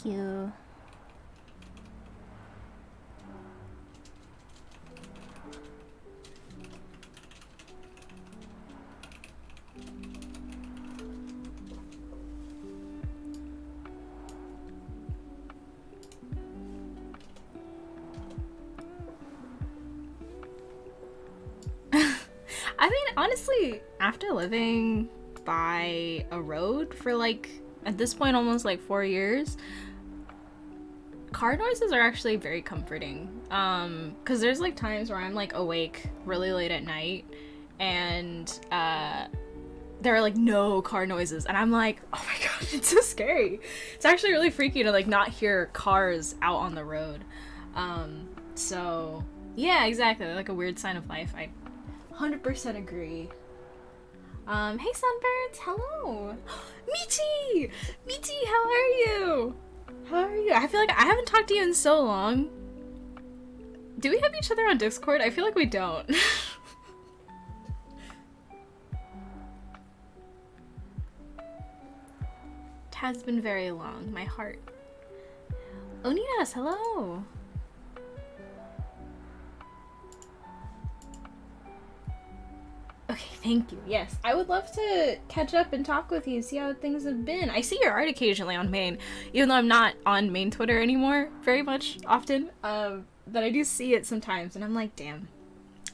Thank you. I mean, honestly, after living by a road for like, at this point, almost like 4 years, car noises are actually very comforting. Cause there's like times where I'm like awake really late at night and, there are like no car noises and I'm like, oh my god, it's so scary. It's actually really freaky to like not hear cars out on the road. So yeah, exactly, like a weird sign of life. I 100% agree. Hey Sunbirds, hello! Michi! Michi, how are you? How are you? I feel like I haven't talked to you in so long. Do we have each other on Discord? I feel like we don't. It has been very long, my heart. Onidas, hello! Okay, thank you. Yes, I would love to catch up and talk with you, see how things have been. I see your art occasionally on main, even though I'm not on main Twitter anymore very much, often. But I do see it sometimes, and I'm like, damn,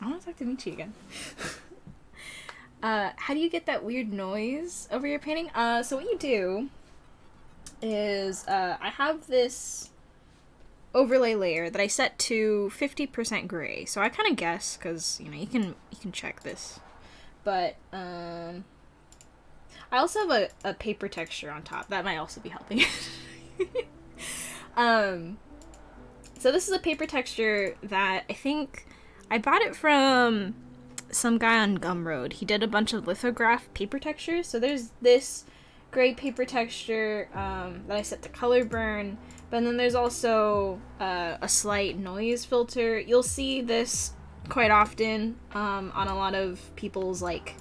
I want to talk to Michi again. How do you get that weird noise over your painting? So what you do is, I have this overlay layer that I set to 50% gray. So I kind of guess, because, you know, you can check this. But, I also have a paper texture on top. That might also be helping. So this is a paper texture that I think I bought it from some guy on Gumroad. He did a bunch of lithograph paper textures. So there's this gray paper texture that I set to color burn. But then there's also a slight noise filter. You'll see this quite often on a lot of people's like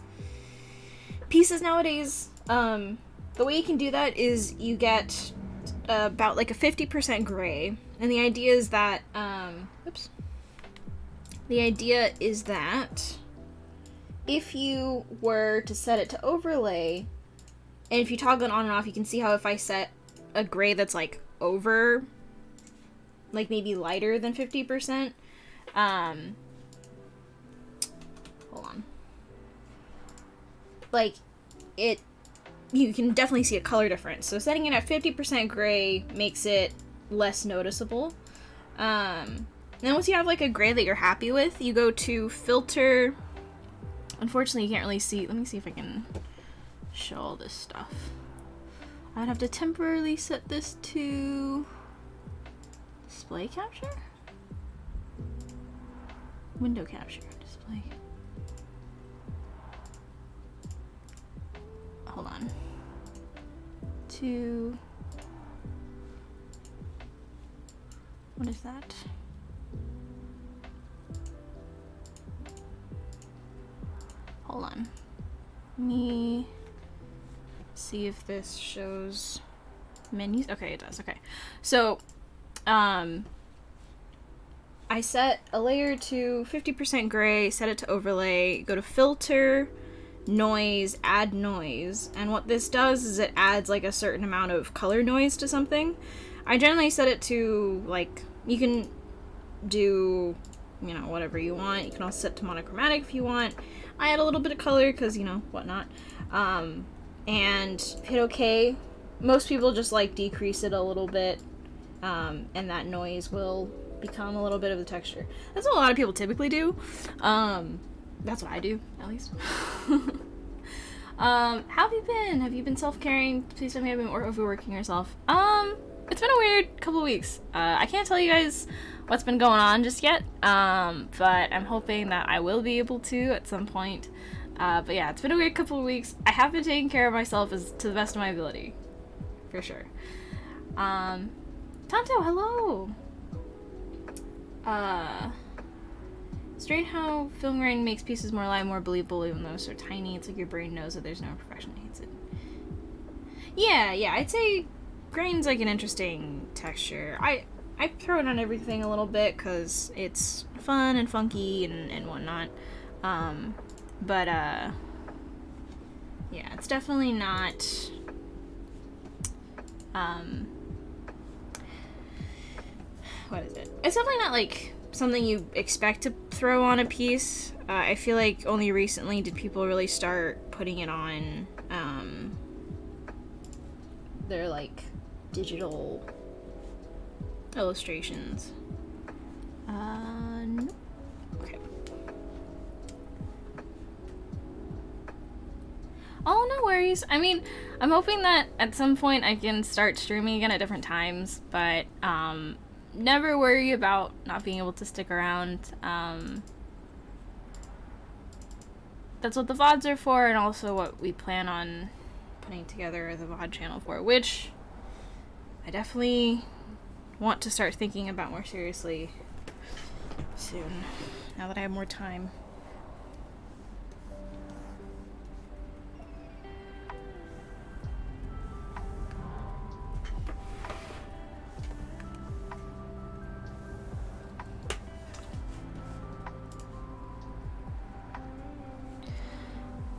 pieces nowadays. The way you can do that is you get about like a 50% gray, and the idea is that the idea is that if you were to set it to overlay, and if you toggle it on and off, you can see how if I set a gray that's like over, like maybe lighter than 50%, hold on. Like, you can definitely see a color difference. So setting it at 50% gray makes it less noticeable. Then once you have like a gray that you're happy with, you go to filter. Unfortunately, you can't really see. Let me see if I can show all this stuff. I'd have to temporarily set this to display capture? Window capture, display. Hold on. To, what is that? Hold on. Let me see if this shows menus. Okay, it does. Okay. So, I set a layer to 50% gray, set it to overlay, go to filter, noise, add noise, and what this does is it adds like a certain amount of color noise to something. I generally set it to like, you can do, you know, whatever you want. You can also set to monochromatic if you want. I add a little bit of color because, you know, whatnot. And hit OK. Most people just like decrease it a little bit, and that noise will become a little bit of the texture. That's what a lot of people typically do. That's what I do, at least. How have you been? Have you been self-caring? Please tell me I've been overworking yourself. It's been a weird couple weeks. I can't tell you guys what's been going on just yet, but I'm hoping that I will be able to at some point. But yeah, it's been a weird couple of weeks. I have been taking care of myself to the best of my ability, for sure. Tonto, hello! Strange how film grain makes pieces more alive, more believable, even though they're so tiny. It's like your brain knows that there's no imperfection. It hates it. Yeah, I'd say grain's like an interesting texture. I throw it on everything a little bit because it's fun and funky and whatnot. But yeah, it's definitely not. What is it? It's definitely not like something you expect to throw on a piece. I feel like only recently did people really start putting it on their like digital illustrations. No. Okay. Oh, no worries. I mean, I'm hoping that at some point I can start streaming again at different times, but never worry about not being able to stick around. That's what the VODs are for, and also what we plan on putting together the VOD channel for, which I definitely want to start thinking about more seriously soon, now that I have more time.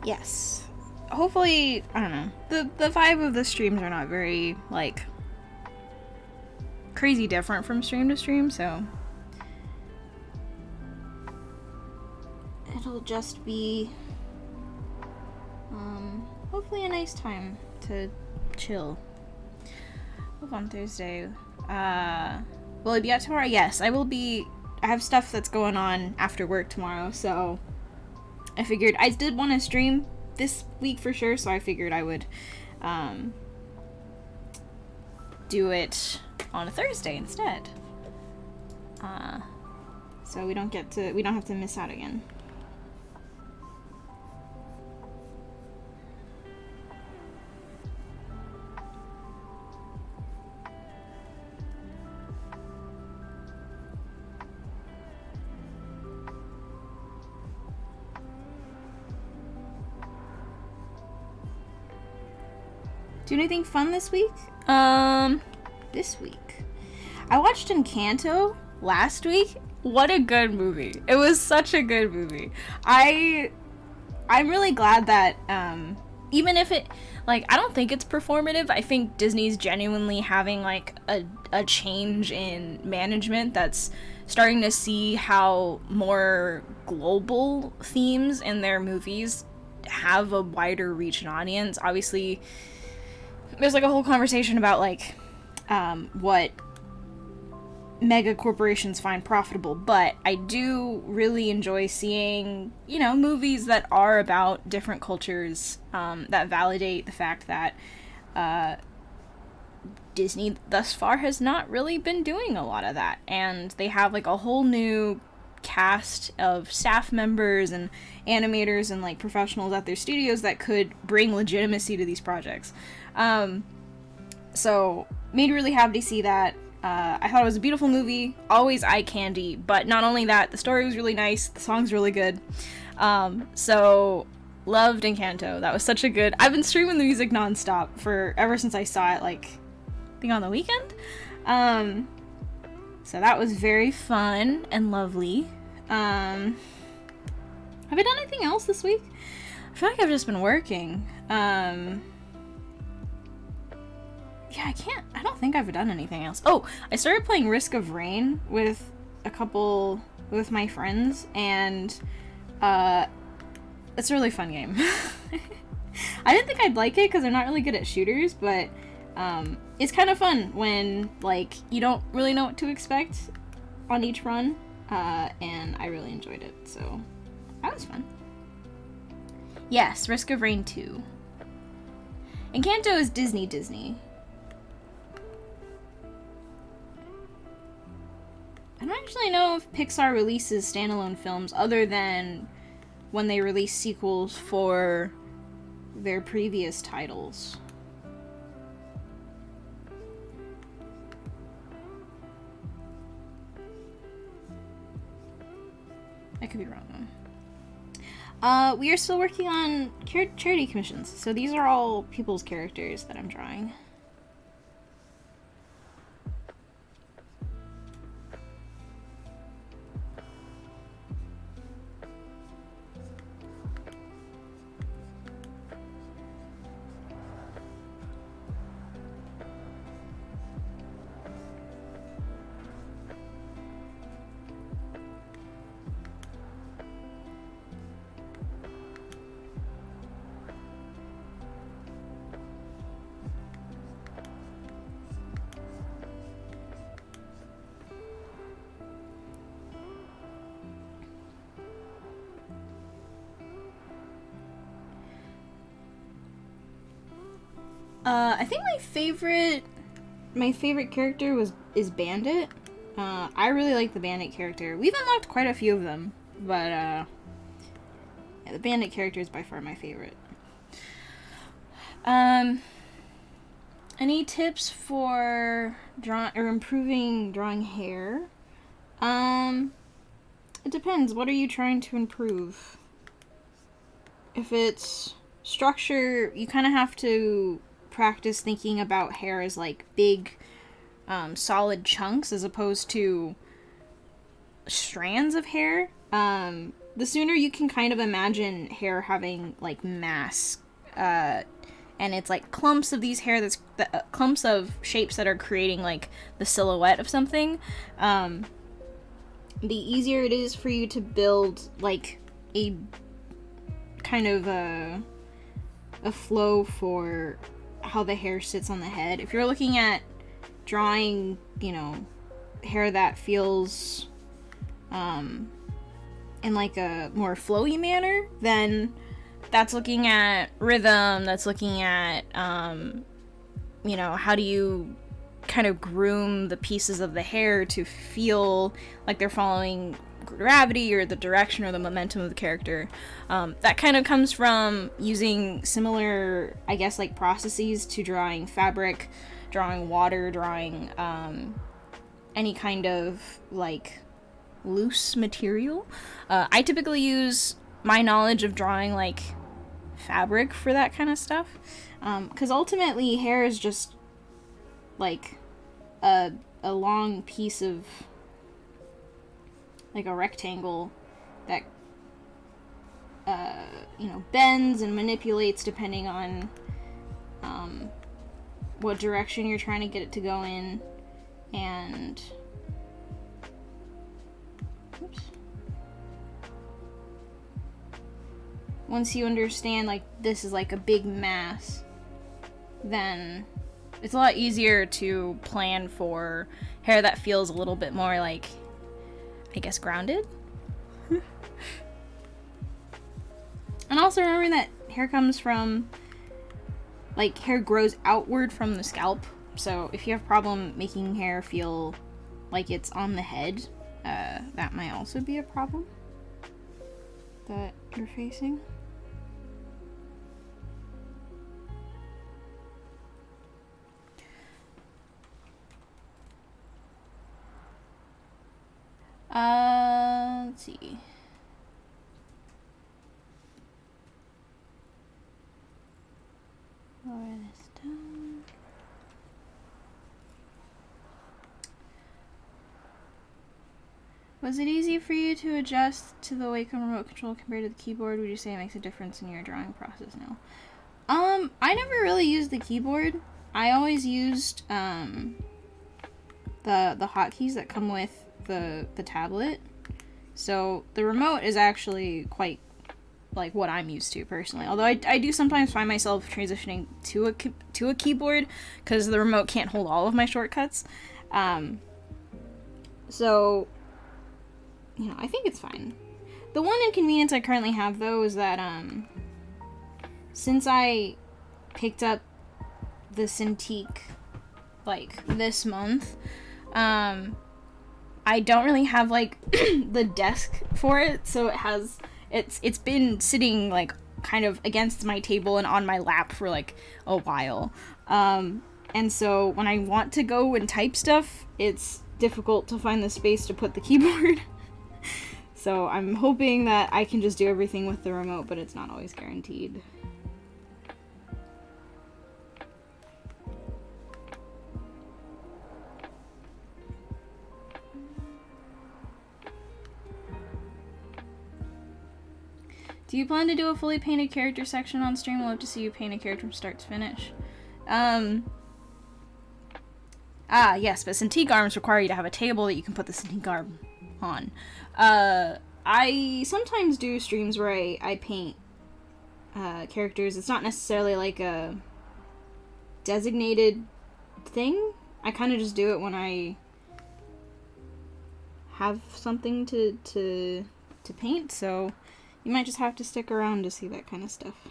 Yes. Hopefully, I don't know. The vibe of the streams are not very, like, crazy different from stream to stream, so it'll just be hopefully a nice time to chill. Hope on Thursday. Will I be out tomorrow? Yes, I will be. I have stuff that's going on after work tomorrow, so I figured I did want to stream this week for sure, so I figured I would do it on a Thursday instead. So we don't have to miss out again. Do anything fun this week? This week. I watched Encanto last week. What a good movie. It was such a good movie. I'm really glad that, even if it, like, I don't think it's performative. I think Disney's genuinely having, like, a change in management that's starting to see how more global themes in their movies have a wider reach and audience. Obviously, there's like a whole conversation about like what mega corporations find profitable, but I do really enjoy seeing, you know, movies that are about different cultures, that validate the fact that Disney thus far has not really been doing a lot of that, and they have like a whole new cast of staff members and animators and like professionals at their studios that could bring legitimacy to these projects. So made me really happy to see that. I thought it was a beautiful movie, always eye candy, but not only that, the story was really nice, the song's really good. So loved Encanto. That was such a good. I've been streaming the music nonstop ever since I saw it, like, I think on the weekend. So that was very fun and lovely. Have I done anything else this week? I feel like I've just been working. Yeah, I don't think I've done anything else. Oh, I started playing Risk of Rain with my friends, and it's a really fun game. I didn't think I'd like it because I'm not really good at shooters, but it's kind of fun when, like, you don't really know what to expect on each run, and I really enjoyed it, so that was fun. Yes, Risk of Rain 2. Encanto is Disney. I don't actually know if Pixar releases standalone films other than when they release sequels for their previous titles. I could be wrong though. We are still working on charity commissions, so these are all people's characters that I'm drawing. I think my favorite character is Bandit. I really like the Bandit character. We've unlocked quite a few of them, but yeah, the Bandit character is by far my favorite. Any tips for improving drawing hair? It depends. What are you trying to improve? If it's structure, you kind of have to practice thinking about hair as like big, solid chunks as opposed to strands of hair. The sooner you can kind of imagine hair having like mass, and it's like clumps of these hair clumps of shapes that are creating like the silhouette of something, the easier it is for you to build like a kind of a flow for how the hair sits on the head. If you're looking at drawing, you know, hair that feels in like a more flowy manner, then that's looking at rhythm, that's looking at you know, how do you kind of groom the pieces of the hair to feel like they're following gravity or the direction or the momentum of the character. That kind of comes from using similar, I guess, like processes to drawing fabric, drawing water, drawing any kind of like loose material. I typically use my knowledge of drawing like fabric for that kind of stuff, because ultimately hair is just like a long piece of like a rectangle that you know, bends and manipulates depending on what direction you're trying to get it to go in. And oops. Once you understand like this is like a big mass, then it's a lot easier to plan for hair that feels a little bit more like, I guess, grounded. And also remember that hair comes from, like, hair grows outward from the scalp. So if you have a problem making hair feel like it's on the head, that might also be a problem that you're facing. Let's see. Lower this down. Was it easy for you to adjust to the Wacom remote control compared to the keyboard? Would you say it makes a difference in your drawing process now? I never really used the keyboard. I always used the hotkeys that come with the tablet. So the remote is actually quite like what I'm used to personally. Although I do sometimes find myself transitioning to a keyboard because the remote can't hold all of my shortcuts. So, you know, I think it's fine. The one inconvenience I currently have though is that since I picked up the Cintiq like this month, I don't really have like the desk for it, so it's been sitting like kind of against my table and on my lap for like a while. And so when I want to go and type stuff, it's difficult to find the space to put the keyboard. So I'm hoping that I can just do everything with the remote, but it's not always guaranteed. Do you plan to do a fully painted character section on stream? I'd love to see you paint a character from start to finish. Yes, but Cintiq arms require you to have a table that you can put the Cintiq arm on. I sometimes do streams where I paint characters. It's not necessarily like a designated thing. I kind of just do it when I have something to paint, so you might just have to stick around to see that kind of stuff.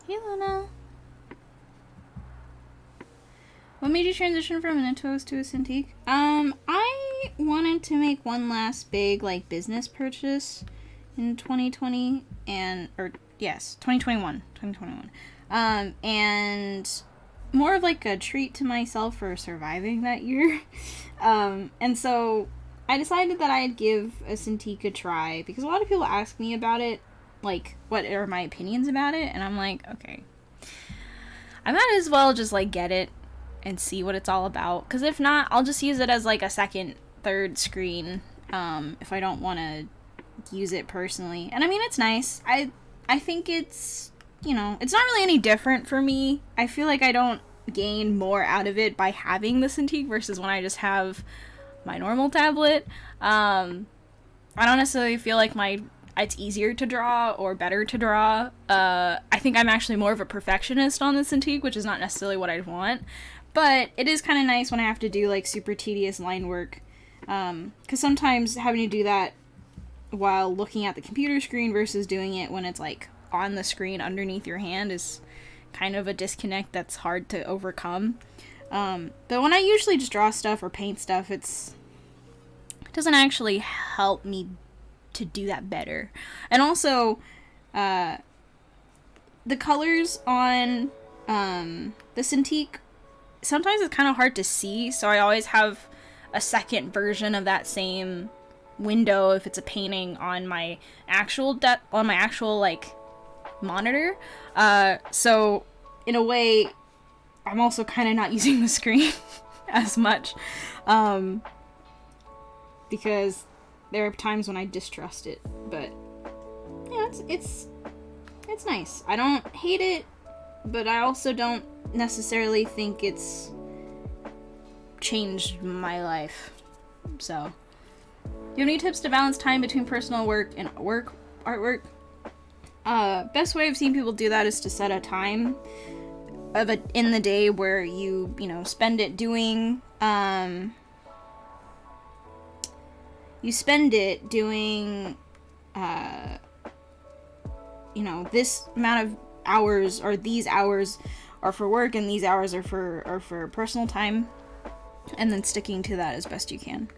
Hey, Luna. What made you transition from an Intuos to a Cintiq? I wanted to make one last big, like, business purchase in 2020, or, yes, 2021. And more of, like, a treat to myself for surviving that year. And so I decided that I'd give a Cintiq a try, because a lot of people ask me about it, like, what are my opinions about it, and I'm like, okay, I might as well just, like, get it and see what it's all about, because if not, I'll just use it as, like, a second, third screen, if I don't want to use it personally. And I mean, it's nice. I think it's, you know, it's not really any different for me. I feel like I don't gain more out of it by having the Cintiq versus when I just have my normal tablet. I don't necessarily feel like it's easier to draw or better to draw. I think I'm actually more of a perfectionist on the Cintiq, which is not necessarily what I'd want. But it is kind of nice when I have to do, like, super tedious line work. Because sometimes having to do that while looking at the computer screen versus doing it when it's, like, on the screen underneath your hand is kind of a disconnect that's hard to overcome. But when I usually just draw stuff or paint stuff, it doesn't actually help me to do that better. And also, the colors on the Cintiq, sometimes it's kind of hard to see, so I always have a second version of that same window if it's a painting on my actual like monitor. So in a way, I'm also kind of not using the screen as much, because there are times when I distrust it. But yeah, it's nice. I don't hate it, but I also don't necessarily think it's changed my life. So, do you have any tips to balance time between personal work and artwork? Best way I've seen people do that is to set a time in the day where you spend it doing this amount of hours, or these hours are for work and these hours are for personal time, and then sticking to that as best you can.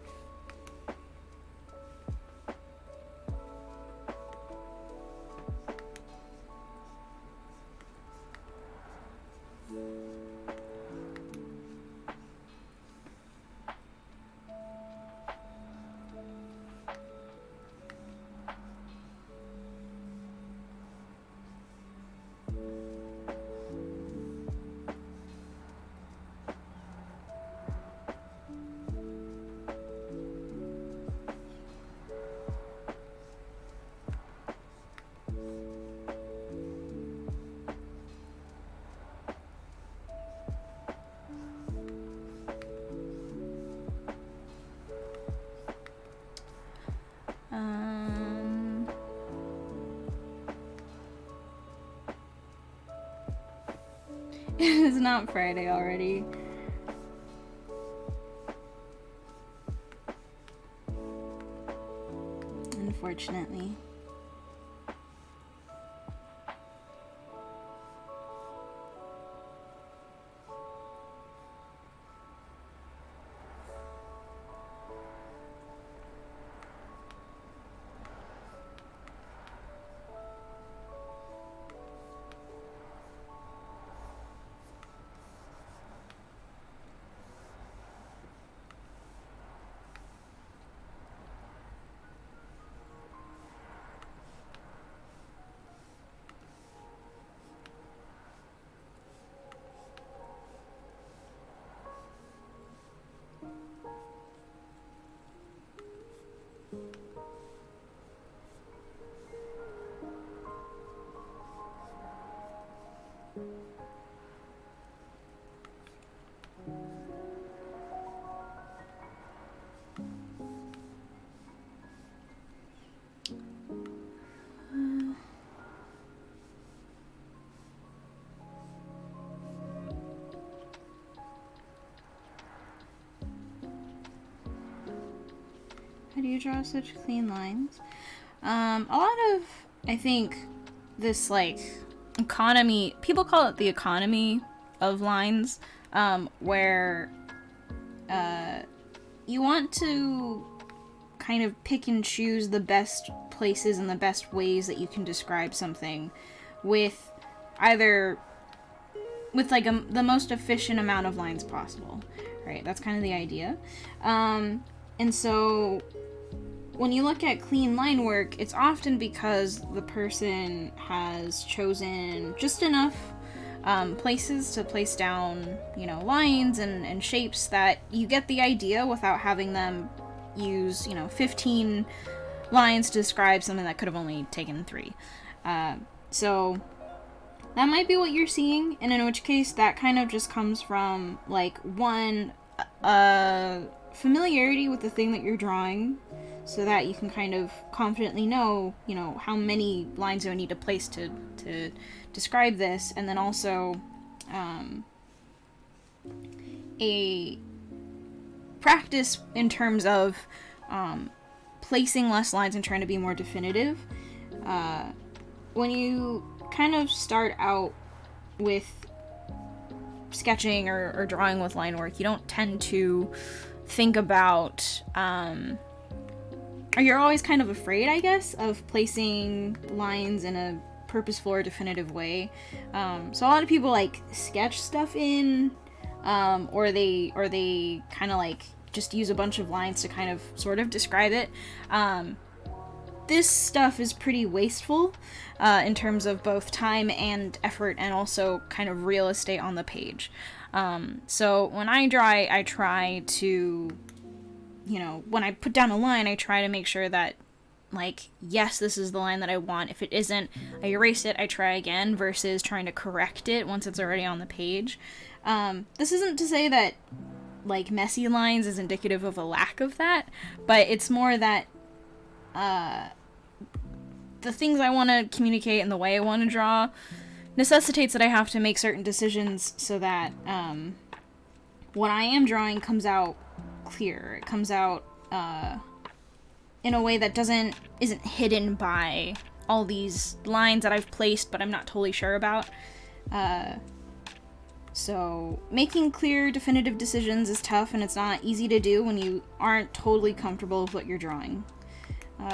It's not Friday already. Unfortunately. How do you draw such clean lines? A lot of, I think, this, like, economy, people call it the economy of lines, where you want to kind of pick and choose the best places and the best ways that you can describe something with either with like the most efficient amount of lines possible, right? That's kind of the idea. And so when you look at clean line work, it's often because the person has chosen just enough places to place down, lines and shapes that you get the idea without having them use, 15 lines to describe something that could have only taken 3. So that might be what you're seeing, and in which case that kind of just comes from, like, one, familiarity with the thing that you're drawing, so that you can kind of confidently know, how many lines you need to place to describe this, and then also a practice in terms of placing less lines and trying to be more definitive. When you kind of start out with sketching or drawing with line work, you don't tend to think about, or you're always kind of afraid, I guess, of placing lines in a purposeful or definitive way. So a lot of people like sketch stuff in, or they kind of like just use a bunch of lines to kind of sort of describe it. This stuff is pretty wasteful in terms of both time and effort, and also kind of real estate on the page. So when I draw, I try to, when I put down a line, I try to make sure that, like, yes, this is the line that I want. If it isn't, I erase it, I try again, versus trying to correct it once it's already on the page. This isn't to say that, like, messy lines is indicative of a lack of that, but it's more that the things I want to communicate and the way I want to draw necessitates that I have to make certain decisions so that what I am drawing comes out clear. It comes out in a way that isn't hidden by all these lines that I've placed but I'm not totally sure about. So making clear, definitive decisions is tough, and it's not easy to do when you aren't totally comfortable with what you're drawing.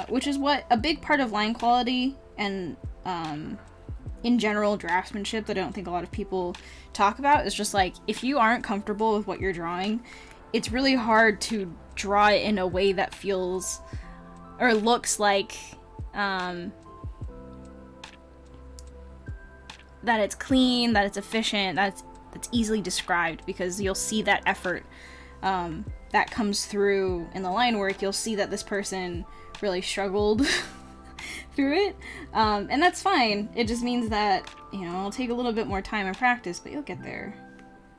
Which is what a big part of line quality and in general draftsmanship that I don't think a lot of people talk about is just like, if you aren't comfortable with what you're drawing, it's really hard to draw it in a way that feels or looks like that it's clean, that it's efficient, that's easily described, because you'll see that effort that comes through in the line work. You'll see that this person really struggled through it, and that's fine. It just means that, it'll take a little bit more time and practice, but you'll get there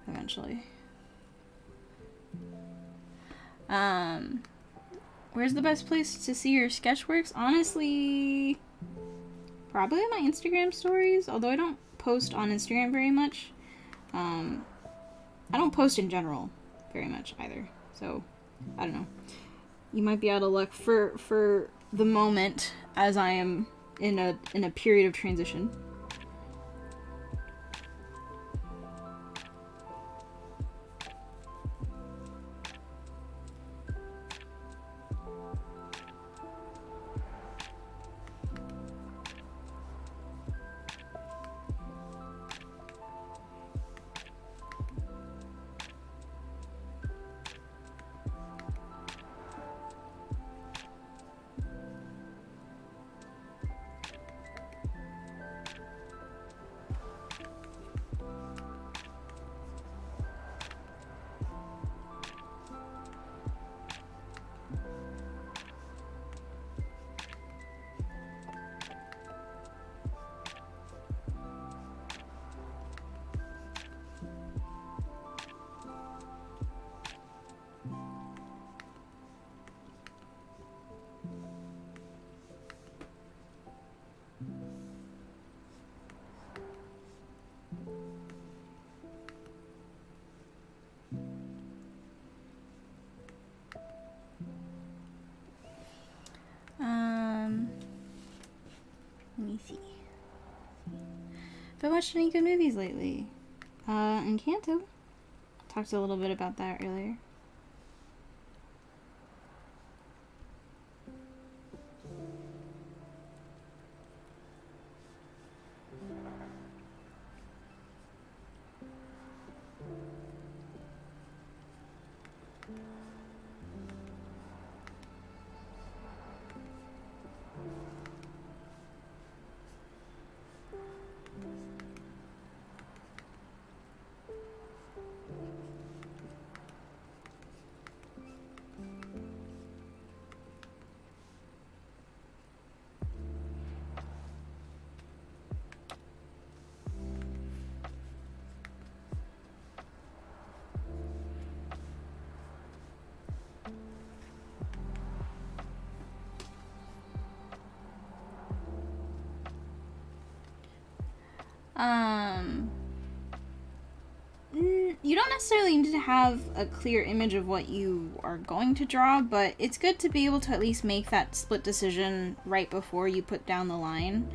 eventually. Where's the best place to see your sketch works? Honestly, probably my Instagram stories, although I don't post on Instagram very much. I don't post in general very much either, so I don't know. You might be out of luck for the moment, as I am in a period of transition. Have I watched any good movies lately? Encanto. Talked a little bit about that earlier. You don't necessarily need to have a clear image of what you are going to draw, but it's good to be able to at least make that split decision right before you put down the line.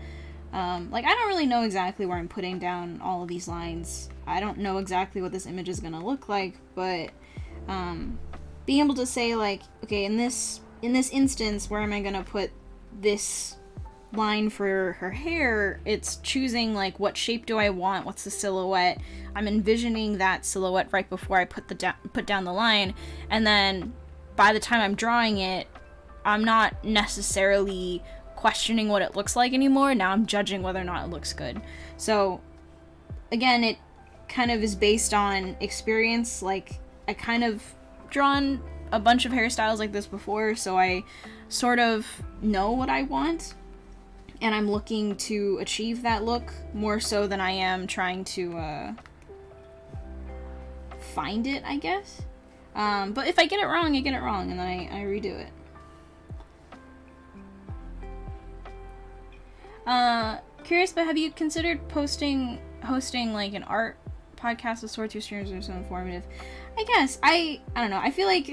Like, I don't really know exactly where I'm putting down all of these lines. I don't know exactly what this image is going to look like, but being able to say, like, okay, in this instance, where am I going to put this line for her hair? It's choosing, like, what shape do I want, what's the silhouette. I'm envisioning that silhouette right before I put down the line, and then by the time I'm drawing it, I'm not necessarily questioning what it looks like anymore. Now I'm judging whether or not it looks good. So again, it kind of is based on experience. Like, I kind of drawn a bunch of hairstyles like this before, so I sort of know what I want, and I'm looking to achieve that look more so than I am trying to find it, I guess. But if I get it wrong, I get it wrong, and then I redo it. Curious, but have you considered hosting like an art podcast of sorts? Your streams are so informative. I guess I don't know. I feel like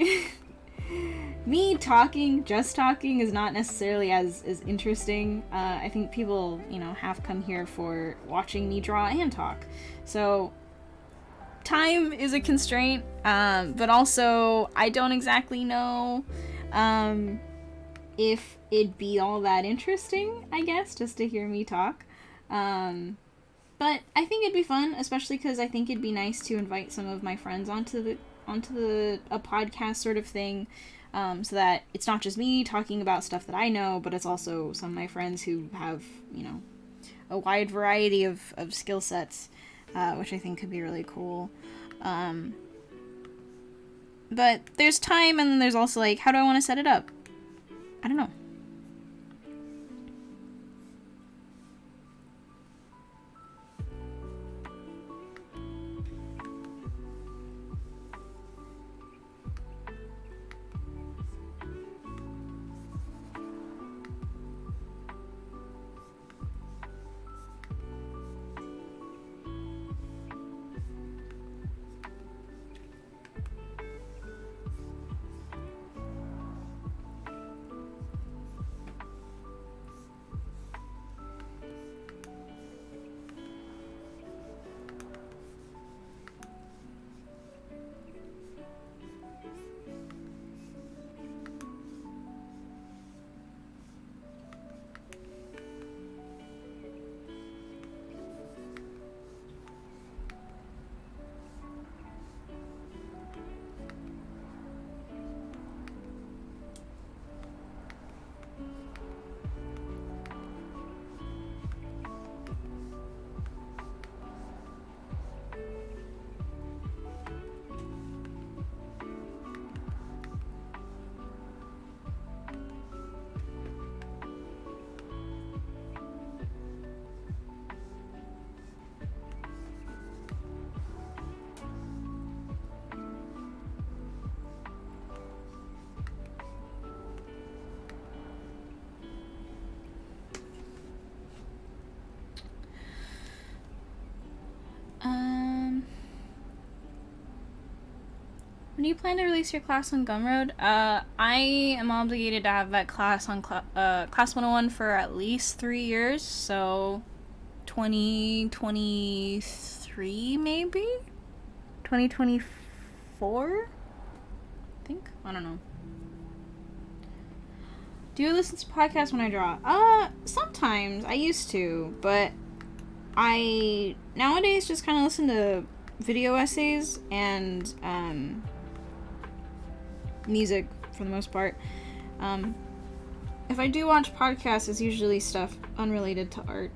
me just talking is not necessarily as interesting. I think people, have come here for watching me draw and talk. So time is a constraint, but also I don't exactly know if it'd be all that interesting, I guess, just to hear me talk. But I think it'd be fun, especially because I think it'd be nice to invite some of my friends onto a podcast sort of thing, so that it's not just me talking about stuff that I know, but it's also some of my friends who have, a wide variety of skill sets, which I think could be really cool. But there's time, and then there's also, like, how do I want to set it up? I don't know. When do you plan to release your class on Gumroad? I am obligated to have that class on Class 101 for at least 3 years, so 2023, maybe? 2024? I think? I don't know. Do you listen to podcasts when I draw? Sometimes. I used to, but I nowadays just kind of listen to video essays and music for the most part. If I do watch podcasts, it's usually stuff unrelated to art.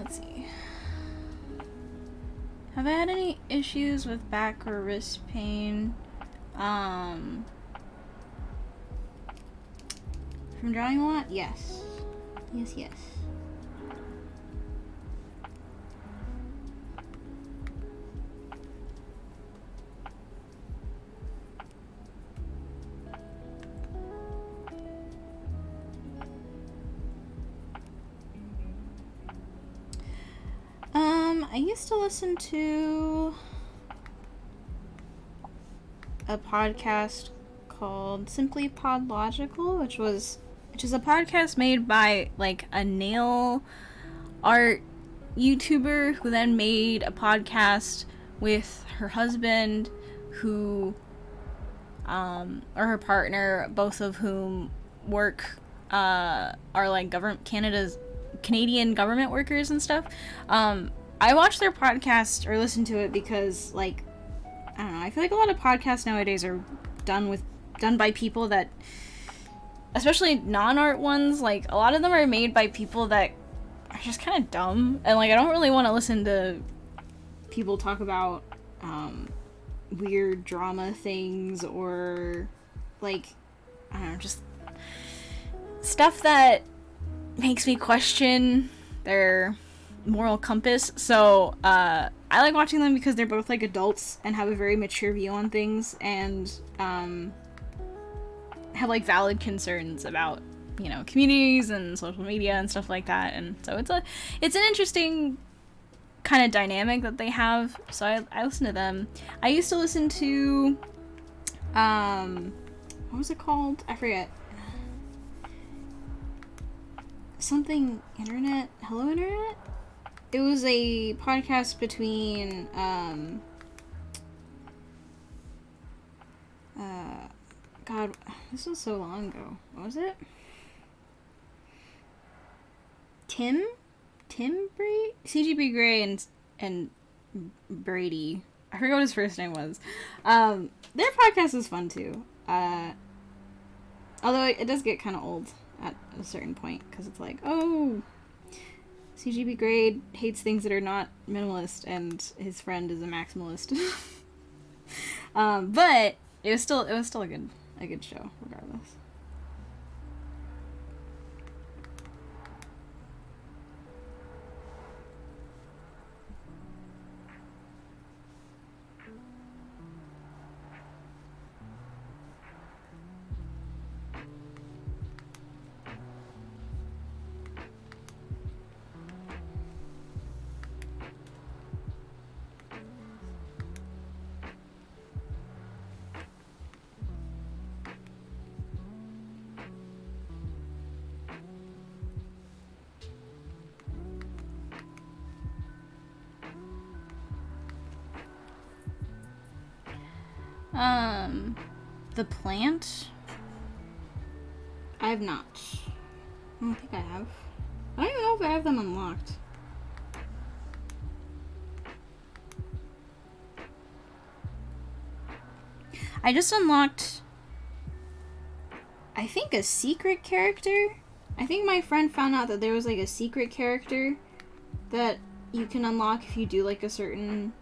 Let's see. Have I had any issues with back or wrist pain? From drawing a lot? Yes. Yes. I used to listen to a podcast called Simply Podlogical, which is a podcast made by like a nail art YouTuber who then made a podcast with her husband who or her partner, both of whom are like Canadian government workers and stuff. I watch their podcast or listen to it because, like, I don't know, I feel like a lot of podcasts nowadays are done by people that, especially non-art ones, like, a lot of them are made by people that are just kind of dumb, and, like, I don't really want to listen to people talk about, weird drama things, or, like, I don't know, just stuff that makes me question their moral compass. So I like watching them because they're both like adults and have a very mature view on things, and have like valid concerns about, you know, communities and social media and stuff like that. And so it's an interesting kind of dynamic that they have. So I listen to them. I used to listen to what was it called? I forget. Something internet. Hello Internet? It was a podcast between God, this was so long ago. What was it? Tim CGB Gray and Brady. I forgot what his first name was. Their podcast is fun too. Although it does get kind of old at a certain point because it's like, oh, CGB Grade hates things that are not minimalist, and his friend is a maximalist. But it was still a good show regardless. The plant? I have not. I don't think I have. I don't even know if I have them unlocked. I just unlocked, I think, a secret character. I think my friend found out that there was like a secret character that you can unlock if you do like a certain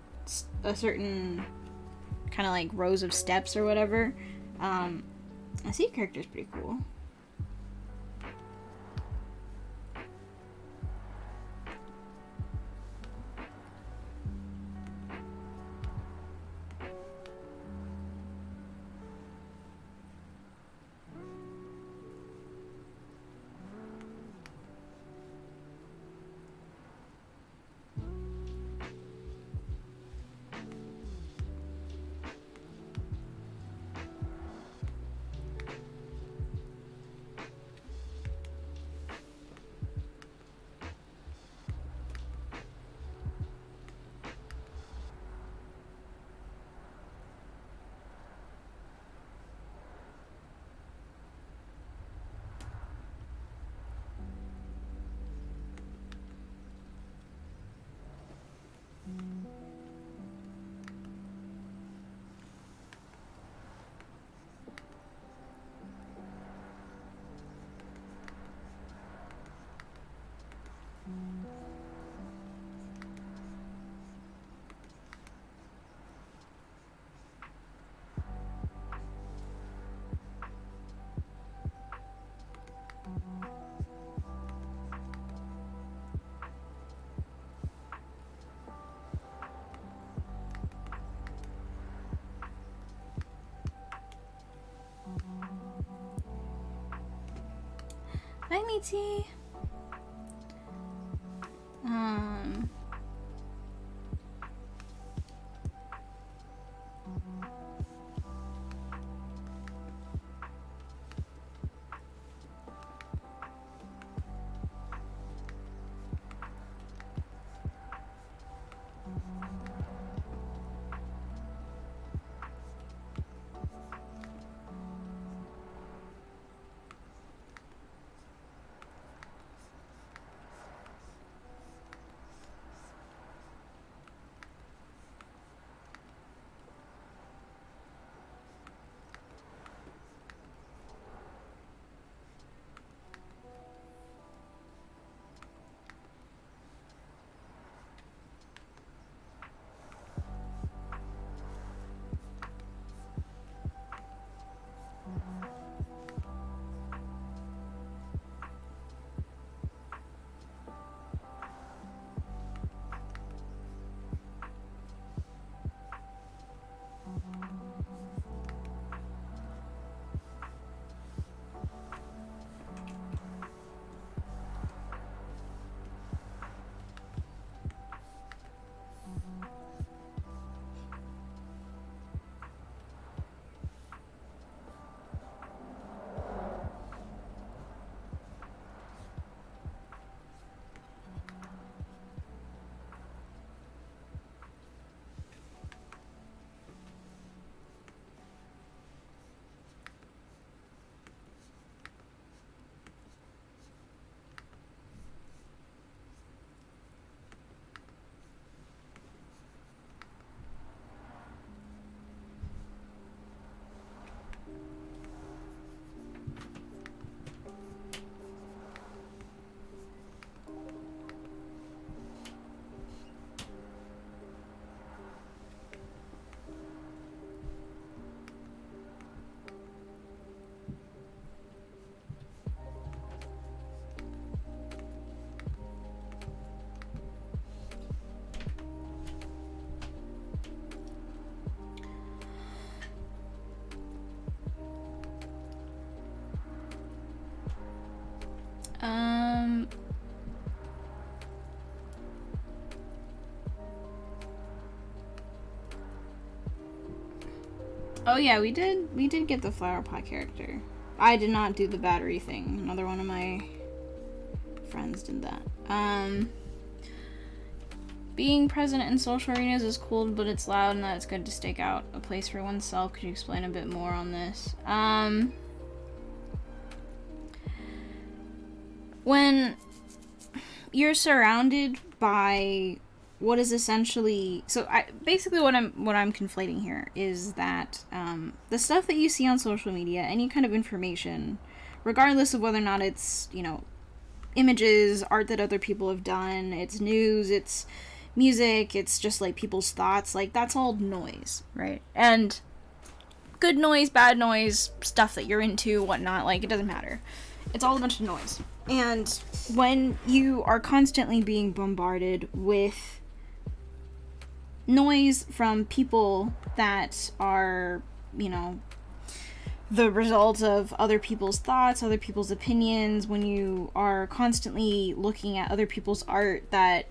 kind of like rows of steps or whatever. I see character's pretty cool. Hi, Meaty. Oh yeah, we did get the flower pot character. I did not do the battery thing. Another one of my friends did that. Being present in social arenas is cool, but it's loud and that it's good to stake out a place for oneself. Could you explain a bit more on this? When you're surrounded by what is essentially basically what I'm conflating here is that the stuff that you see on social media, any kind of information, regardless of whether or not it's, you know, images, art that other people have done, it's news, it's music, it's just like people's thoughts, like that's all noise, right? And good noise, bad noise, stuff that you're into, whatnot, like it doesn't matter. It's all a bunch of noise. And when you are constantly being bombarded with noise from people that are, you know, the result of other people's thoughts, other people's opinions, when you are constantly looking at other people's art that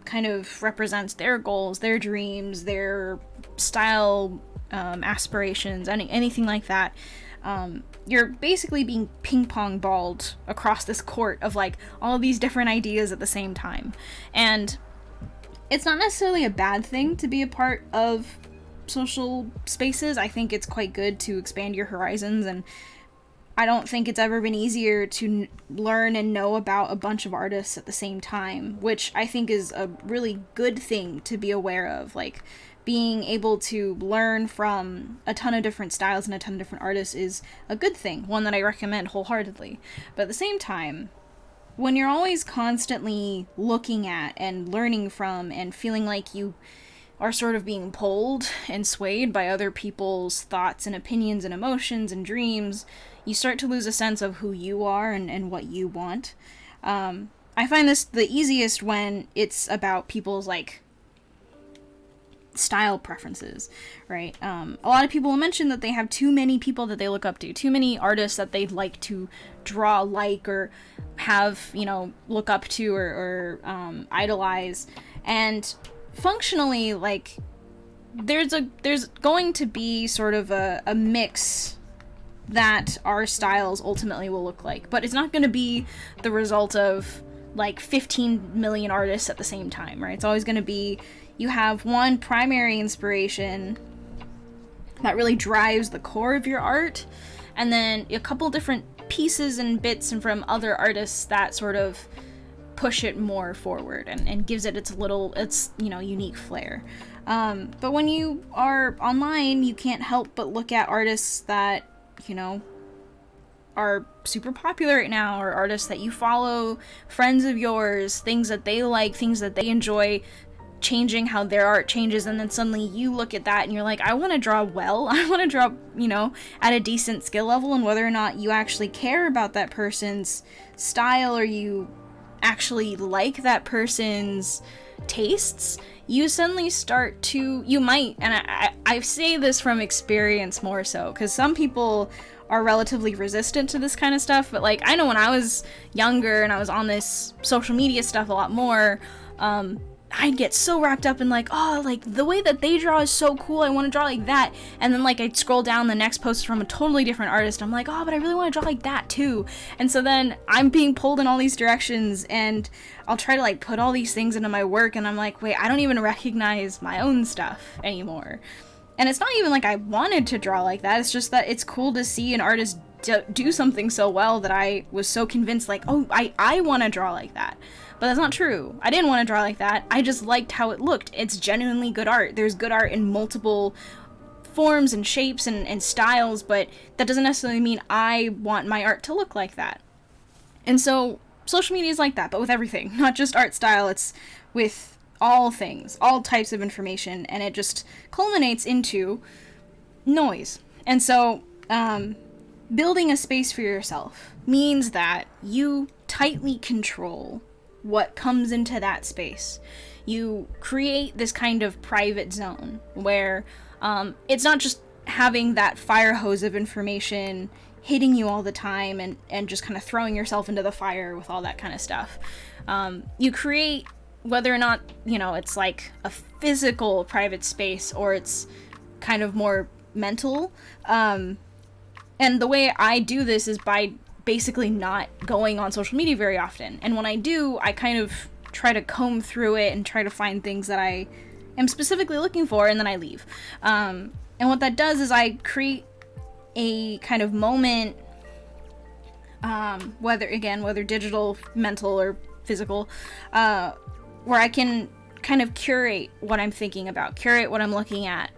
kind of represents their goals, their dreams, their style, aspirations, anything like that, you're basically being ping-pong balled across this court of like all of these different ideas at the same time. And it's not necessarily a bad thing to be a part of social spaces. I think it's quite good to expand your horizons, and I don't think it's ever been easier to learn and know about a bunch of artists at the same time, which I think is a really good thing to be aware of. Like, being able to learn from a ton of different styles and a ton of different artists is a good thing, one that I recommend wholeheartedly. But at the same time, when you're always constantly looking at and learning from and feeling like you are sort of being pulled and swayed by other people's thoughts and opinions and emotions and dreams, you start to lose a sense of who you are and what you want. I find this the easiest when it's about people's, like, style preferences, right? A lot of people will mention that they have too many people that they look up to, too many artists that they'd like to draw like or have, you know, look up to or idolize. And functionally, like, there's going to be sort of a mix that our styles ultimately will look like, but it's not going to be the result of like 15 million artists at the same time, right? It's always going to be, you have one primary inspiration that really drives the core of your art, and then a couple different pieces and bits and from other artists that sort of push it more forward and gives it its unique flair. But when you are online, you can't help but look at artists that, you know, are super popular right now, or artists that you follow, friends of yours, things that they like, things that they enjoy, changing how their art changes, and then suddenly you look at that and you're like, I want to draw well, I want to draw, you know, at a decent skill level, and whether or not you actually care about that person's style or you actually like that person's tastes, you suddenly start to, you might, and I say this from experience more so, because some people are relatively resistant to this kind of stuff, but like, I know when I was younger and I was on this social media stuff a lot more, I'd get so wrapped up in like, oh, like the way that they draw is so cool, I want to draw like that, and then like I'd scroll down, the next post from a totally different artist, I'm like, oh, but I really want to draw like that too, and so then I'm being pulled in all these directions, and I'll try to like put all these things into my work, and I'm like, wait, I don't even recognize my own stuff anymore. And it's not even like I wanted to draw like that, it's just that it's cool to see an artist do something so well that I was so convinced, like, oh, I want to draw like that. But that's not true. I didn't want to draw like that. I just liked how it looked. It's genuinely good art. There's good art in multiple forms and shapes and styles, but that doesn't necessarily mean I want my art to look like that. And so social media is like that, but with everything. Not just art style, it's with all things, all types of information, and it just culminates into noise. And so building a space for yourself means that you tightly control what comes into that space. You create this kind of private zone where it's not just having that fire hose of information hitting you all the time and just kind of throwing yourself into the fire with all that kind of stuff. You create, whether or not, you know, it's like a physical private space or it's kind of more mental. And the way I do this is by basically not going on social media very often. And when I do, I kind of try to comb through it and try to find things that I am specifically looking for, and then I leave. And what that does is I create a kind of moment, whether digital, mental, or physical, where I can kind of curate what I'm thinking about, curate what I'm looking at,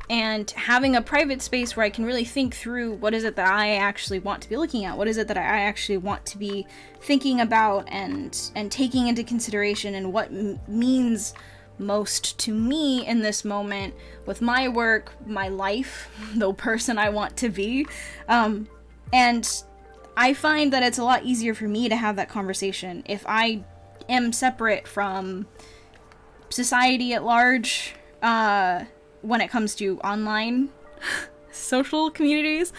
and having a private space where I can really think through what is it that I actually want to be looking at, what is it that I actually want to be thinking about and taking into consideration, and what means most to me in this moment with my work, my life, the person I want to be. And I find that it's a lot easier for me to have that conversation if I am separate from society at large, when it comes to online social communities.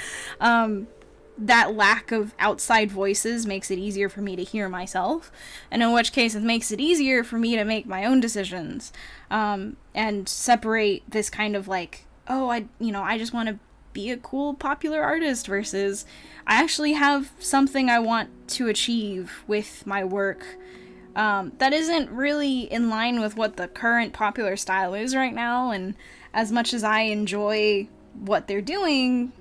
That lack of outside voices makes it easier for me to hear myself, and in which case it makes it easier for me to make my own decisions, and separate this kind of like, oh, I just want to be a cool popular artist versus I actually have something I want to achieve with my work, that isn't really in line with what the current popular style is right now. And as much as I enjoy what they're doing,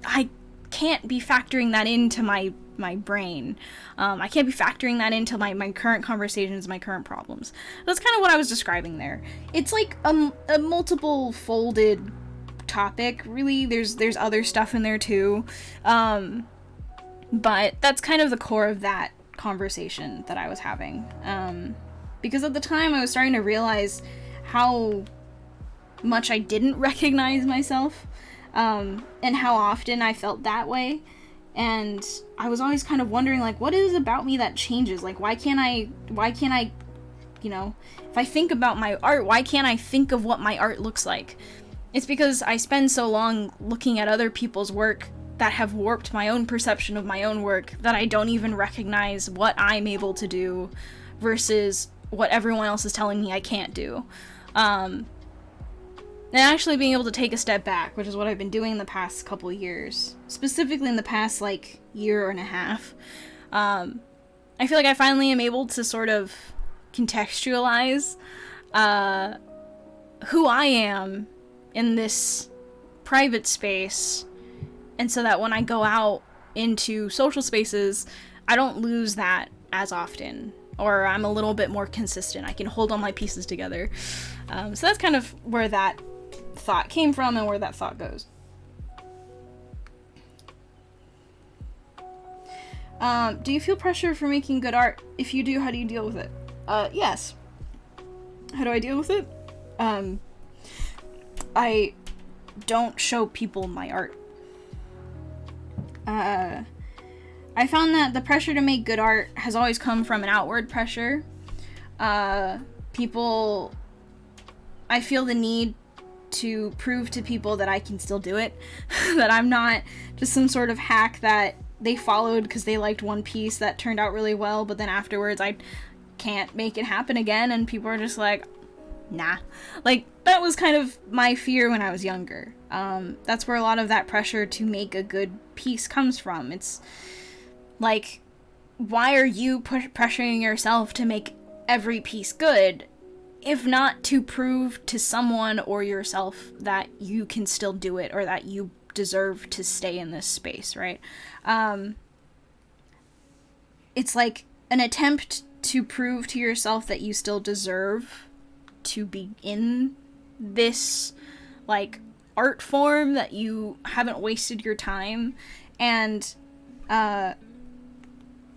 I can't be factoring that into my brain. I can't be factoring that into my current conversations, my current problems. That's kind of what I was describing there. It's like a multiple folded topic, really. There's other stuff in there too. But that's kind of the core of that conversation that I was having. Because at the time I was starting to realize how much I didn't recognize myself, and how often I felt that way. And I was always kind of wondering, like, what is about me that changes? Like, why can't I, if I think about my art, why can't I think of what my art looks like? It's because I spend so long looking at other people's work that have warped my own perception of my own work that I don't even recognize what I'm able to do versus what everyone else is telling me I can't do. And actually being able to take a step back, which is what I've been doing the past couple of years, specifically in the past, year and a half. I feel like I finally am able to sort of contextualize who I am in this private space, and so that when I go out into social spaces, I don't lose that as often, or I'm a little bit more consistent. I can hold all my pieces together. So that's kind of where that thought came from and where that thought goes. Do you feel pressure for making good art? If you do, how do you deal with it? Yes. How do I deal with it? I don't show people my art. I found that the pressure to make good art has always come from an outward pressure. I feel the need to prove to people that I can still do it, that I'm not just some sort of hack that they followed because they liked one piece that turned out really well, but then afterwards I can't make it happen again, and people are just like, nah. Like, that was kind of my fear when I was younger. That's where a lot of that pressure to make a good piece comes from. It's like, why are you pressuring yourself to make every piece good, if not to prove to someone or yourself that you can still do it, or that you deserve to stay in this space, right? It's like an attempt to prove to yourself that you still deserve to be in this, art form, that you haven't wasted your time. And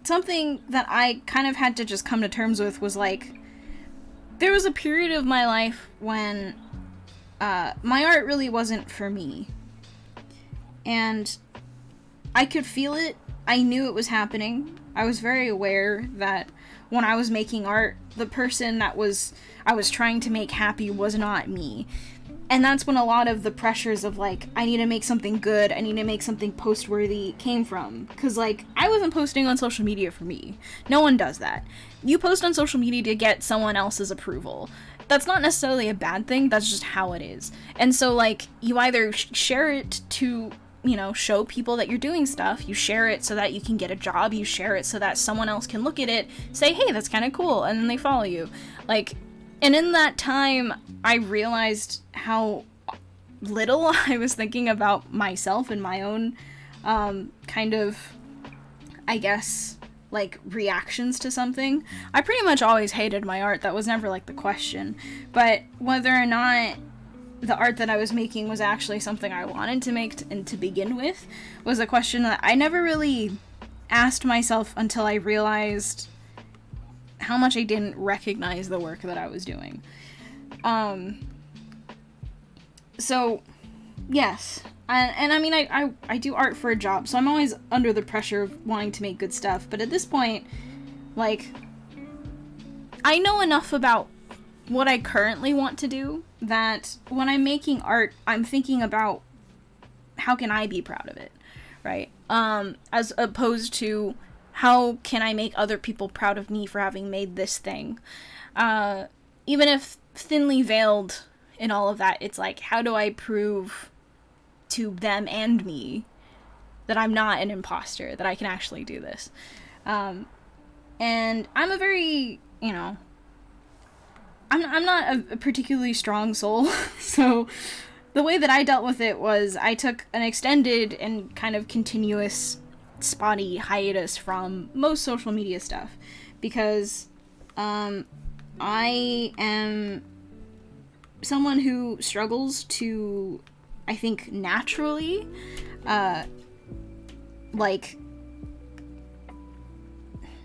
something that I kind of had to just come to terms with was, there was a period of my life when my art really wasn't for me. And I could feel it. I knew it was happening. I was very aware that when I was making art, the person that I was trying to make happy was not me. And that's when a lot of the pressures of, I need to make something good, I need to make something post-worthy came from. Because, I wasn't posting on social media for me. No one does that. You post on social media to get someone else's approval. that's not necessarily a bad thing. That's just how it is. And so, like, you either share it to, you know, show people that you're doing stuff. You share it so that you can get a job. You share it so that someone else can look at it, say, hey, that's kind of cool, and then they follow you. Like, and in that time, I realized how little I was thinking about myself and my own kind of, I guess, like, reactions to something. I pretty much always hated my art. That was never, like, the question. But whether or not the art that I was making was actually something I wanted to make and to begin with was a question that I never really asked myself until I realized how much I didn't recognize the work that I was doing. So, yes. And I mean, I do art for a job, so I'm always under the pressure of wanting to make good stuff. But at this point, like, I know enough about what I currently want to do that when I'm making art, I'm thinking about how can I be proud of it, right? As opposed to how can I make other people proud of me for having made this thing. Even if thinly veiled in all of that, it's like, how do I prove to them and me that I'm not an imposter, that I can actually do this. And I'm a very, you know, I'm not a particularly strong soul, so the way that I dealt with it was I took an extended and kind of continuous spotty hiatus from most social media stuff, because I am someone who struggles to, I think, naturally, like,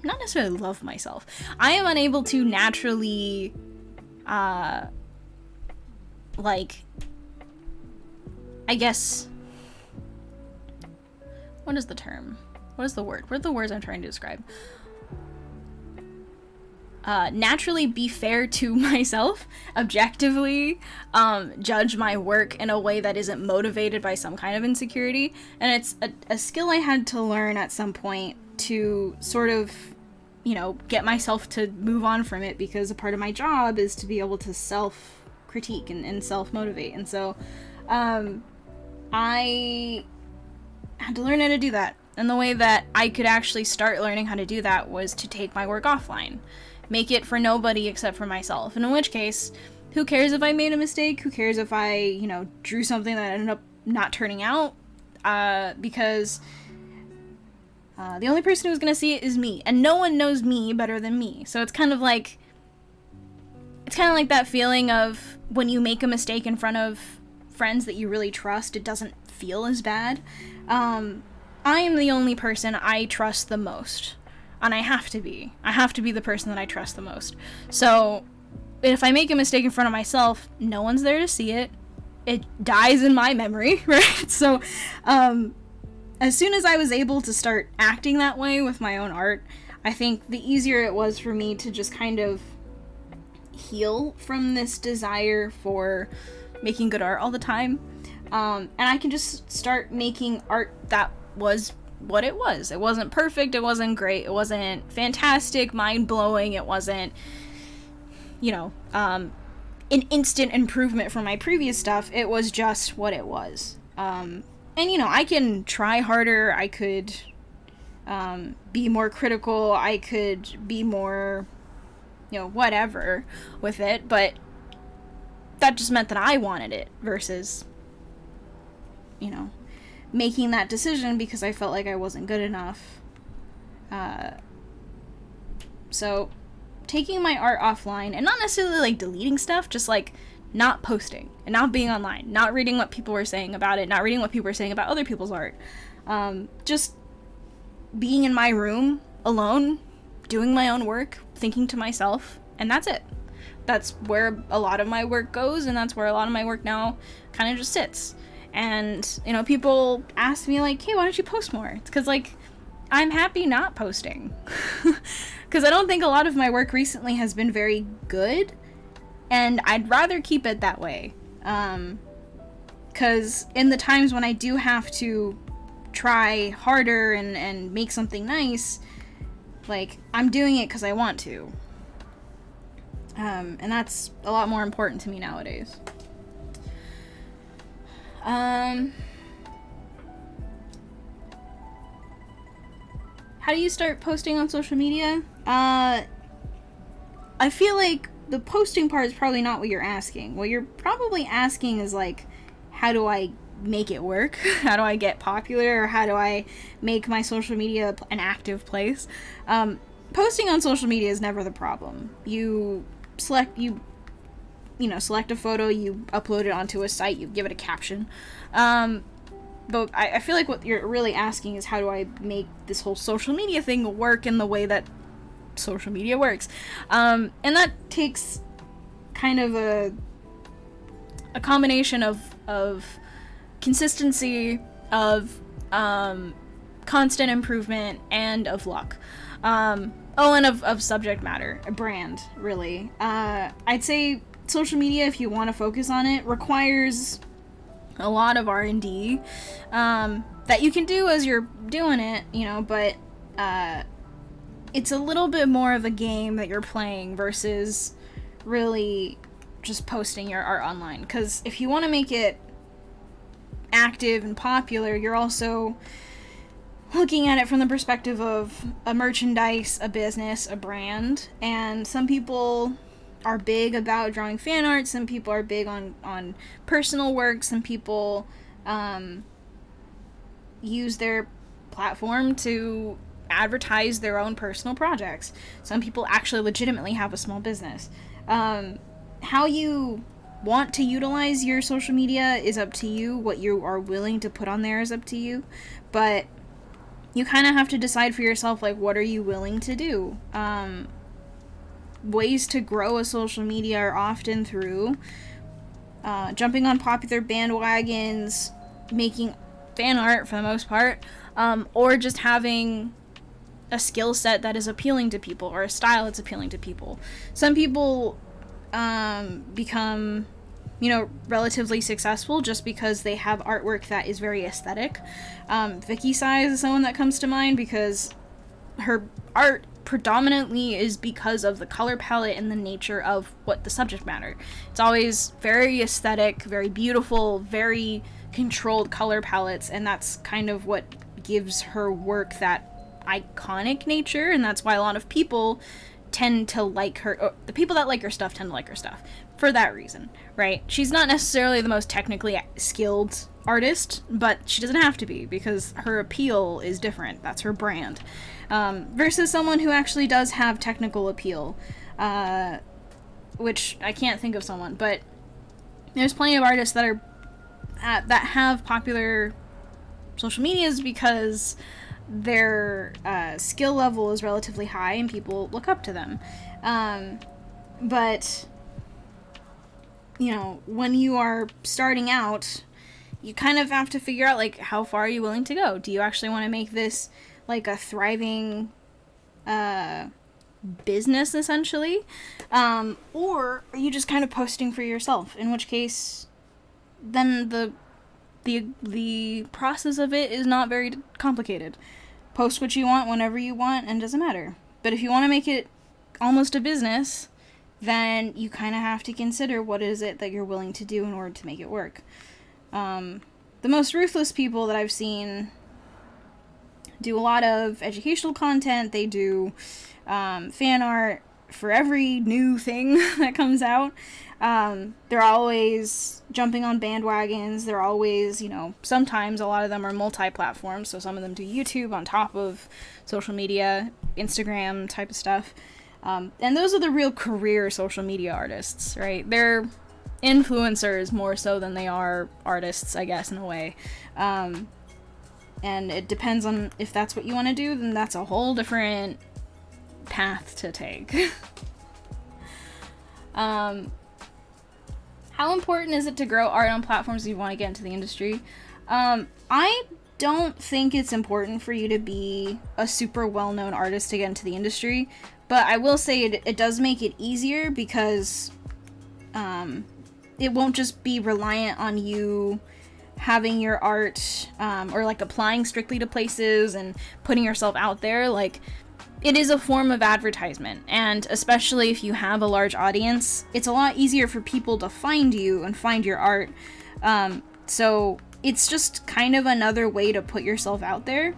not necessarily love myself. I am unable to naturally, like, I guess, what is the term? What is the word? What are the words I'm trying to describe? Naturally be fair to myself, objectively, judge my work in a way that isn't motivated by some kind of insecurity. And it's a skill I had to learn at some point to sort of, you know, get myself to move on from it, because a part of my job is to be able to self-critique and self-motivate. And so, I had to learn how to do that. And the way that I could actually start learning how to do that was to take my work offline. Make it for nobody except for myself. And in which case, who cares if I made a mistake? Who cares if I, you know, drew something that ended up not turning out? Because the only person who's gonna see it is me. And no one knows me better than me. So it's kind of like that feeling of when you make a mistake in front of friends that you really trust, it doesn't feel as bad. I am the only person I trust the most. And I have to be. I have to be the person that I trust the most. So, if I make a mistake in front of myself, no one's there to see it. It dies in my memory, right? So, as soon as I was able to start acting that way with my own art, I think the easier it was for me to just kind of heal from this desire for making good art all the time. And I can just start making art that was what it was. It wasn't perfect, it wasn't great, it wasn't fantastic, mind-blowing, it wasn't, you know, an instant improvement from my previous stuff. It was just what it was. And, you know, I can try harder, I could be more critical, I could be more, you know, whatever with it, but that just meant that I wanted it versus, you know, making that decision because I felt like I wasn't good enough. So taking my art offline, and not necessarily like deleting stuff, just like not posting and not being online, not reading what people were saying about it, not reading what people were saying about other people's art, just being in my room alone, doing my own work, thinking to myself, and that's it. That's where a lot of my work goes, and that's where a lot of my work now kind of just sits. And, you know, people ask me, like, hey, why don't you post more? It's because, like, I'm happy not posting. Because I don't think a lot of my work recently has been very good, and I'd rather keep it that way. Because in the times when I do have to try harder and make something nice, like, I'm doing it because I want to. And that's a lot more important to me nowadays. How do you start posting on social media? I feel like the posting part is probably not what you're asking. What you're probably asking is like, how do I make it work? How do I get popular? Or how do I make my social media an active place? Posting on social media is never the problem. You select a photo, you upload it onto a site, you give it a caption. But I feel like what you're really asking is, how do I make this whole social media thing work in the way that social media works? And that takes kind of a combination of consistency, of constant improvement, and of luck. And of subject matter, a brand, really. I'd say social media, if you want to focus on it, requires a lot of R&D that you can do as you're doing it, but it's a little bit more of a game that you're playing versus really just posting your art online. Because if you want to make it active and popular, you're also looking at it from the perspective of a merchandise, a business, a brand. And some people are big about drawing fan art, some people are big on personal work, some people use their platform to advertise their own personal projects. Some people actually legitimately have a small business. How you want to utilize your social media is up to you. What you are willing to put on there is up to you. But you kind of have to decide for yourself, like, what are you willing to do? Ways to grow a social media are often through jumping on popular bandwagons, making fan art for the most part, or just having a skill set that is appealing to people, or a style that's appealing to people. Some people become, relatively successful just because they have artwork that is very aesthetic. Vicky Size is someone that comes to mind because her art predominantly is because of the color palette and the nature of what the subject matter. It's always very aesthetic, very beautiful, very controlled color palettes, and that's kind of what gives her work that iconic nature, and that's why a lot of people tend to like her, or the people that like her stuff tend to like her stuff for that reason, right? She's not necessarily the most technically skilled artist, but she doesn't have to be, because her appeal is different. That's her brand. Versus someone who actually does have technical appeal, which I can't think of someone, but there's plenty of artists that are that have popular social medias because their skill level is relatively high and people look up to them. But when you are starting out, you kind of have to figure out, like, how far are you willing to go? Do you actually want to make this like a thriving business, essentially, or are you just kind of posting for yourself? In which case, then the process of it is not very complicated. Post what you want whenever you want, and it doesn't matter. But if you want to make it almost a business, then you kind of have to consider what is it that you're willing to do in order to make it work. The most ruthless people that I've seen do a lot of educational content. They do fan art for every new thing that comes out. They're always jumping on bandwagons. They're always, sometimes a lot of them are multi-platform, so some of them do YouTube on top of social media, Instagram type of stuff. And those are the real career social media artists, right? They're influencers more so than they are artists, I guess, in a way. And it depends on if that's what you want to do, then that's a whole different path to take. How important is it to grow art on platforms if you want to get into the industry? I don't think it's important for you to be a super well-known artist to get into the industry, but I will say it does make it easier because it won't just be reliant on you having your art or like applying strictly to places and putting yourself out there. Like, it is a form of advertisement, and especially if you have a large audience, it's a lot easier for people to find you and find your art. So it's just kind of another way to put yourself out there.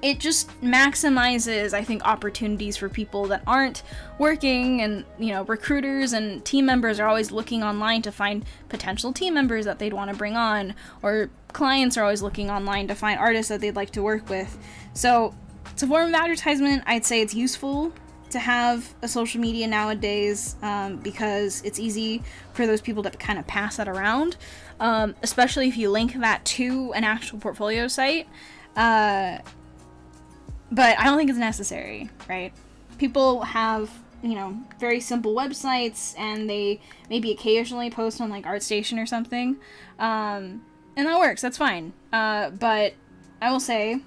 It just maximizes, I think, opportunities for people that aren't working, and, you know, recruiters and team members are always looking online to find potential team members that they'd want to bring on, or clients are always looking online to find artists that they'd like to work with. So it's a form of advertisement. I'd say it's useful to have a social media nowadays, because it's easy for those people to kind of pass that around, especially if you link that to an actual portfolio site. But I don't think it's necessary, right? People have, you know, very simple websites, and they maybe occasionally post on, like, ArtStation or something. And that works, that's fine. But I will say,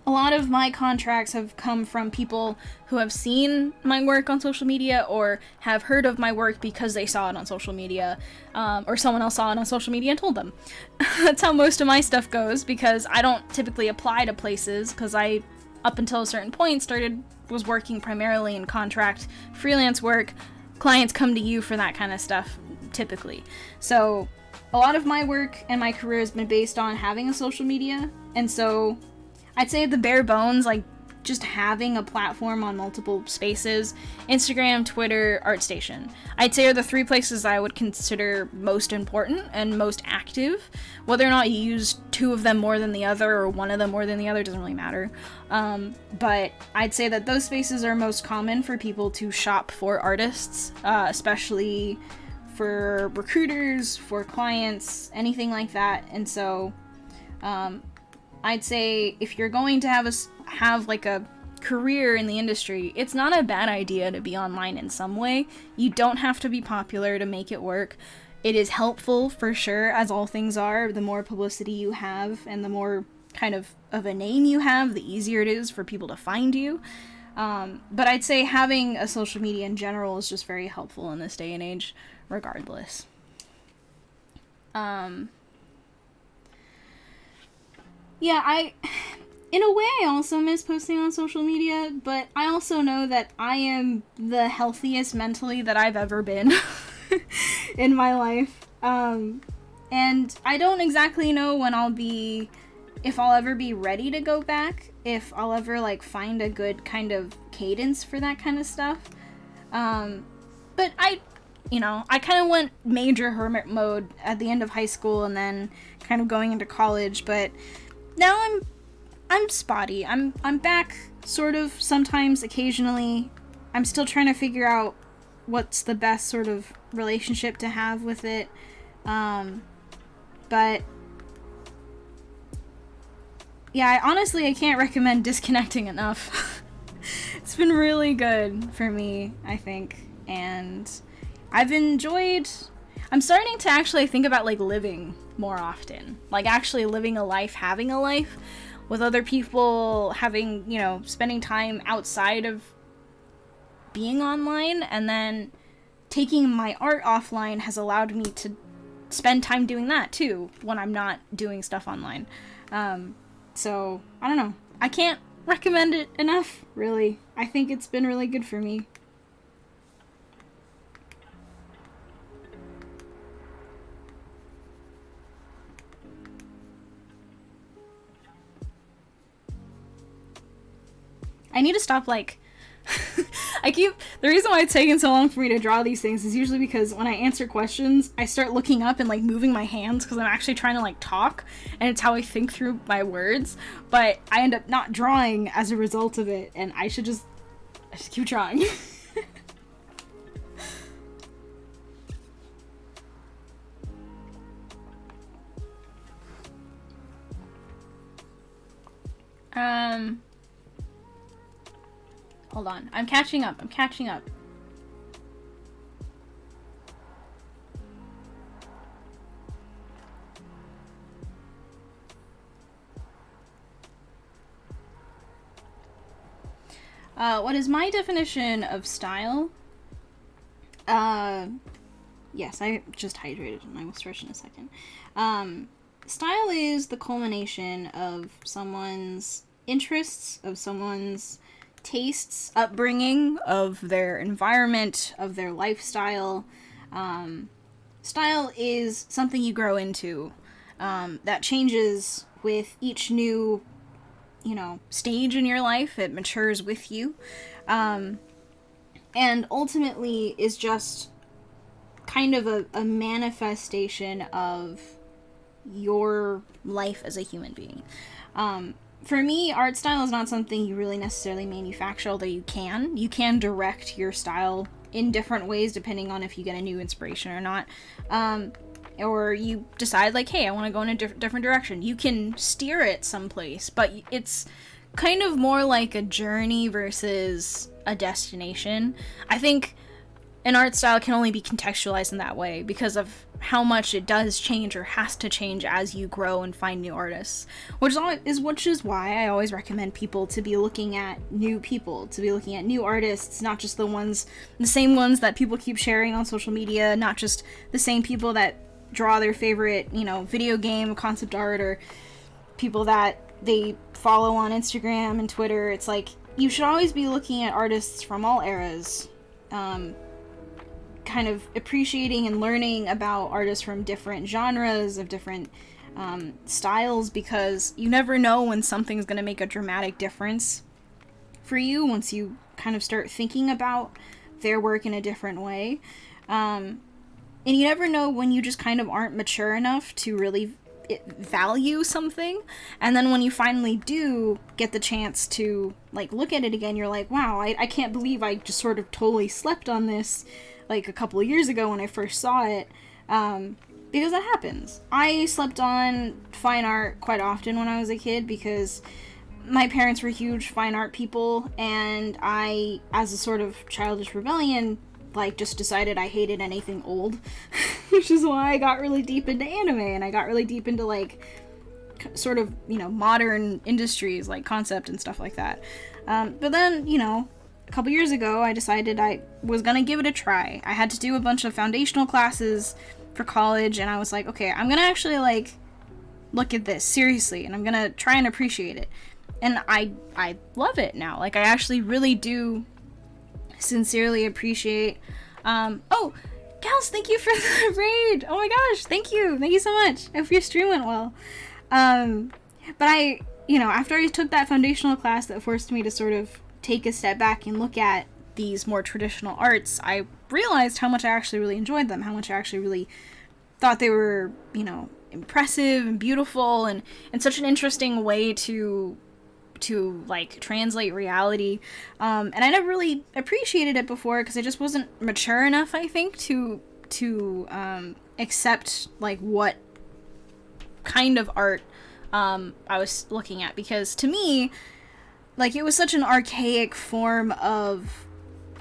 a lot of my contracts have come from people who have seen my work on social media, or have heard of my work because they saw it on social media, or someone else saw it on social media and told them. That's how most of my stuff goes, because I don't typically apply to places, because I, up until a certain point, was working primarily in contract freelance work. Clients come to you for that kind of stuff, typically. So a lot of my work and my career has been based on having a social media, and so I'd say at the bare bones, like, just having a platform on multiple spaces: Instagram, Twitter, ArtStation, I'd say are the three places I would consider most important and most active. Whether or not you use two of them more than the other, or one of them more than the other, doesn't really matter. But I'd say that those spaces are most common for people to shop for artists, especially for recruiters, for clients, anything like that. And so I'd say if you're going to have like a career in the industry, it's not a bad idea to be online in some way. You don't have to be popular to make it work. It is helpful, for sure, as all things are. The more publicity you have, and the more kind of a name you have, the easier it is for people to find you. But I'd say having a social media in general is just very helpful in this day and age, regardless. Yeah, in a way, I also miss posting on social media, but I also know that I am the healthiest mentally that I've ever been in my life. And I don't exactly know when if I'll ever be ready to go back, if I'll ever, like, find a good kind of cadence for that kind of stuff. But I kind of went major hermit mode at the end of high school, and then kind of going into college, but now I'm spotty. I'm back, sort of, sometimes, occasionally. I'm still trying to figure out what's the best sort of relationship to have with it. But yeah, I can't recommend disconnecting enough. It's been really good for me, I think, and I'm starting to actually think about, like, living more often, like, actually living a life, having a life with other people, having, spending time outside of being online, and then taking my art offline has allowed me to spend time doing that too when I'm not doing stuff online. So I don't know, I can't recommend it enough, really. I think it's been really good for me. I need to stop, the reason why it's taken so long for me to draw these things is usually because when I answer questions, I start looking up and, moving my hands because I'm actually trying to, talk, and it's how I think through my words, but I end up not drawing as a result of it, and I should just keep drawing. Hold on. I'm catching up. What is my definition of style? Yes, I just hydrated and I will stretch in a second. Style is the culmination of someone's interests, of someone's tastes, upbringing, of their environment, of their lifestyle. Style is something you grow into, that changes with each new, stage in your life. It matures with you. And ultimately is just kind of a manifestation of your life as a human being. For me, art style is not something you really necessarily manufacture, although you can direct your style in different ways depending on if you get a new inspiration or not. Or you decide, like, hey, I want to go in a different direction. You can steer it someplace, but it's kind of more like a journey versus a destination. I think an art style can only be contextualized in that way because of how much it does change or has to change as you grow and find new artists, which is why I always recommend people to be looking at new people, to be looking at new artists, not just the same ones that people keep sharing on social media, not just the same people that draw their favorite, video game concept art, or people that they follow on Instagram and Twitter. It's like, you should always be looking at artists from all eras, kind of appreciating and learning about artists from different genres, of different styles, because you never know when something's going to make a dramatic difference for you once you kind of start thinking about their work in a different way. And you never know when you just kind of aren't mature enough to really value something, and then when you finally do get the chance to, like, look at it again, you're like, wow, I can't believe I just sort of totally slept on this, like, a couple of years ago when I first saw it, because that happens. I slept on fine art quite often when I was a kid because my parents were huge fine art people, and I, as a sort of childish rebellion, like, just decided I hated anything old, which is why I got really deep into anime, and I got really deep into, like, sort of, modern industries, like concept and stuff like that. But then, a couple years ago, I decided I was gonna give it a try. I had to do a bunch of foundational classes for college, and I was like, okay, I'm gonna actually, like, look at this seriously, and I'm gonna try and appreciate it. And I love it now. Like, I actually really do sincerely appreciate. Oh, Gals, thank you for the raid. Oh my gosh, thank you so much. I hope your stream went well. But I, after I took that foundational class that forced me to sort of take a step back and look at these more traditional arts, I realized how much I actually really enjoyed them, how much I actually really thought they were, impressive and beautiful, and such an interesting way to like translate reality, and I never really appreciated it before because I just wasn't mature enough, I think, to accept, like, what kind of art I was looking at, because to me, like, it was such an archaic form of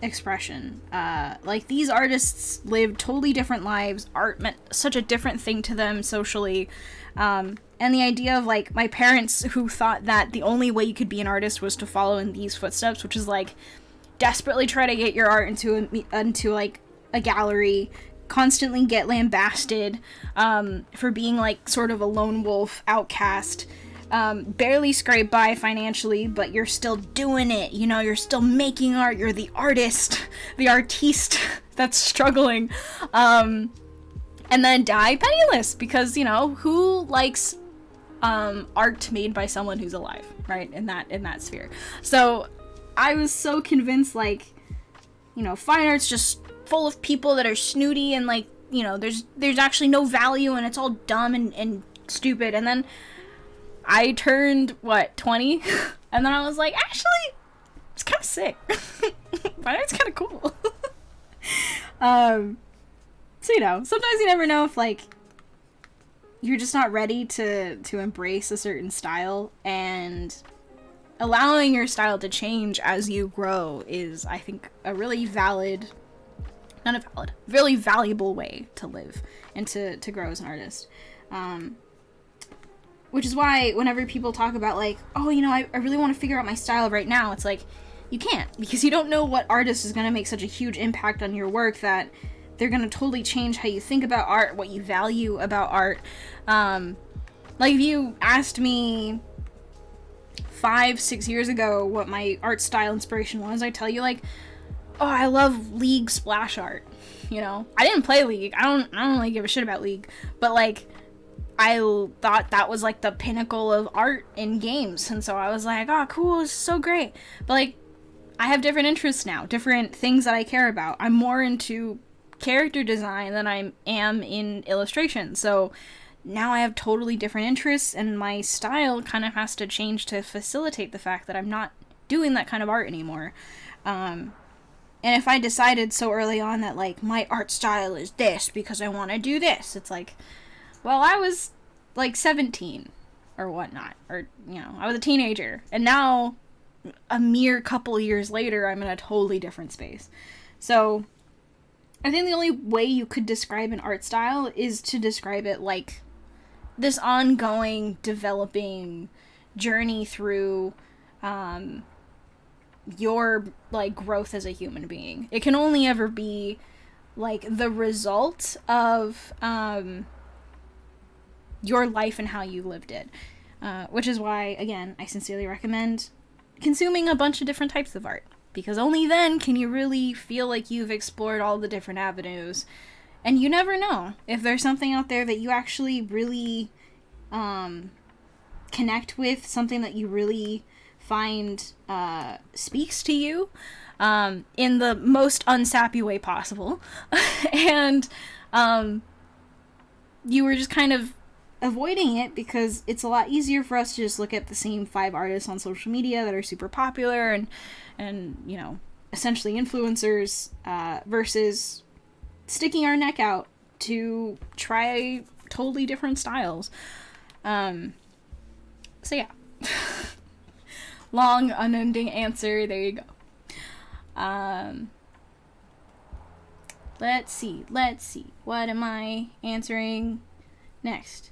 expression. Like, these artists lived totally different lives. Art meant such a different thing to them socially. And the idea of, like, my parents who thought that the only way you could be an artist was to follow in these footsteps, which is, like, desperately try to get your art into like, a gallery, constantly get lambasted, for being, like, sort of a lone wolf outcast, barely scrape by financially, but you're still doing it, you're still making art, you're the artist, the artiste that's struggling, and then die penniless, because, who likes art made by someone who's alive, right, in that sphere. So I was so convinced, like, fine art's just full of people that are snooty, and, like, there's actually no value, and it's all dumb and stupid. And then I turned 20 and then I was like, actually, it's kind of sick. Fine art's kind of cool. So, sometimes you never know if, like, you're just not ready to embrace a certain style, and allowing your style to change as you grow is, I think, a really really valuable way to live and to grow as an artist. Which is why whenever people talk about, like, oh, I really want to figure out my style right now, it's like, you can't, because you don't know what artist is going to make such a huge impact on your work that they're going to totally change how you think about art, what you value about art. Like, if you asked me 5-6 years ago what my art style inspiration was, I'd tell you like, oh, I love League splash art. You know, I didn't play League. I don't really give a shit about League, but like, I thought that was like the pinnacle of art in games, and so I was like, oh, cool, it's so great. But like, I have different interests now, different things that I care about. I'm more into character design than I am in illustration, so now I have totally different interests, and my style kind of has to change to facilitate the fact that I'm not doing that kind of art anymore. And if I decided so early on that like my art style is this because I want to do this, it's like, well, I was like 17 or whatnot, or, you know, I was a teenager, and now a mere couple years later, I'm in a totally different space. So I think the only way you could describe an art style is to describe it like this ongoing, developing journey through your like growth as a human being. It can only ever be like the result of your life and how you lived it, which is why, again, I sincerely recommend consuming a bunch of different types of art, because only then can you really feel like you've explored all the different avenues. And you never know if there's something out there that you actually really connect with, something that you really find speaks to you in the most unsappy way possible. And you were just kind of avoiding it because it's a lot easier for us to just look at the same 5 artists on social media that are super popular and you know, essentially influencers, versus sticking our neck out to try totally different styles. So yeah. Long, unending answer. There you go. Let's see. What am I answering next?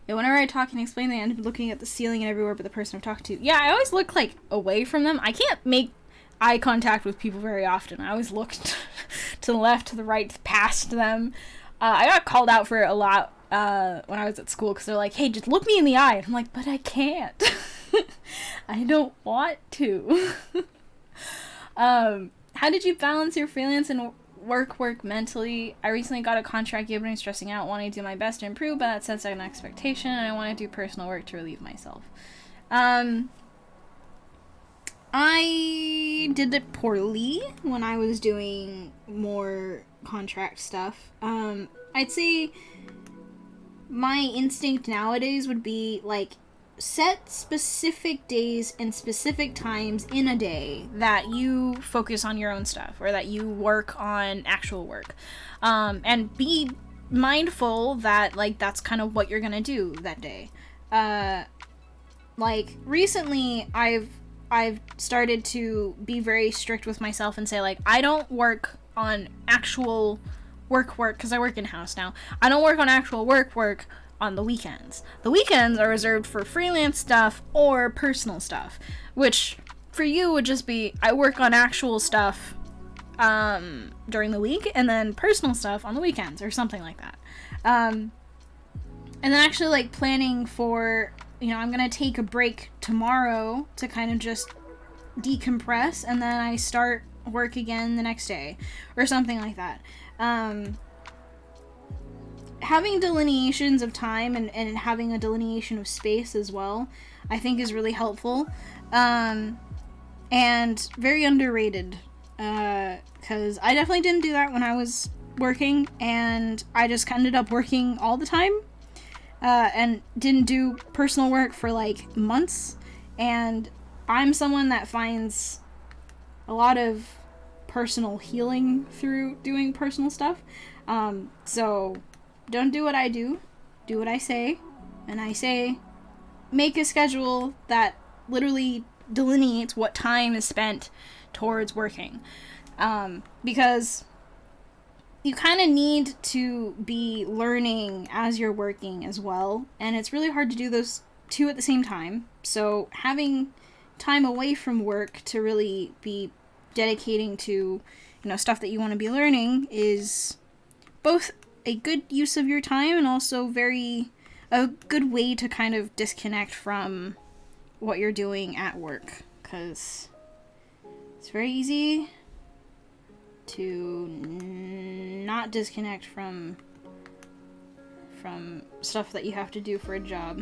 Whenever I talk and explain, they end up looking at the ceiling and everywhere but the person I'm talking to. Yeah, I always look, like, away from them. I can't make eye contact with people very often. I always look to the left, to the right, past them. I got called out for it a lot when I was at school, because they're like, hey, just look me in the eye. And I'm like, but I can't. I don't want to. How did you balance your freelance and work mentally? I recently got a contract gig, but I'm stressing out, wanting to do my best to improve, but that sets an expectation, and I want to do personal work to relieve myself. I did it poorly when I was doing more contract stuff. I'd say my instinct nowadays would be, like, set specific days and specific times in a day that you focus on your own stuff, or that you work on actual work. And be mindful that, like, that's kind of what you're gonna do that day. Like, recently, I've started to be very strict with myself and say, like, I don't work on actual work, because I work in-house now. I don't work on actual work on the weekends. The weekends are reserved for freelance stuff or personal stuff, which for you would just be, I work on actual stuff during the week, and then personal stuff on the weekends, or something like that. And then actually, like, planning for, you know, I'm gonna take a break tomorrow to kind of just decompress, and then I start work again the next day, or something like that. Having delineations of time and having a delineation of space as well, I think is really helpful, and very underrated, because I definitely didn't do that when I was working, and I just ended up working all the time, and didn't do personal work for, like, months. And I'm someone that finds a lot of personal healing through doing personal stuff. So don't do what I do what I say. And I say, make a schedule that literally delineates what time is spent towards working. Because you kind of need to be learning as you're working as well, and it's really hard to do those two at the same time. So having time away from work to really be dedicating to, you know, stuff that you want to be learning is both a good use of your time and also a good way to kind of disconnect from what you're doing at work, because it's very easy to not disconnect from stuff that you have to do for a job.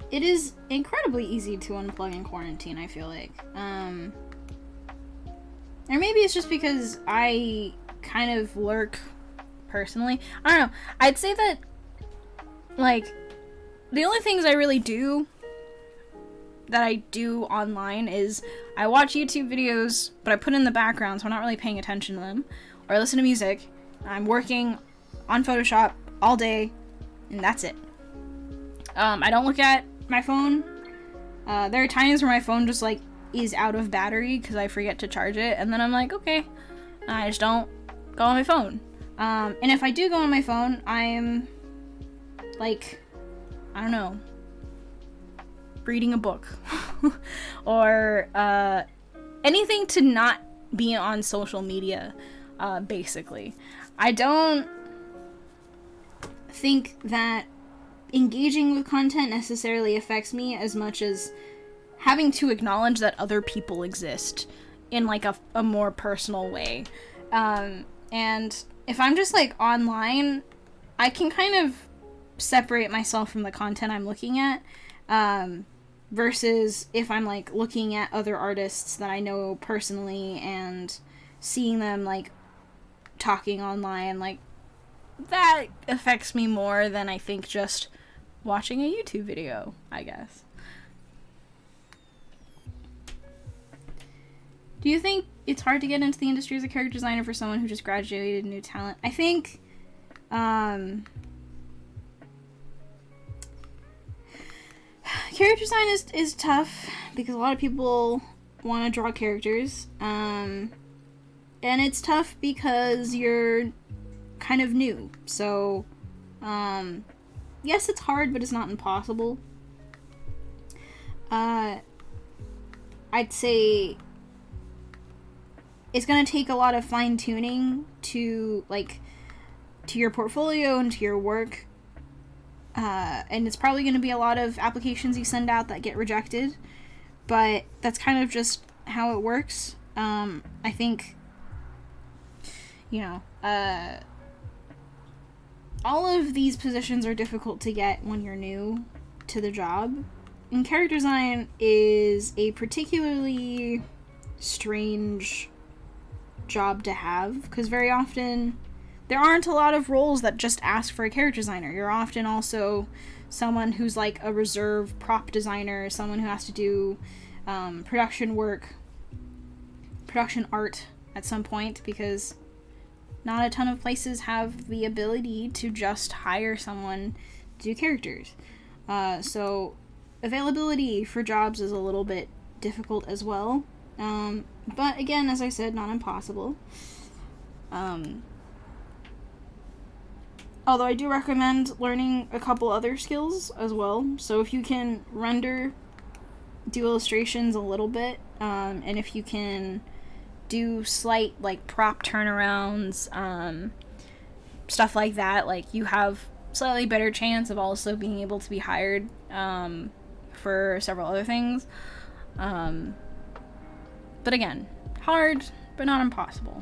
It is incredibly easy to unplug in quarantine, I feel like. Or maybe it's just because I kind of lurk personally. I don't know. I'd say that, like, the only things I really do that I do online is I watch YouTube videos, but I put in the background, so I'm not really paying attention to them. Or I listen to music. I'm working on Photoshop all day, and that's it. I don't look at my phone. There are times where my phone just, like, is out of battery because I forget to charge it, and then I'm like, okay, I just don't go on my phone. And if I do go on my phone, I'm, like, I don't know, reading a book or anything to not be on social media, basically. I don't think that engaging with content necessarily affects me as much as having to acknowledge that other people exist in, like, a more personal way. And if I'm just, like, online, I can kind of separate myself from the content I'm looking at, versus if I'm, like, looking at other artists that I know personally and seeing them, like, talking online, like, that affects me more than I think just watching a YouTube video, I guess. Do you think it's hard to get into the industry as a character designer for someone who just graduated new talent? I think, character design is tough because a lot of people want to draw characters, and it's tough because you're kind of new. So, yes, it's hard, but it's not impossible. I'd say it's going to take a lot of fine-tuning to, like, to your portfolio and to your work. And it's probably going to be a lot of applications you send out that get rejected. But that's kind of just how it works. I think, you know, all of these positions are difficult to get when you're new to the job. And character design is a particularly strange job to have, because very often there aren't a lot of roles that just ask for a character designer. You're often also someone who's like a reserve prop designer, someone who has to do production work, production art at some point, because not a ton of places have the ability to just hire someone to do characters. So availability for jobs is a little bit difficult as well. But again, as I said, not impossible. Although I do recommend learning a couple other skills as well. So if you can render, do illustrations a little bit, and if you can do slight, like, prop turnarounds, stuff like that, like, you have slightly better chance of also being able to be hired for several other things. But again, hard, but not impossible.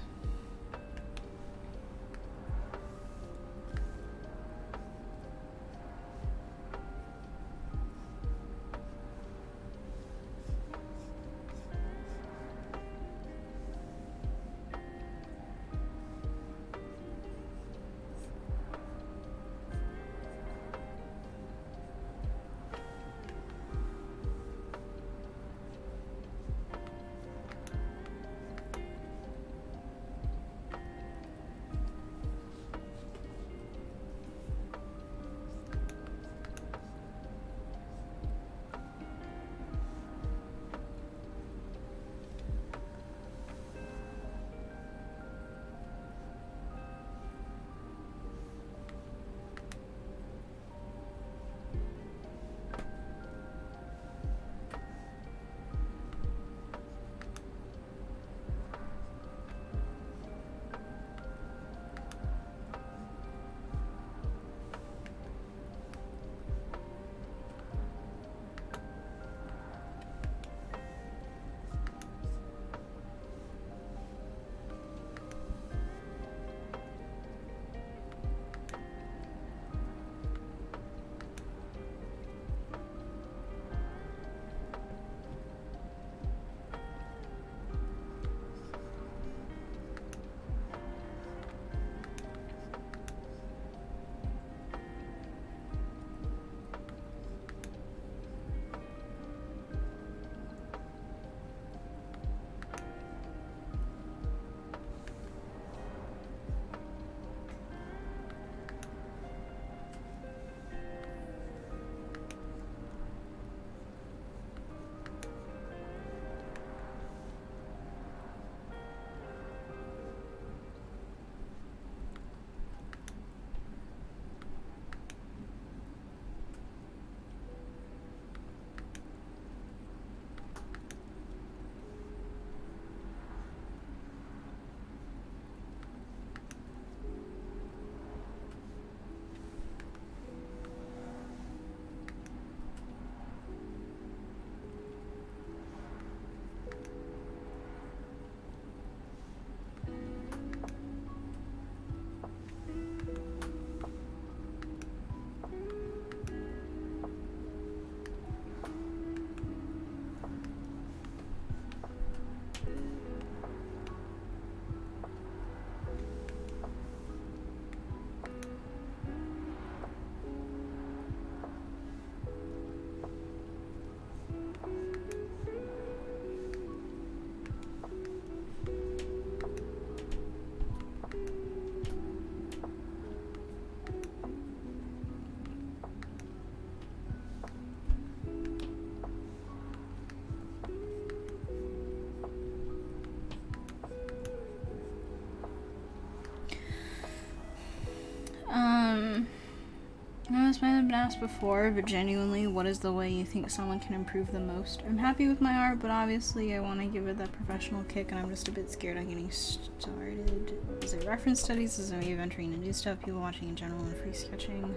asked before, but genuinely, what is the way you think someone can improve the most? I'm happy with my art, but obviously I want to give it that professional kick, and I'm just a bit scared on getting started. Is it reference studies? Is it me venturing into new stuff? People watching in general and free sketching?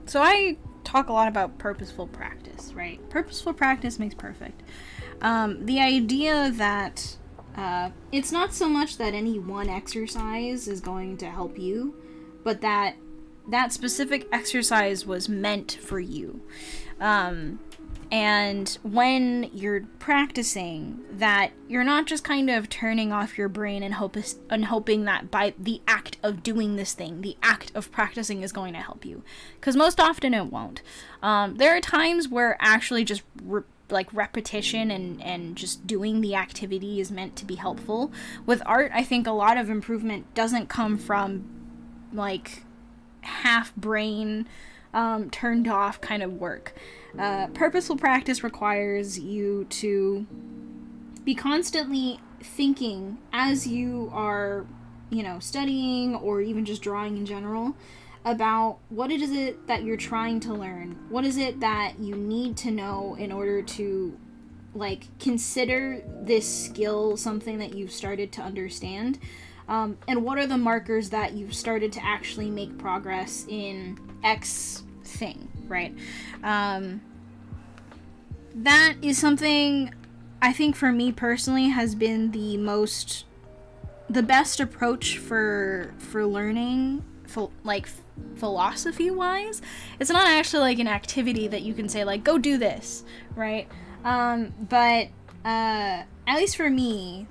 So I talk a lot about purposeful practice, right? Purposeful practice makes perfect. The idea that it's not so much that any one exercise is going to help you, but that specific exercise was meant for you. And when you're practicing, that you're not just kind of turning off your brain and hoping that by the act of doing this thing, the act of practicing is going to help you. Because most often it won't. There are times where actually just repetition and just doing the activity is meant to be helpful. With art, I think a lot of improvement doesn't come from like half brain turned off kind of work. Purposeful practice requires you to be constantly thinking as you are, studying or even just drawing in general, about what is it that you're trying to learn. What is it that you need to know in order to consider this skill something that you've started to understand, and what are the markers that you've started to actually make progress in X thing, right? That is something I think for me personally has been the best approach for learning, philosophy wise. It's not actually an activity that you can say go do this, right? But at least for me,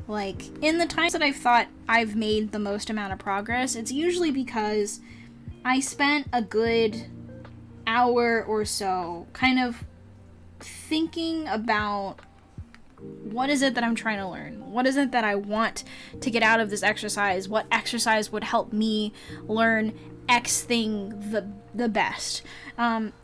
in the times that I've thought I've made the most amount of progress, it's usually because I spent a good hour or so kind of thinking about what is it that I'm trying to learn? What is it that I want to get out of this exercise? What exercise would help me learn X thing the best?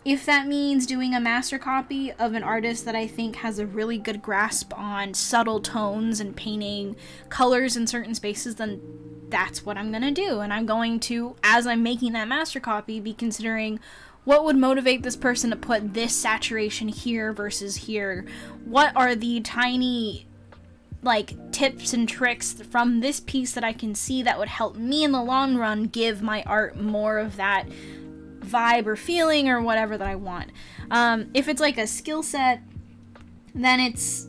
If that means doing a master copy of an artist that I think has a really good grasp on subtle tones and painting colors in certain spaces, then that's what I'm going to do. And I'm going to, as I'm making that master copy, be considering what would motivate this person to put this saturation here versus here? What are the tiny, tips and tricks from this piece that I can see that would help me in the long run give my art more of that vibe or feeling or whatever that I want? If it's a skill set, then it's,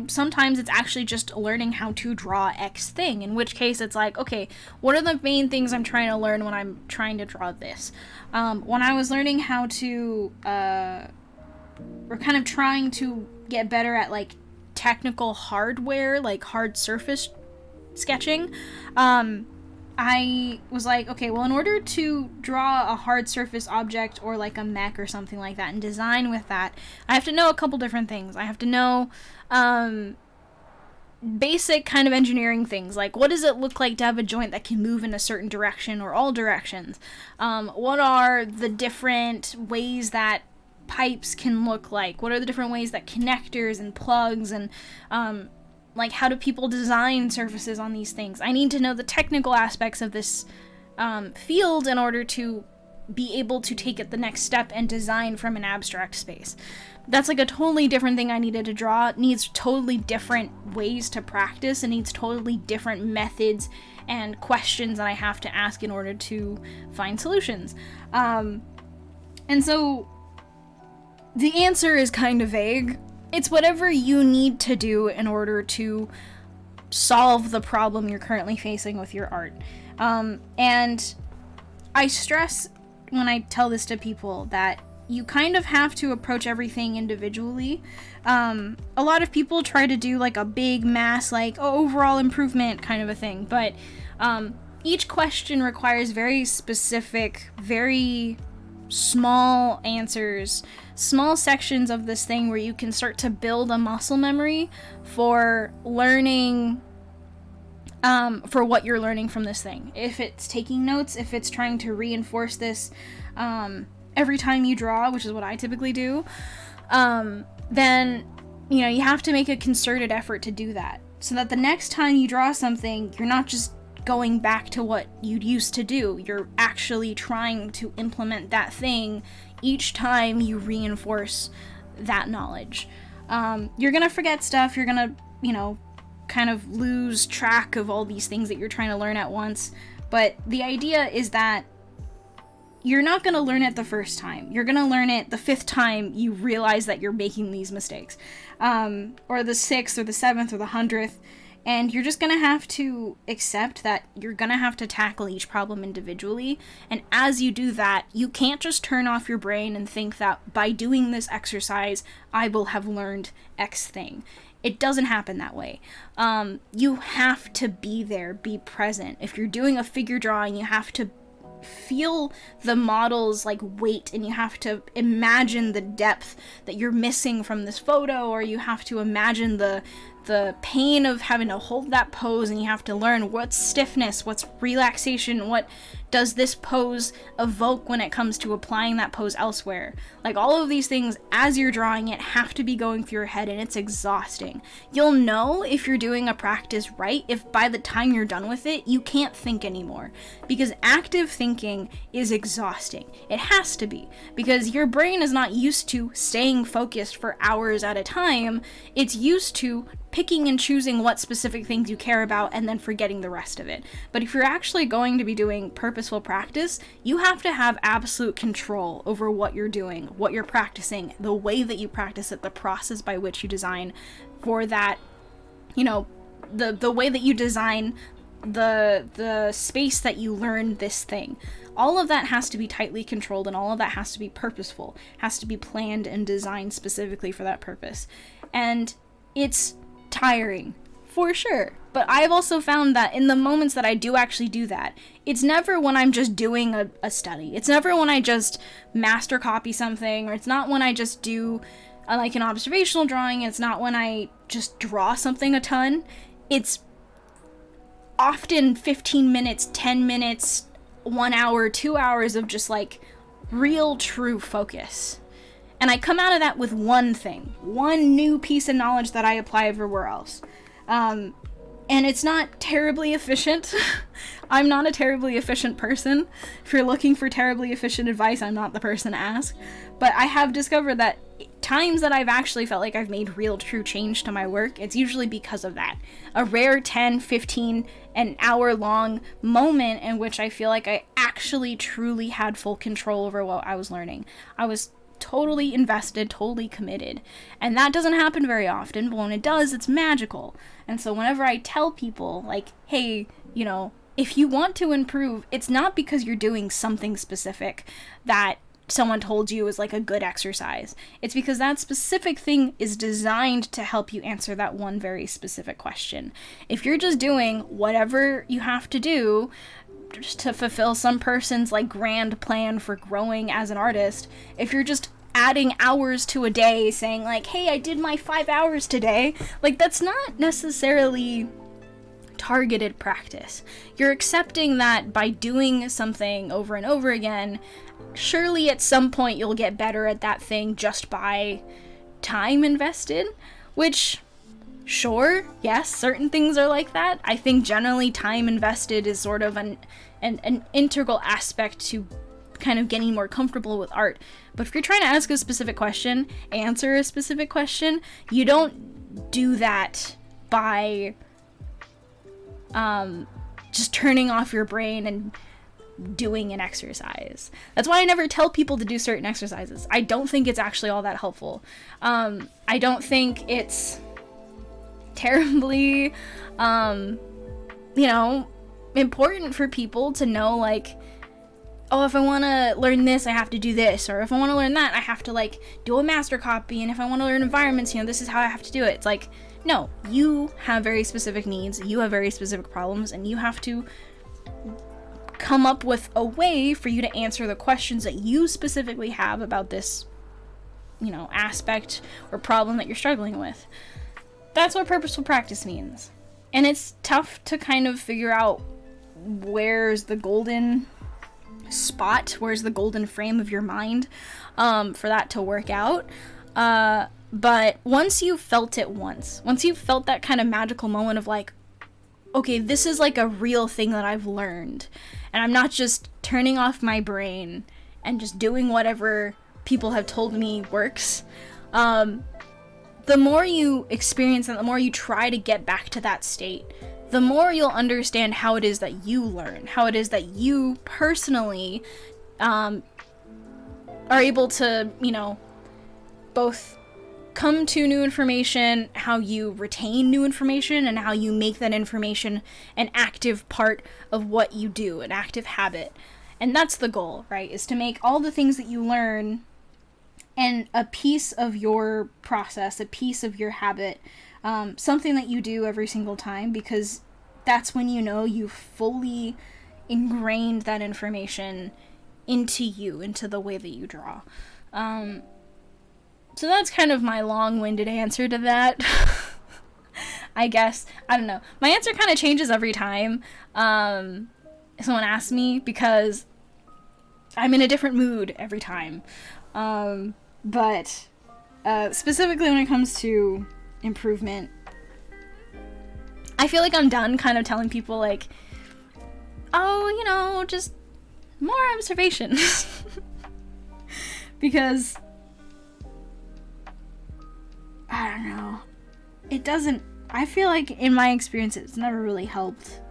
sometimes it's actually just learning how to draw X thing, in which case it's okay, what are the main things I'm trying to learn when I'm trying to draw this? When I was learning how to, or kind of trying to get better at technical hardware, hard surface sketching, I was okay, well, in order to draw a hard surface object or a mech or something like that and design with that, I have to know a couple different things. I have to know basic kind of engineering things, what does it look like to have a joint that can move in a certain direction or all directions? What are the different ways that pipes can look like? What are the different ways that connectors and plugs and how do people design surfaces on these things? I need to know the technical aspects of this field in order to be able to take it the next step and design from an abstract space. That's a totally different thing I needed to draw. It needs totally different ways to practice. It needs totally different methods and questions that I have to ask in order to find solutions. And so the answer is kind of vague. It's whatever you need to do in order to solve the problem you're currently facing with your art. And I stress when I tell this to people that you kind of have to approach everything individually. A lot of people try to do a big mass, overall improvement kind of a thing, but each question requires very specific, very small answers, small sections of this thing where you can start to build a muscle memory for learning, for what you're learning from this thing. If it's taking notes, if it's trying to reinforce this every time you draw, which is what I typically do, then you have to make a concerted effort to do that, so that the next time you draw something, you're not just going back to what you used to do. You're actually trying to implement that thing each time you reinforce that knowledge. You're gonna forget stuff, you're gonna, kind of lose track of all these things that you're trying to learn at once, but the idea is that you're not gonna learn it the first time. You're gonna learn it the 5th time you realize that you're making these mistakes. Or the 6th, or the 7th, or the 100th, and you're just gonna have to accept that you're gonna have to tackle each problem individually, and as you do that, you can't just turn off your brain and think that by doing this exercise, I will have learned X thing. It doesn't happen that way. You have to be there, be present. If you're doing a figure drawing, you have to feel the model's weight, and you have to imagine the depth that you're missing from this photo, or you have to imagine the pain of having to hold that pose, and you have to learn what's stiffness, what's relaxation, what does this pose evoke when it comes to applying that pose elsewhere. All of these things, as you're drawing it, have to be going through your head, and it's exhausting. You'll know if you're doing a practice right if by the time you're done with it, you can't think anymore. Because active thinking is exhausting. It has to be. Because your brain is not used to staying focused for hours at a time. It's used to picking and choosing what specific things you care about and then forgetting the rest of it. But if you're actually going to be doing purposeful practice, you have to have absolute control over what you're doing, what you're practicing, the way that you practice it, the process by which you design for that, the way that you design the space that you learn this thing. All of that has to be tightly controlled, and all of that has to be purposeful, has to be planned and designed specifically for that purpose. And it's tiring, for sure. But I've also found that in the moments that I do actually do that, it's never when I'm just doing a study. It's never when I just master copy something, or it's not when I just do an observational drawing. It's not when I just draw something a ton. It's often 15 minutes, 10 minutes, 1 hour, 2 hours of just real true focus. And I come out of that with one thing, one new piece of knowledge that I apply everywhere else. And it's not terribly efficient. I'm not a terribly efficient person. If you're looking for terribly efficient advice, I'm not the person to ask. But I have discovered that times that I've actually felt like I've made real true change to my work, it's usually because of that. A rare 10, 15, an hour long moment in which I feel like I actually truly had full control over what I was learning. I was totally invested, totally committed. And that doesn't happen very often, but when it does, it's magical. And so whenever I tell people, hey, if you want to improve, it's not because you're doing something specific that someone told you is a good exercise. It's because that specific thing is designed to help you answer that one very specific question. If you're just doing whatever you have to do just to fulfill some person's grand plan for growing as an artist, if you're just adding hours to a day saying hey, I did my 5 hours today, that's not necessarily targeted practice. You're accepting that by doing something over and over again, surely at some point you'll get better at that thing just by time invested, which, sure, yes, certain things are like that. I think generally time invested is sort of an integral aspect to kind of getting more comfortable with art. But if you're trying to ask a specific question, answer a specific question, you don't do that by just turning off your brain and doing an exercise. That's why I never tell people to do certain exercises. I don't think it's actually all that helpful. I don't think it's terribly, important for people to know, oh, if I want to learn this, I have to do this, or if I want to learn that, I have to do a master copy, and if I want to learn environments, this is how I have to do it. It's no, you have very specific needs, you have very specific problems, and you have to come up with a way for you to answer the questions that you specifically have about this, aspect or problem that you're struggling with. That's what purposeful practice means. And it's tough to kind of figure out where's the golden spot, where's the golden frame of your mind for that to work out. But once you've felt it once you've felt that kind of magical moment of okay, this is like a real thing that I've learned, and I'm not just turning off my brain and just doing whatever people have told me works. The more you experience and the more you try to get back to that state, the more you'll understand how it is that you learn, how it is that you personally are able to, you know, both come to new information, how you retain new information, and how you make that information an active part of what you do, an active habit. And that's the goal, right? Is to make all the things that you learn and a piece of your process, a piece of your habit, something that you do every single time, because that's when you know you've fully ingrained that information into you, into the way that you draw. So that's kind of my long-winded answer to that. I guess. I don't know. My answer kind of changes every time someone asks me, because I'm in a different mood every time. But specifically when it comes to improvement, I feel like I'm done kind of telling people, like, oh, you know, just more observation. Because, I don't know, it doesn't, I feel like in my experience it's never really helped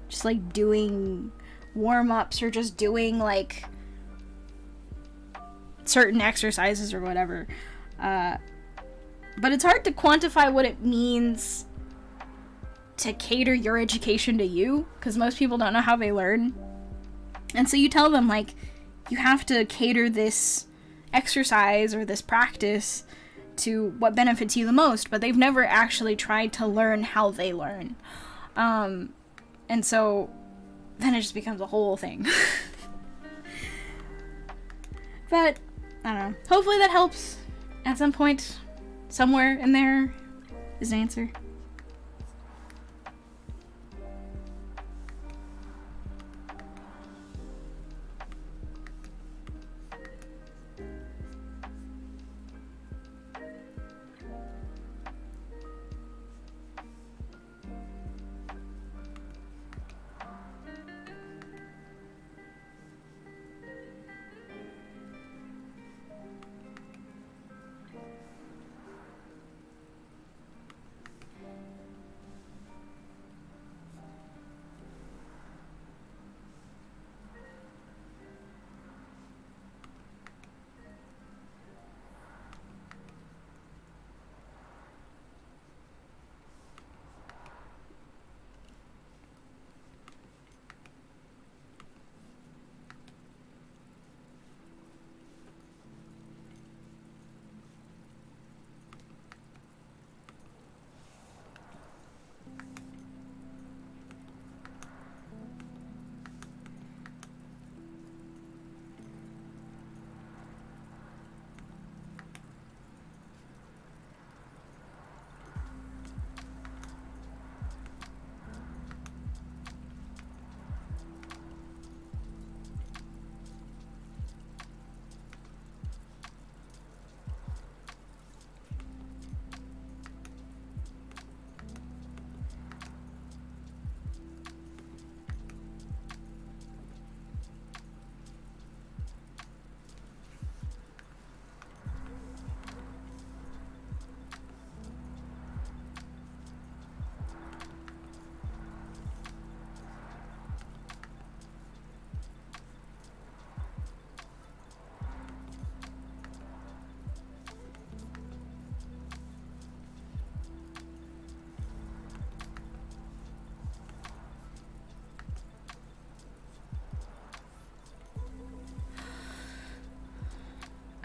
just like doing warm-ups or just doing like certain exercises or whatever, but it's hard to quantify what it means to cater your education to you, because most people don't know how they learn. And so you tell them, like, you have to cater this exercise or this practice to what benefits you the most, but they've never actually tried to learn how they learn. And so then it just becomes a whole thing. But I don't know. Hopefully that helps at some point. Somewhere in there is an answer.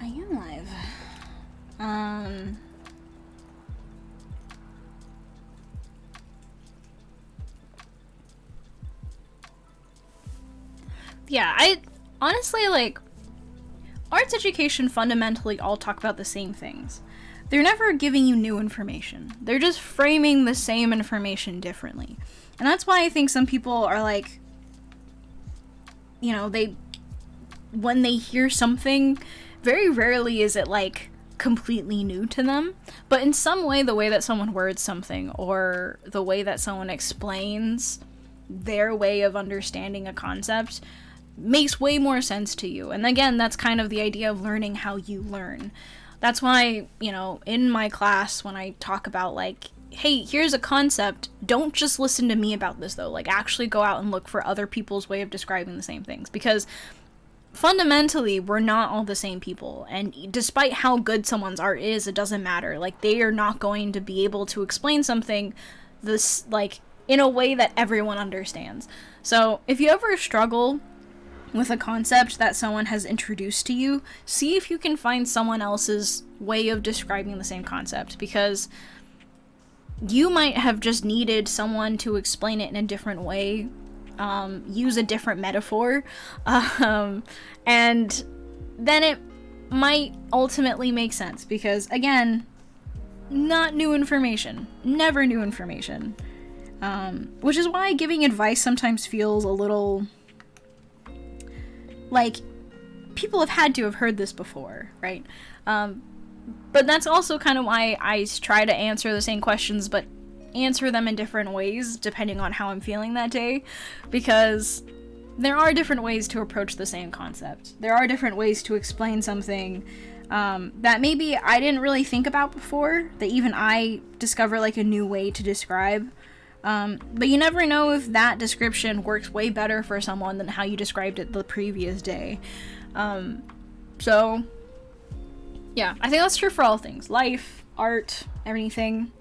I am live. Yeah, I honestly, like, arts education fundamentally all talk about the same things. They're never giving you new information. They're just framing the same information differently. And that's why I think some people are like, you know, when they hear something, very rarely is it like completely new to them, but in some way, the way that someone words something or the way that someone explains their way of understanding a concept makes way more sense to you. And again, that's kind of the idea of learning how you learn. That's why, you know, in my class, when I talk about, like, hey, here's a concept, don't just listen to me about this, though. Like, actually go out and look for other people's way of describing the same things. Because fundamentally, we're not all the same people. And despite how good someone's art is, it doesn't matter. Like, they are not going to be able to explain something this, like, in a way that everyone understands. So, if you ever struggle with a concept that someone has introduced to you, see if you can find someone else's way of describing the same concept, because you might have just needed someone to explain it in a different way, use a different metaphor, and then it might ultimately make sense, because again, not new information, never new information, which is why giving advice sometimes feels a little like people have had to have heard this before, right? But that's also kind of why I try to answer the same questions, but answer them in different ways depending on how I'm feeling that day, because there are different ways to approach the same concept. There are different ways to explain something that maybe I didn't really think about before, that even I discover like a new way to describe. But you never know if that description works way better for someone than how you described it the previous day. So, yeah, I think that's true for all things. Life, art, everything.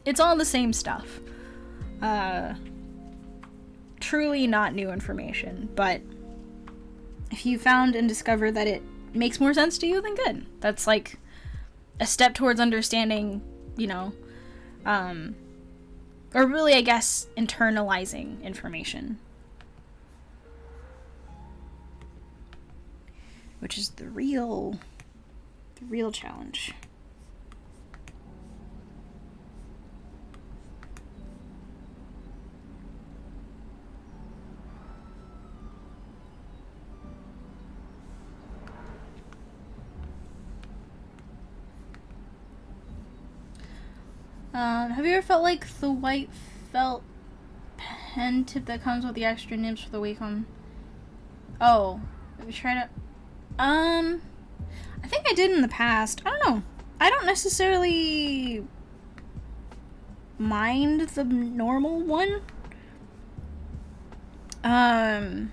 It's all the same stuff. Truly not new information, but if you found and discovered that it makes more sense to you, then good. That's like a step towards understanding, you know, or really, I guess, internalizing information. Which is the real challenge. Have you ever felt like the white felt pen tip that comes with the extra nibs for the Wacom? Oh, have you tried it? I think I did in the past. I don't know. I don't necessarily mind the normal one. I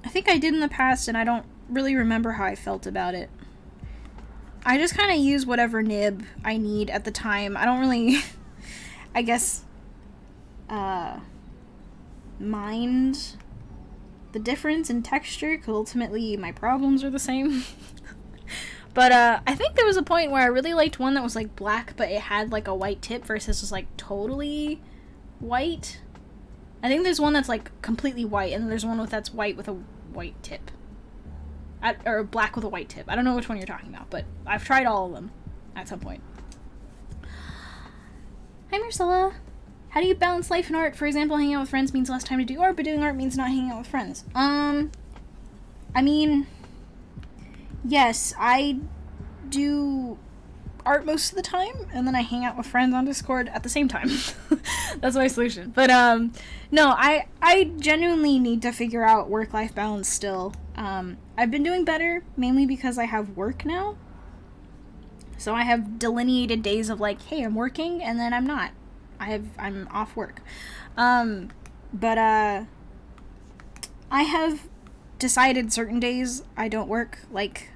think I did in the past, and I don't really remember how I felt about it. I just kind of use whatever nib I need at the time. I don't really, I guess, mind the difference in texture, because ultimately my problems are the same. But I think there was a point where I really liked one that was like black, but it had like a white tip versus just like totally white. I think there's one that's like completely white, and then there's one that's white with a white tip. Or black with a white tip. I don't know which one you're talking about, but I've tried all of them at some point. Hi, Marcella. How do you balance life and art? For example, hanging out with friends means less time to do art, but doing art means not hanging out with friends. I mean, yes, I do art most of the time, and then I hang out with friends on Discord at the same time. That's my solution. But, no, I genuinely need to figure out work-life balance still. I've been doing better, mainly because I have work now. So I have delineated days of like, hey, I'm working, and then I'm not. I'm off work. But I have decided certain days I don't work. Like,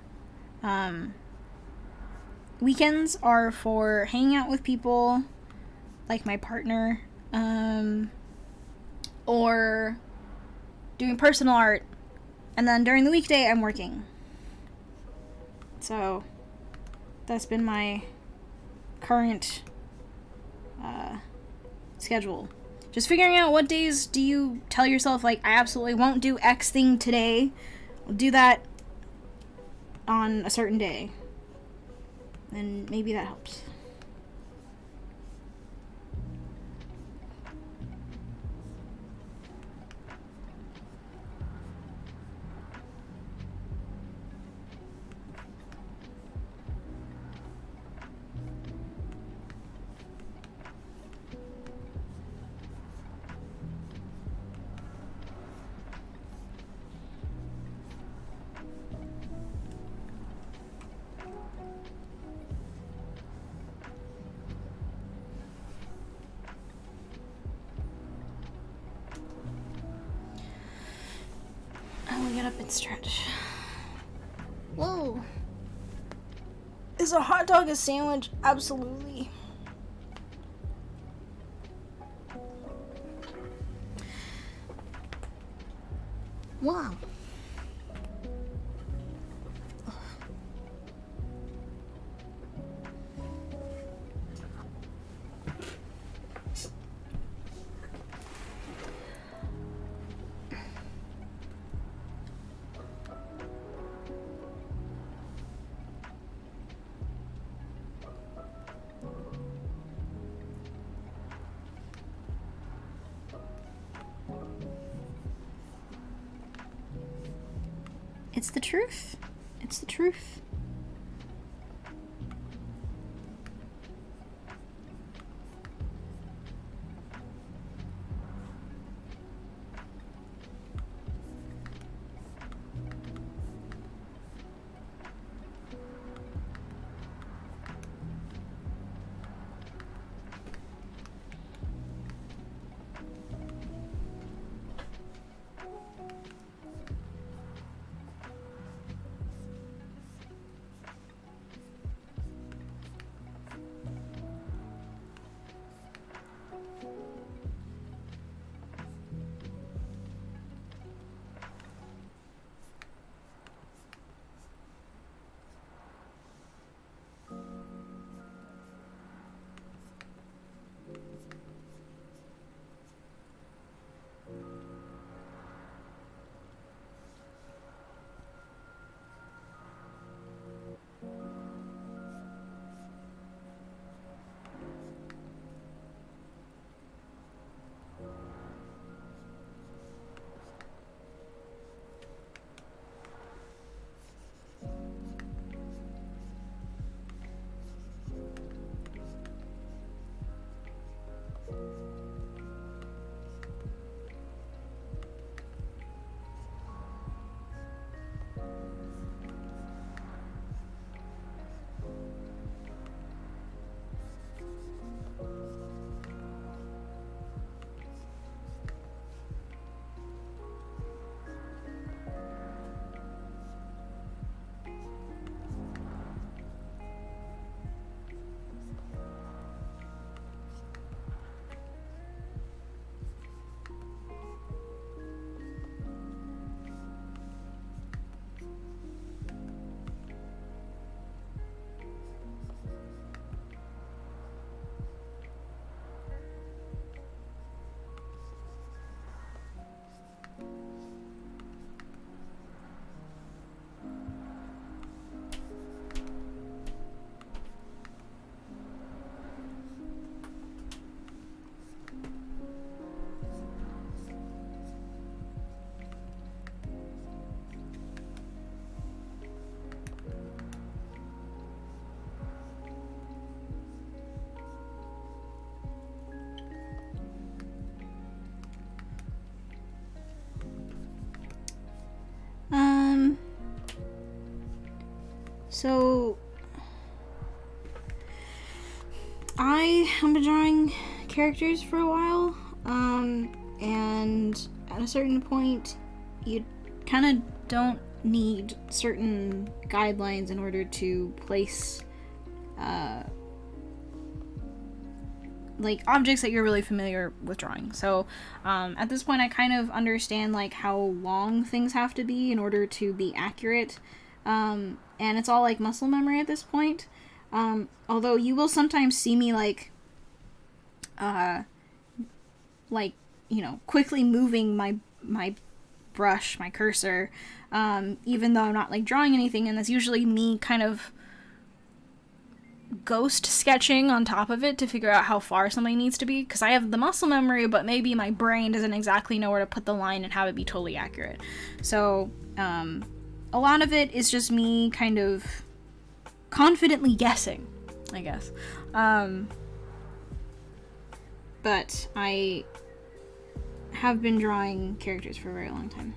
weekends are for hanging out with people, like my partner, or doing personal art. And then during the weekday, I'm working. So, that's been my current schedule. Just figuring out what days do you tell yourself, like, I absolutely won't do X thing today. I'll do that on a certain day. And maybe that helps. up and stretch. Whoa. Is a hot dog a sandwich? Absolutely. Wow. It's the truth. It's the truth. So I have been drawing characters for a while, and at a certain point, you kind of don't need certain guidelines in order to place, like, objects that you're really familiar with drawing. So, at this point, I kind of understand, like, how long things have to be in order to be accurate, and it's all, like, muscle memory at this point. Although you will sometimes see me, like, you know, quickly moving my brush, my cursor, even though I'm not, like, drawing anything, and that's usually me kind of ghost sketching on top of it to figure out how far something needs to be, because I have the muscle memory, but maybe my brain doesn't exactly know where to put the line and have it be totally accurate. So, a lot of it is just me kind of confidently guessing, I guess. But I have been drawing characters for a very long time.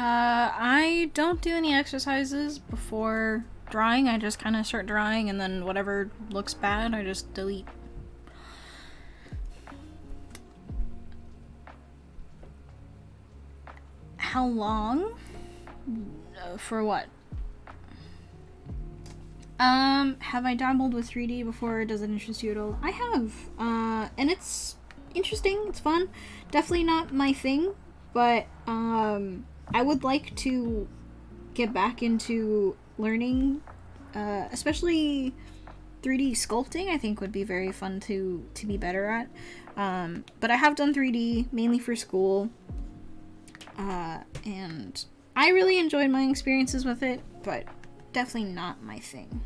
I don't do any exercises before drawing. I just kind of start drawing, and then whatever looks bad, I just delete. How long? For what? Have I dabbled with 3D before? Does it interest you at all? I have. And it's interesting. It's fun. Definitely not my thing, but I would like to get back into learning, especially 3D sculpting. I think would be very fun to be better at. But I have done 3D mainly for school, and I really enjoyed my experiences with it, but definitely not my thing.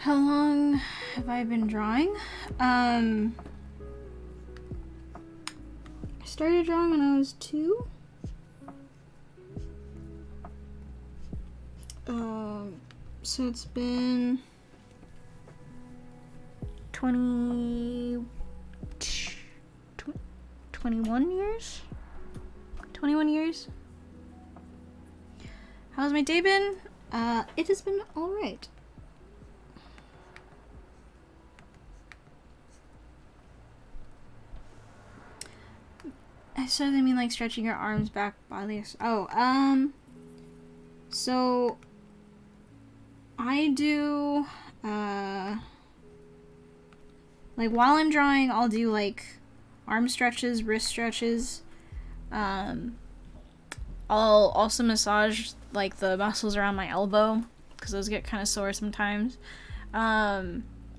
How long have I been drawing? I started drawing when I was 2. So it's been 21 years? 21 years? How's my day been? It has been alright. So they mean like stretching your arms back bodily. Oh, so I do like while I'm drawing, I'll do like arm stretches, wrist stretches. I'll also massage like the muscles around my elbow because those get kind of sore sometimes.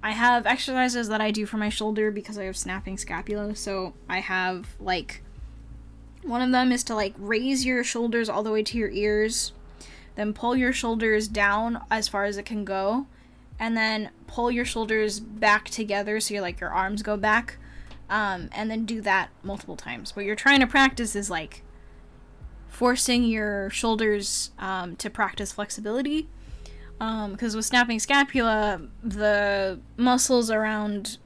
I have exercises that I do for my shoulder because I have snapping scapula. So I have like, one of them is to like raise your shoulders all the way to your ears, then pull your shoulders down as far as it can go, and then pull your shoulders back together so your arms go back, and then do that multiple times. What you're trying to practice is like forcing your shoulders to practice flexibility, because with snapping scapula, the muscles around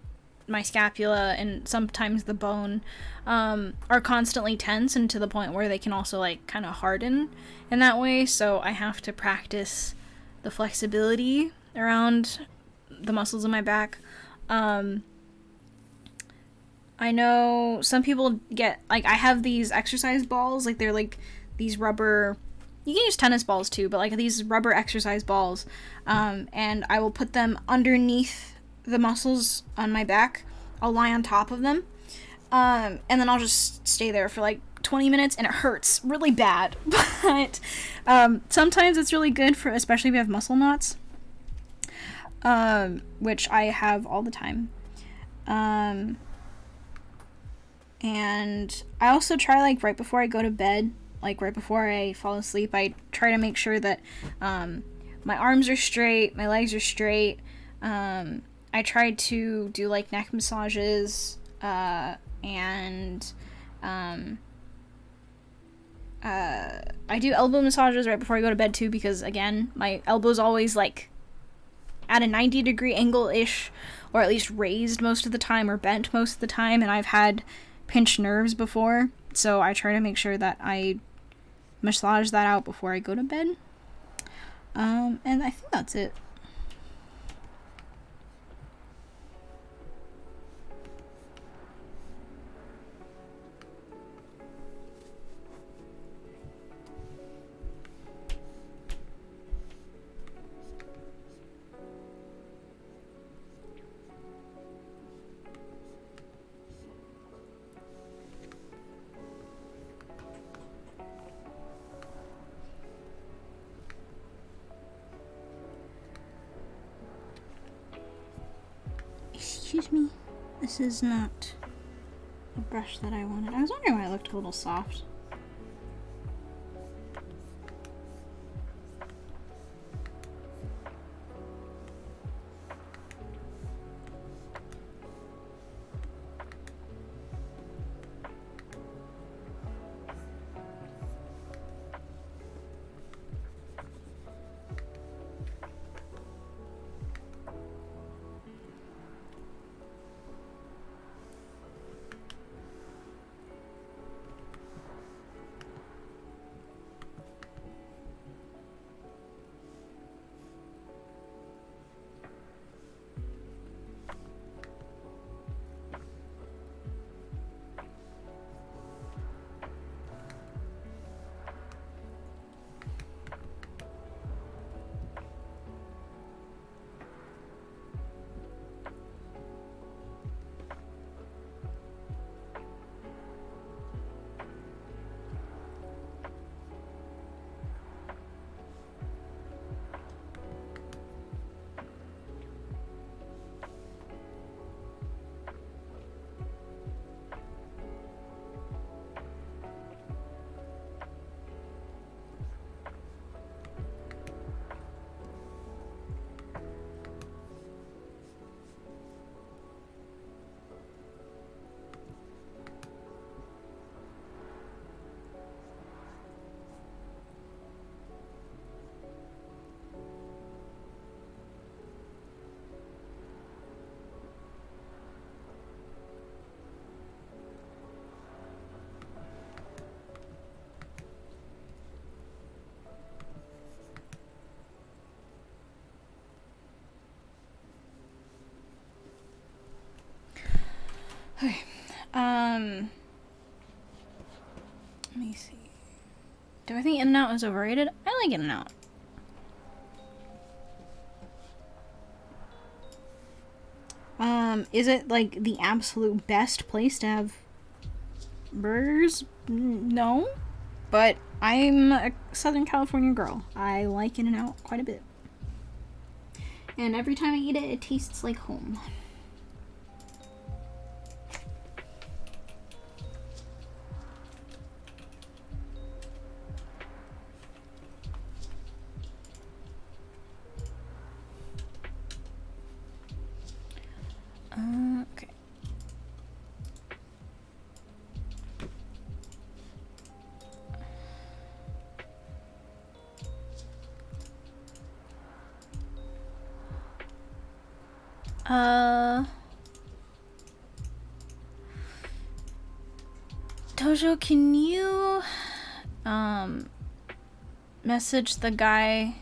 my scapula and sometimes the bone are constantly tense, and to the point where they can also like kind of harden in that way. So I have to practice the flexibility around the muscles in my back. I know some people get like, I have these exercise balls, like they're like these rubber, you can use tennis balls too, but like these rubber exercise balls, and I will put them underneath the muscles on my back. I'll lie on top of them, and then I'll just stay there for like 20 minutes, and it hurts really bad. But sometimes it's really good for, especially if you have muscle knots, which I have all the time. And I also try, like, right before I go to bed, like right before I fall asleep, I try to make sure that my arms are straight, my legs are straight. I try to do like neck massages, and I do elbow massages right before I go to bed too, because again, my elbow's always like at a 90-degree angle-ish, or at least raised most of the time, or bent most of the time, and I've had pinched nerves before, so I try to make sure that I massage that out before I go to bed. And I think that's it. Excuse me, this is not the brush that I wanted. I was wondering why it looked a little soft. Okay. Let me see. Do I think In-N-Out is overrated? I like In-N-Out. Is it like the absolute best place to have burgers? No. But I'm a Southern California girl. I like In-N-Out quite a bit. And every time I eat it, it tastes like home. Okay. Dojo, can you message the guy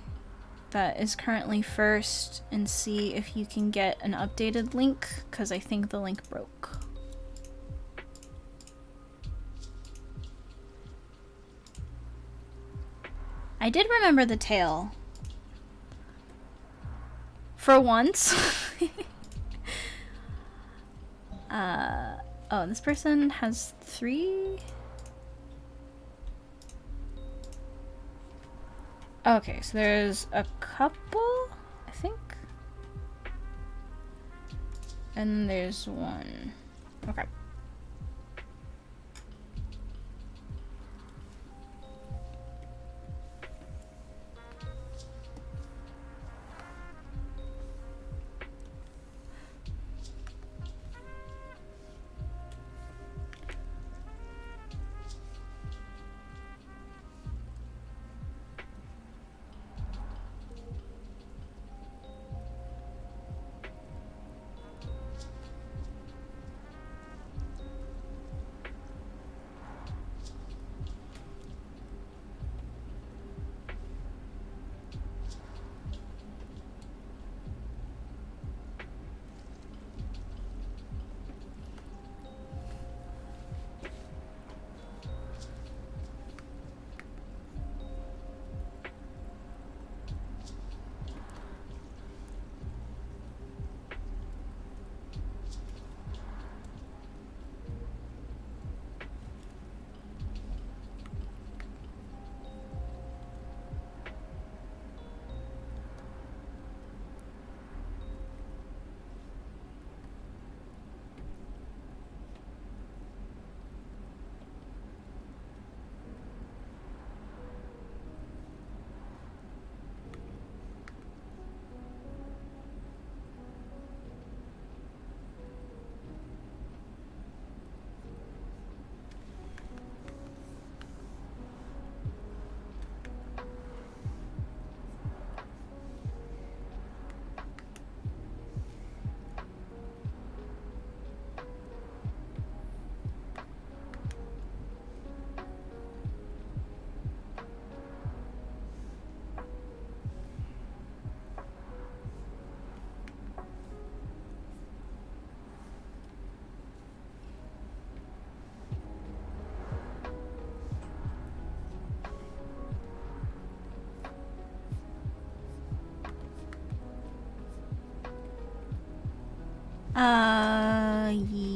that is currently first and see if you can get an updated link? Because I think the link broke. I did remember the tail. For once. Oh, this person has 3? Okay, so there's a couple, I think. And then there's 1. Okay.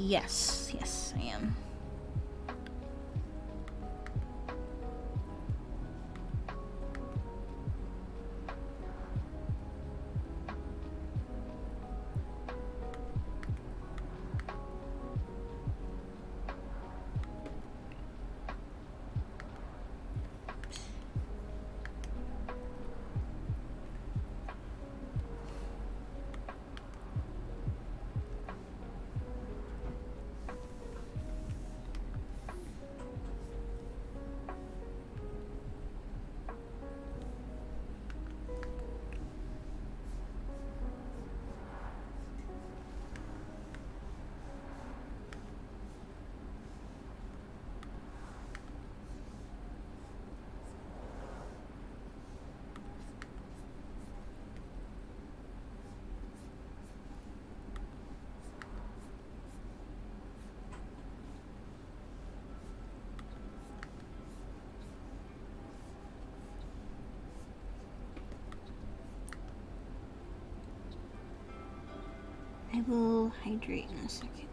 Yes. Yes, I am. I will hydrate in a second.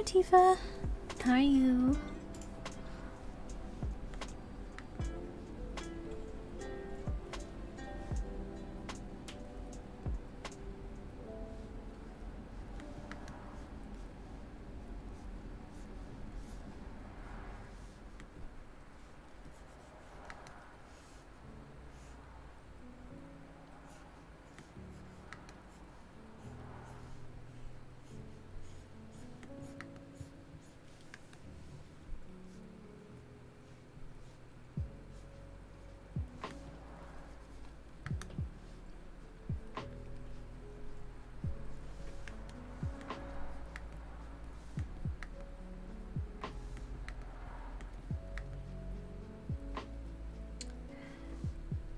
Tifa. How are you?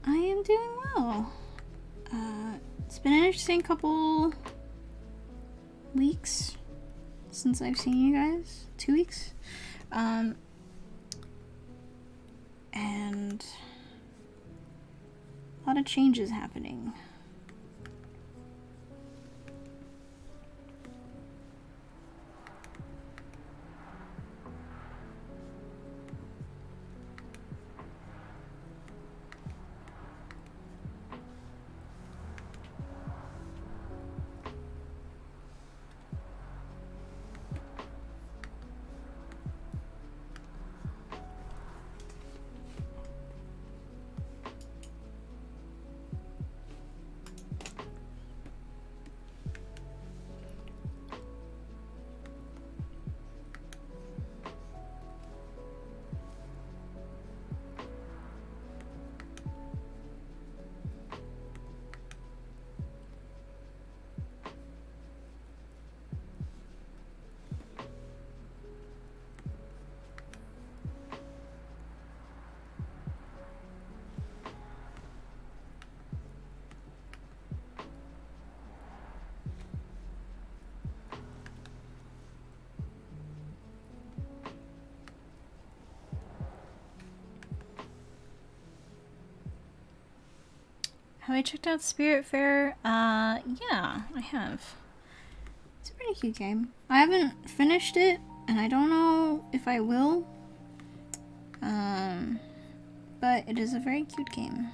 I am doing well. It's been an interesting couple weeks since I've seen you guys. 2 weeks. And a lot of changes happening. Have I checked out Spirit Fair? Yeah, I have. It's a pretty cute game. I haven't finished it, and I don't know if I will. But it is a very cute game.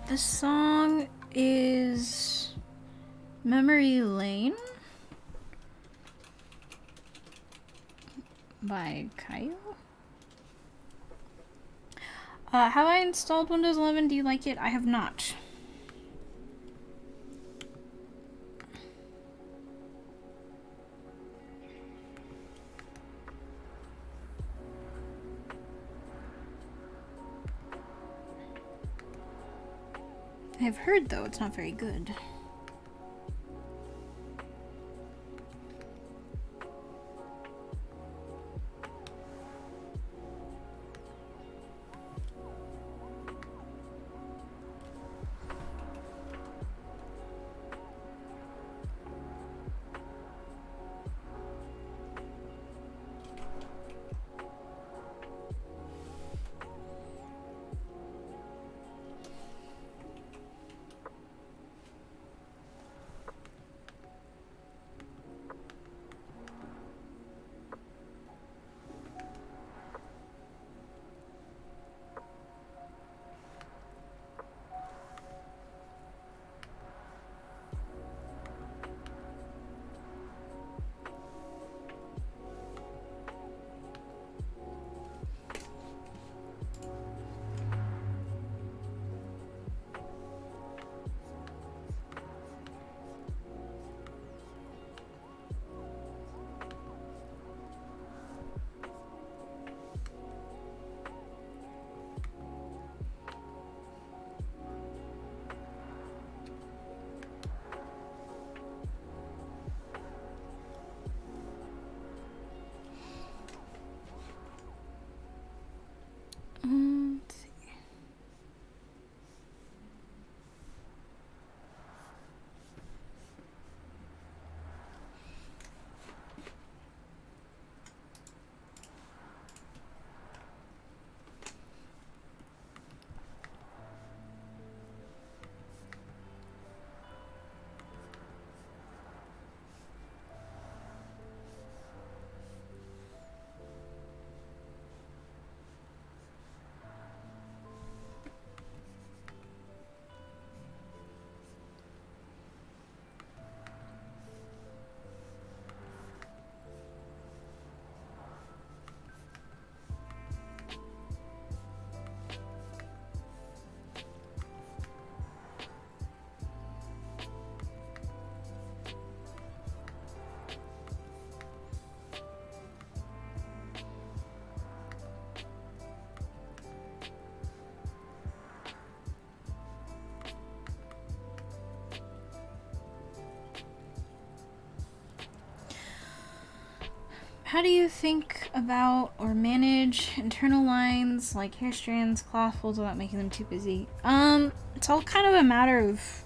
This song is Memory Lane by Kyle. Have I installed Windows 11? Do you like it? I have not. I've heard, though, it's not very good. Let's see. How do you think about or manage internal lines like hair strands, cloth folds without making them too busy? It's all kind of a matter of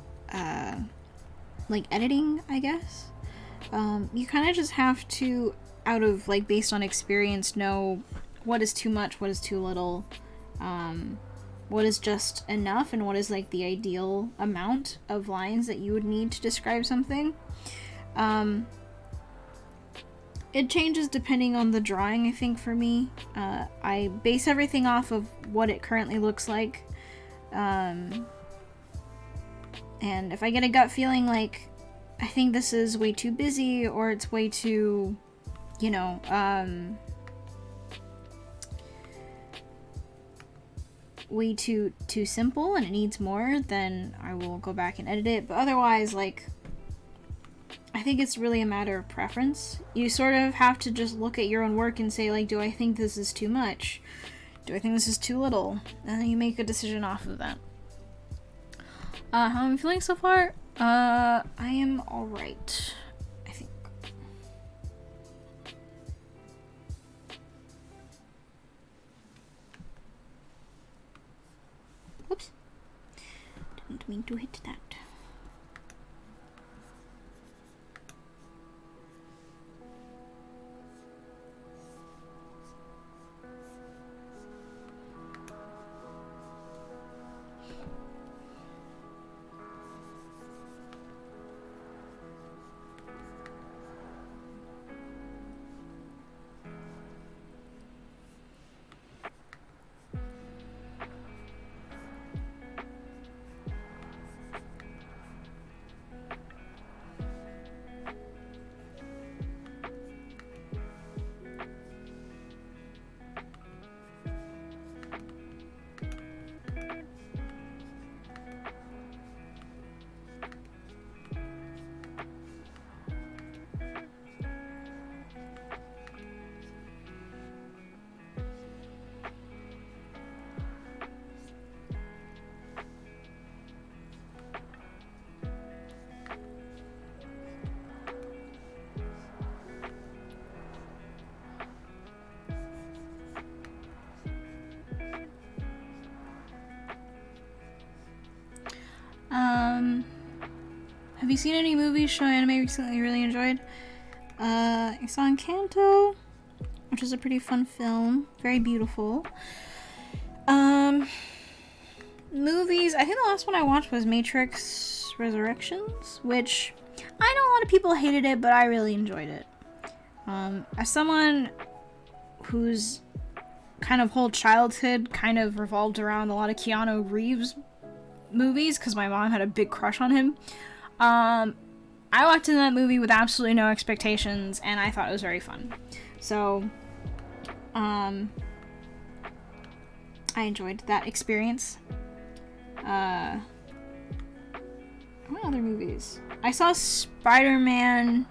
like editing, I guess. You kind of just have to, out of like based on experience, know what is too much, what is too little, what is just enough, and what is like the ideal amount of lines that you would need to describe something. It changes depending on the drawing, I think, for me. I base everything off of what it currently looks like. And if I get a gut feeling like, I think this is way too busy, or it's way too, you know, way too simple and it needs more, then I will go back and edit it. But otherwise, like, I think it's really a matter of preference. You sort of have to just look at your own work and say, like, do I think this is too much? Do I think this is too little? And then you make a decision off of that. How I'm feeling so far? I am alright, I think. Whoops. Didn't mean to hit that. Have you seen any movies, show, anime recently you really enjoyed? I saw Encanto, which is a pretty fun film. Very beautiful. Movies, I think the last one I watched was Matrix Resurrections, which I know a lot of people hated it, but I really enjoyed it. As someone whose kind of whole childhood kind of revolved around a lot of Keanu Reeves movies, because my mom had a big crush on him, I walked into that movie with absolutely no expectations, and I thought it was very fun. So, I enjoyed that experience. What other movies? I saw Spider-Man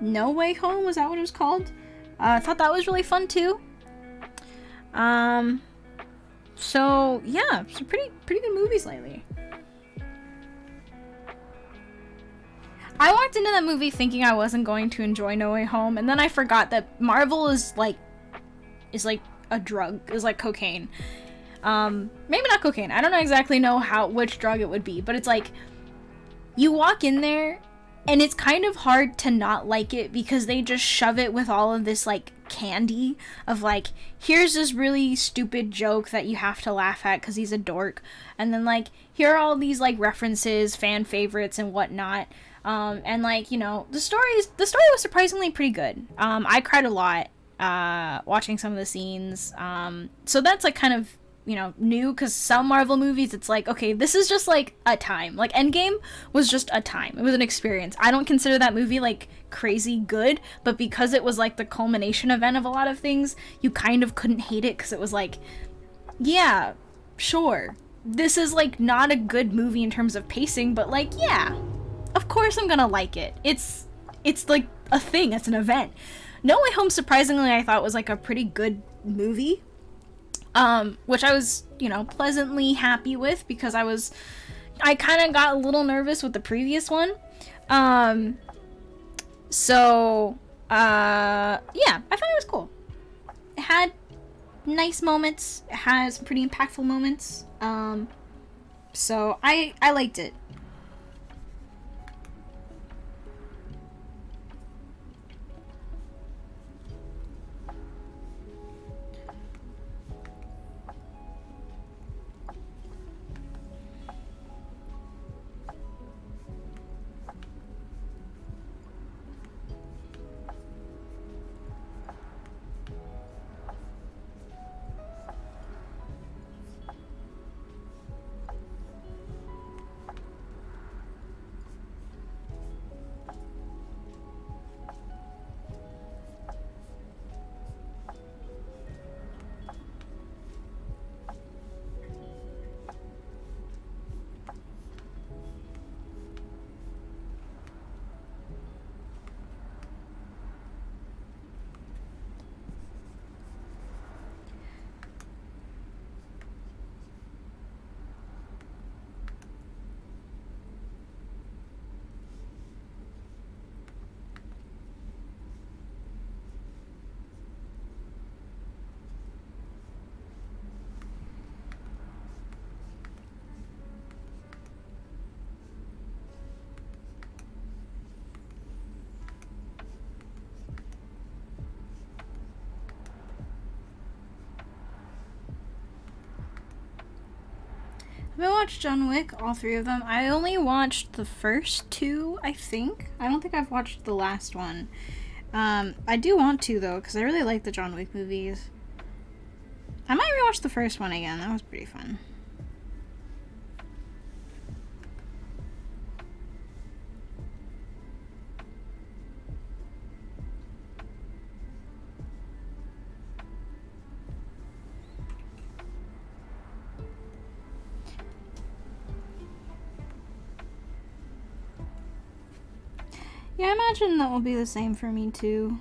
No Way Home, was that what it was called? I thought that was really fun too. So yeah, some pretty good movies lately. I walked into that movie thinking I wasn't going to enjoy No Way Home, and then I forgot that Marvel is like a drug, is like cocaine. Maybe not cocaine. I don't exactly know which drug it would be, but it's like you walk in there and it's kind of hard to not like it because they just shove it with all of this like candy of like, here's this really stupid joke that you have to laugh at because he's a dork, and then like here are all these like references, fan favorites and whatnot. And like, you know, the story was surprisingly pretty good. I cried a lot watching some of the scenes. So that's like kind of, you know, new, because some Marvel movies it's like, okay, this is just like a time. Like Endgame was just a time. It was an experience. I don't consider that movie like crazy good, but because it was like the culmination event of a lot of things, you kind of couldn't hate it because it was like, yeah, sure, this is like not a good movie in terms of pacing, but like, yeah, of course I'm gonna like it. It's like a thing. It's an event. No Way Home, surprisingly, I thought was like a pretty good movie. Which I was, you know, pleasantly happy with because I kind of got a little nervous with the previous one. So, yeah, I thought it was cool. It had nice moments. It has pretty impactful moments. So I liked it. I watched John Wick, all three of them. I only watched the first two, I think. I don't think I've watched the last one. I do want to, though, because I really like the John Wick movies. I might rewatch the first one again. That was pretty fun. Yeah, I imagine that will be the same for me, too.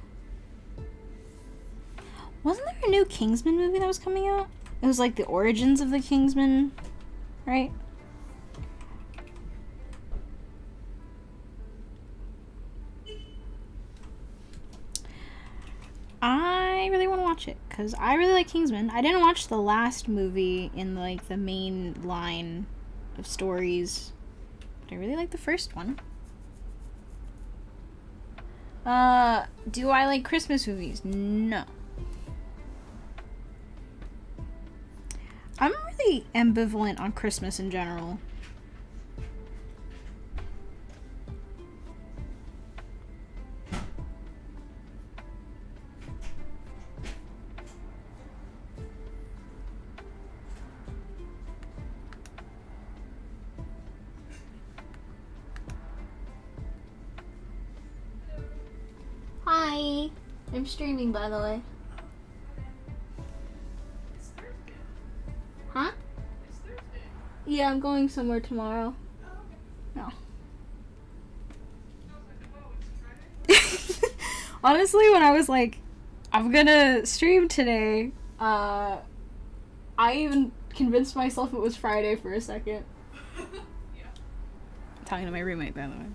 Wasn't there a new Kingsman movie that was coming out? It was like the origins of the Kingsman, right? I really want to watch it, because I really like Kingsman. I didn't watch the last movie in, like, the main line of stories, but I really like the first one. Do I like Christmas movies? No. I'm really ambivalent on Christmas in general. Hi. I'm streaming, by the way. Huh? Yeah, I'm going somewhere tomorrow. No. Honestly, when I was like, I'm gonna stream today, I even convinced myself it was Friday for a second. Yeah. Talking to my roommate, by the way.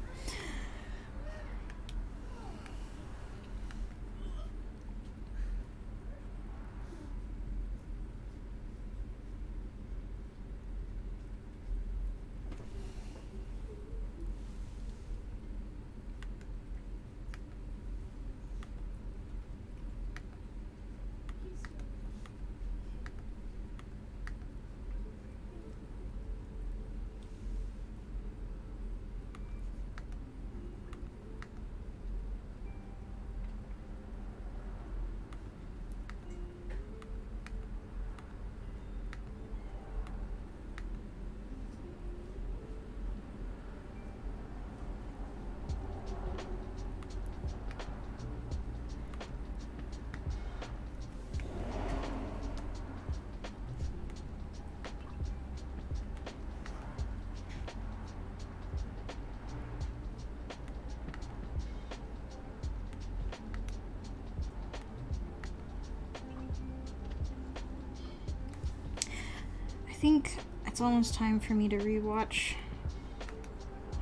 I think it's almost time for me to rewatch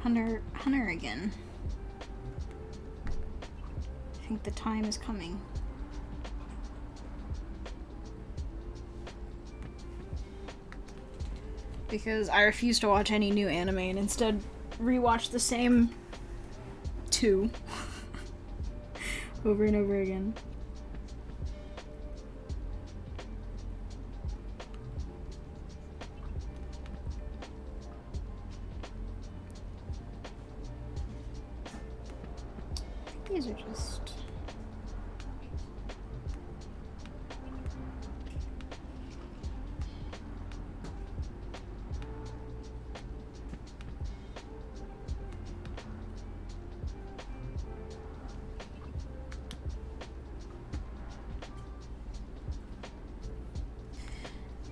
Hunter again. I think the time is coming. Because I refuse to watch any new anime and instead rewatch the same two over and over again. These are just...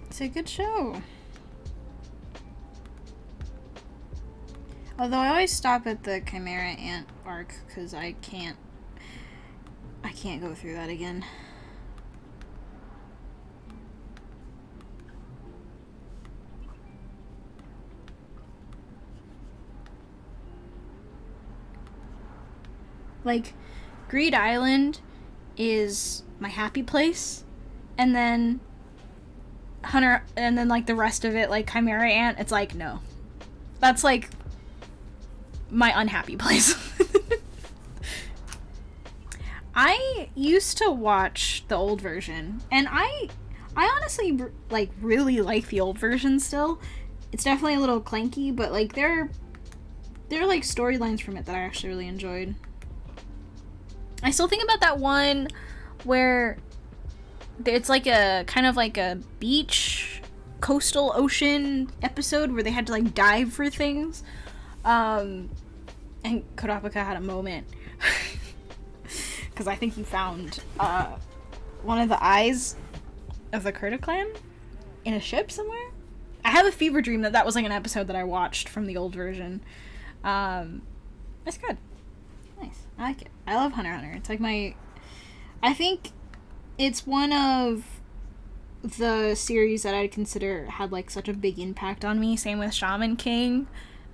It's a good show. Although I always stop at the Chimera Ant arc because I can't go through that again. Like, Greed Island is my happy place, and then Hunter, and then like the rest of it, like Chimera Ant, it's like, no. That's like my unhappy place. I used to watch the old version, and I honestly like really like the old version still. It's definitely a little clanky, but like there are like storylines from it that I actually really enjoyed. I still think about that one where it's like a kind of like a beach, coastal ocean episode where they had to like dive for things. And Kurapika had a moment because I think he found one of the eyes of the Kurta clan in a ship somewhere. I have a fever dream that was like an episode that I watched from the old version. It's good. Nice. I like it. I love Hunter x Hunter. It's like I think it's one of the series that I'd consider had like such a big impact on me. Same with Shaman King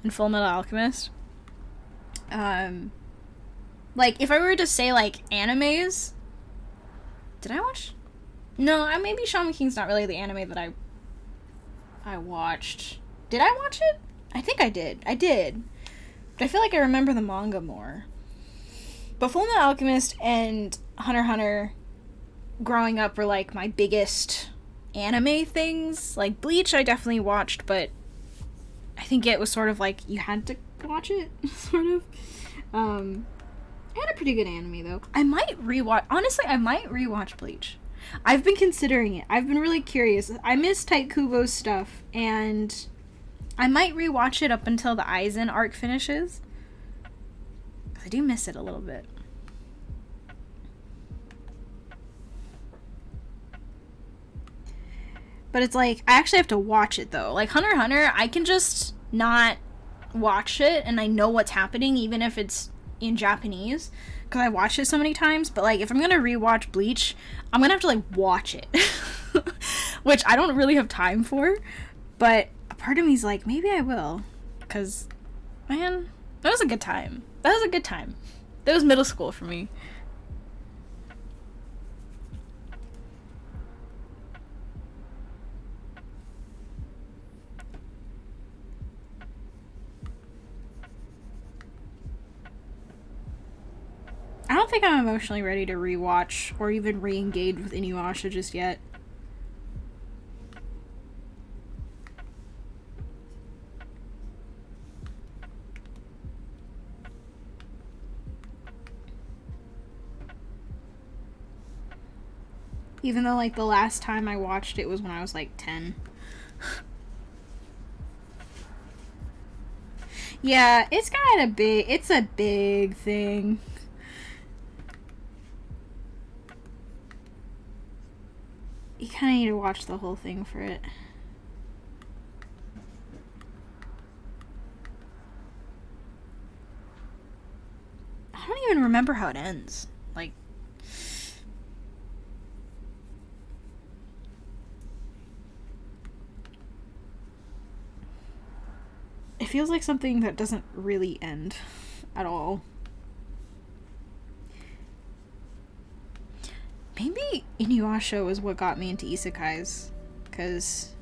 and Full Metal Alchemist. Like if I were to say like animes, did I watch? No, maybe Shaman King's not really the anime that I watched. Did I watch it? I think I did. But I feel like I remember the manga more. But Fullmetal Alchemist and Hunter x Hunter growing up were like my biggest anime things. Like Bleach I definitely watched, but I think it was sort of like you had to watch it, sort of. It had a pretty good anime though. I might rewatch Bleach. I've been considering it. I've been really curious. I miss Tite Kubo's stuff, and I might rewatch it up until the Aizen arc finishes. I do miss it a little bit. But it's like, I actually have to watch it though. Like Hunter x Hunter, I can just not watch it and I know what's happening even if it's in Japanese because I watched it so many times. But like if I'm gonna rewatch Bleach, I'm gonna have to like watch it. Which I don't really have time for. But a part of me's like, maybe I will. Because, man, that was a good time. That was a good time. That was middle school for me. I don't think I'm emotionally ready to rewatch or even re-engage with Inuyasha just yet. Even though, like, the last time I watched it was when I was, like, 10. Yeah, it's a big thing. You kind of need to watch the whole thing for it. I don't even remember how it ends. Like, it feels like something that doesn't really end at all. Maybe Inuyasha was what got me into isekais, because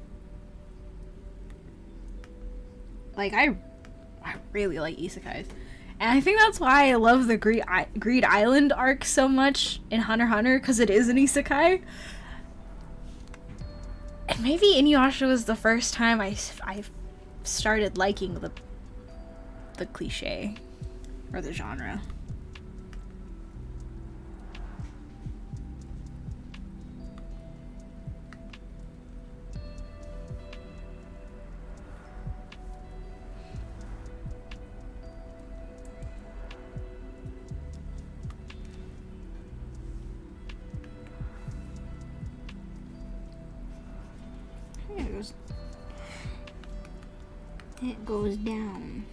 like I really like isekais, and I think that's why I love the Greed Island arc so much in Hunter x Hunter, because it is an isekai. And maybe Inuyasha was the first time I started liking the cliche or the genre. It goes down.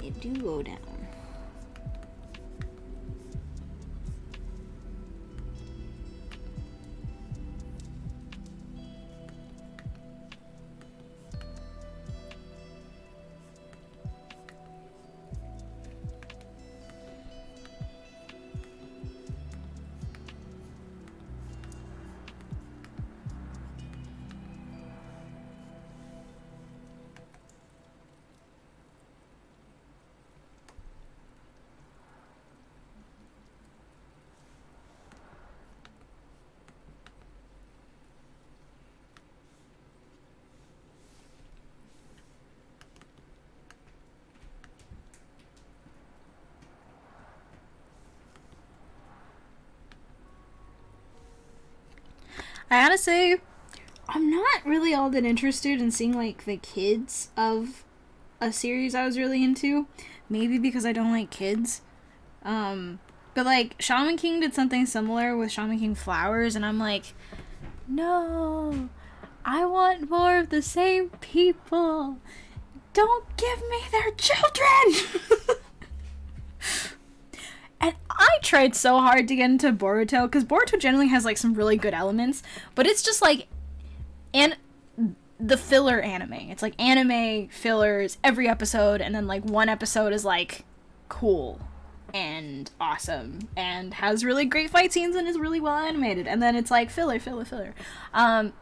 It do go down. I gotta say, I'm not really all that interested in seeing, like, the kids of a series I was really into. Maybe because I don't like kids. But, like, Shaman King did something similar with Shaman King Flowers, and I'm like, no, I want more of the same people. Don't give me their children! And I tried so hard to get into Boruto, because Boruto generally has, like, some really good elements, but it's just, like, the filler anime. It's, like, anime fillers every episode, and then, like, one episode is, like, cool and awesome, and has really great fight scenes, and is really well animated, and then it's, like, filler.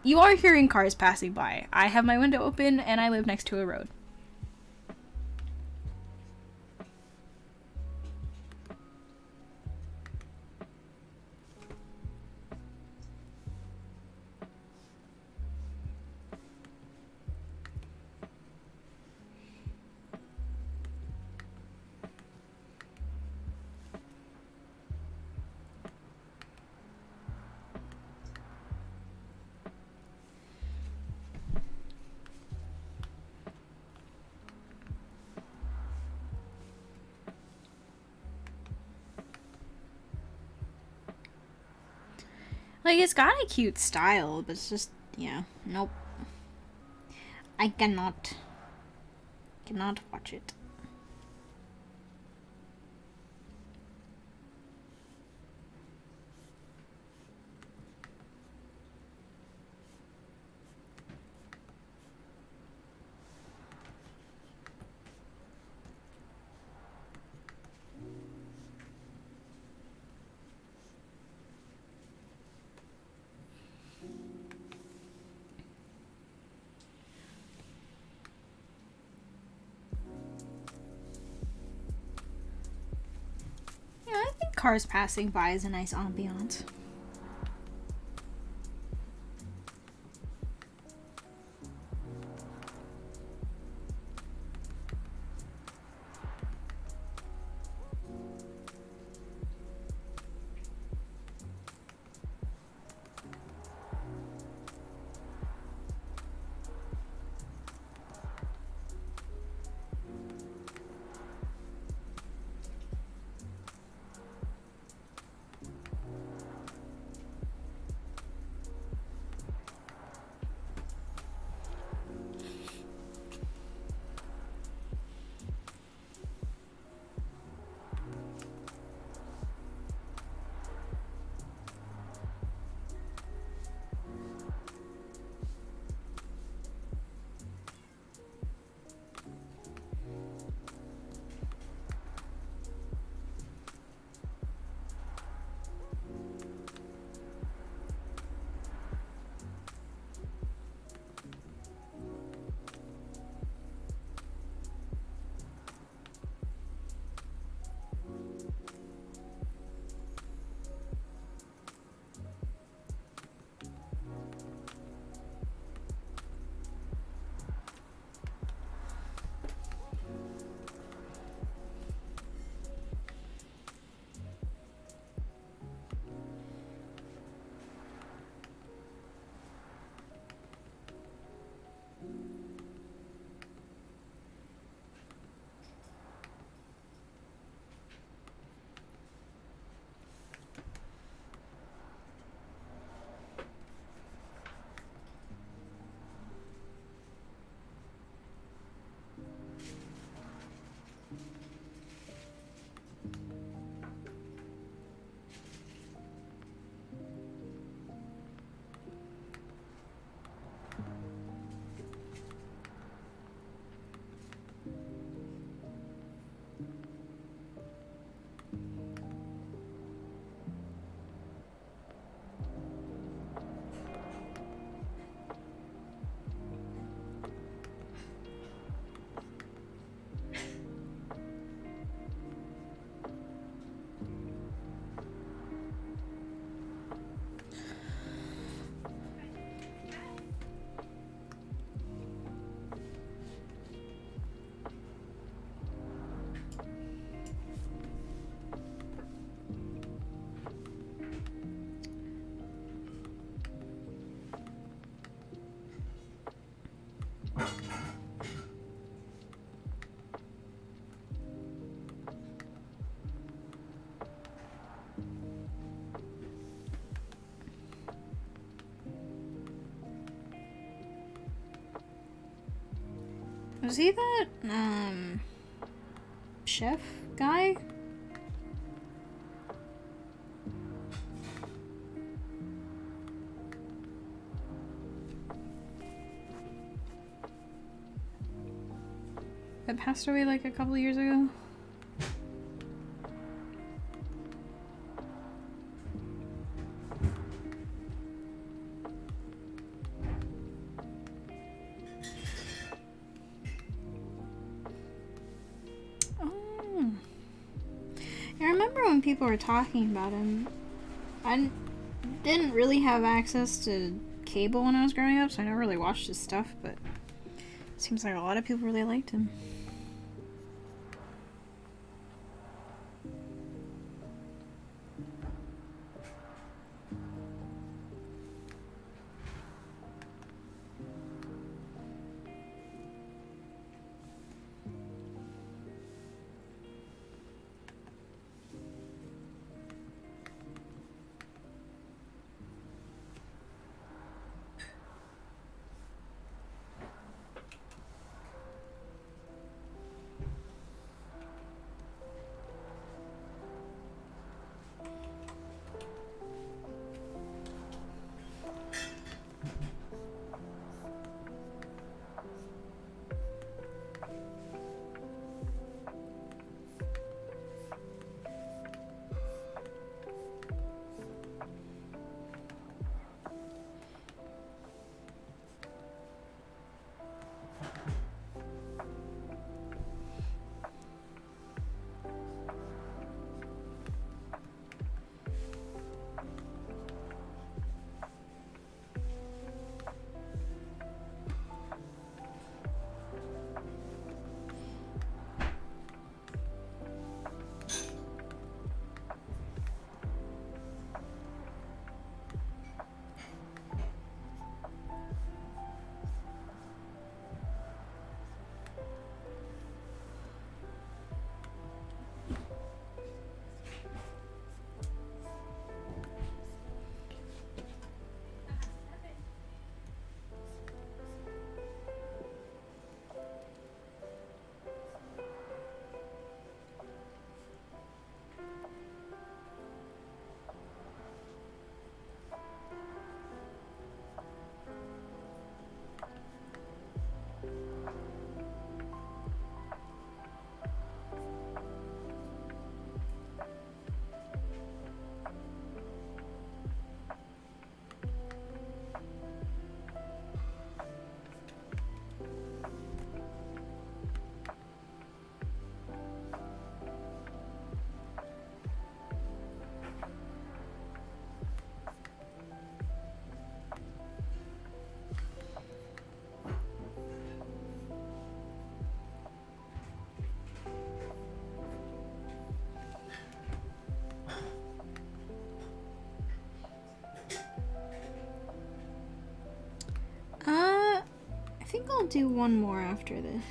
You are hearing cars passing by. I have my window open, and I live next to a road. Like, it's got a cute style, but it's just, yeah, nope. I cannot watch it. Yeah, I think cars passing by is a nice ambiance. Was he that, chef guy? That passed away like a couple years ago? Oh. I remember when people were talking about him. I didn't really have access to cable when I was growing up, so I never really watched his stuff, but it seems like a lot of people really liked him. think I'll do one more after this.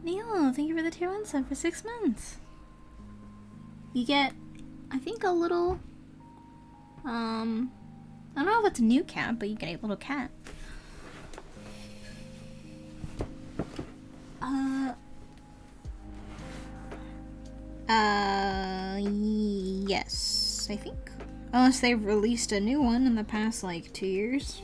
Neil, thank you for the tier 1 sub for 6 months. You get, I think, a little, I don't know if it's a new cat, but you get a little cat. Yes, I think. Unless they've released a new one in the past, like, 2 years.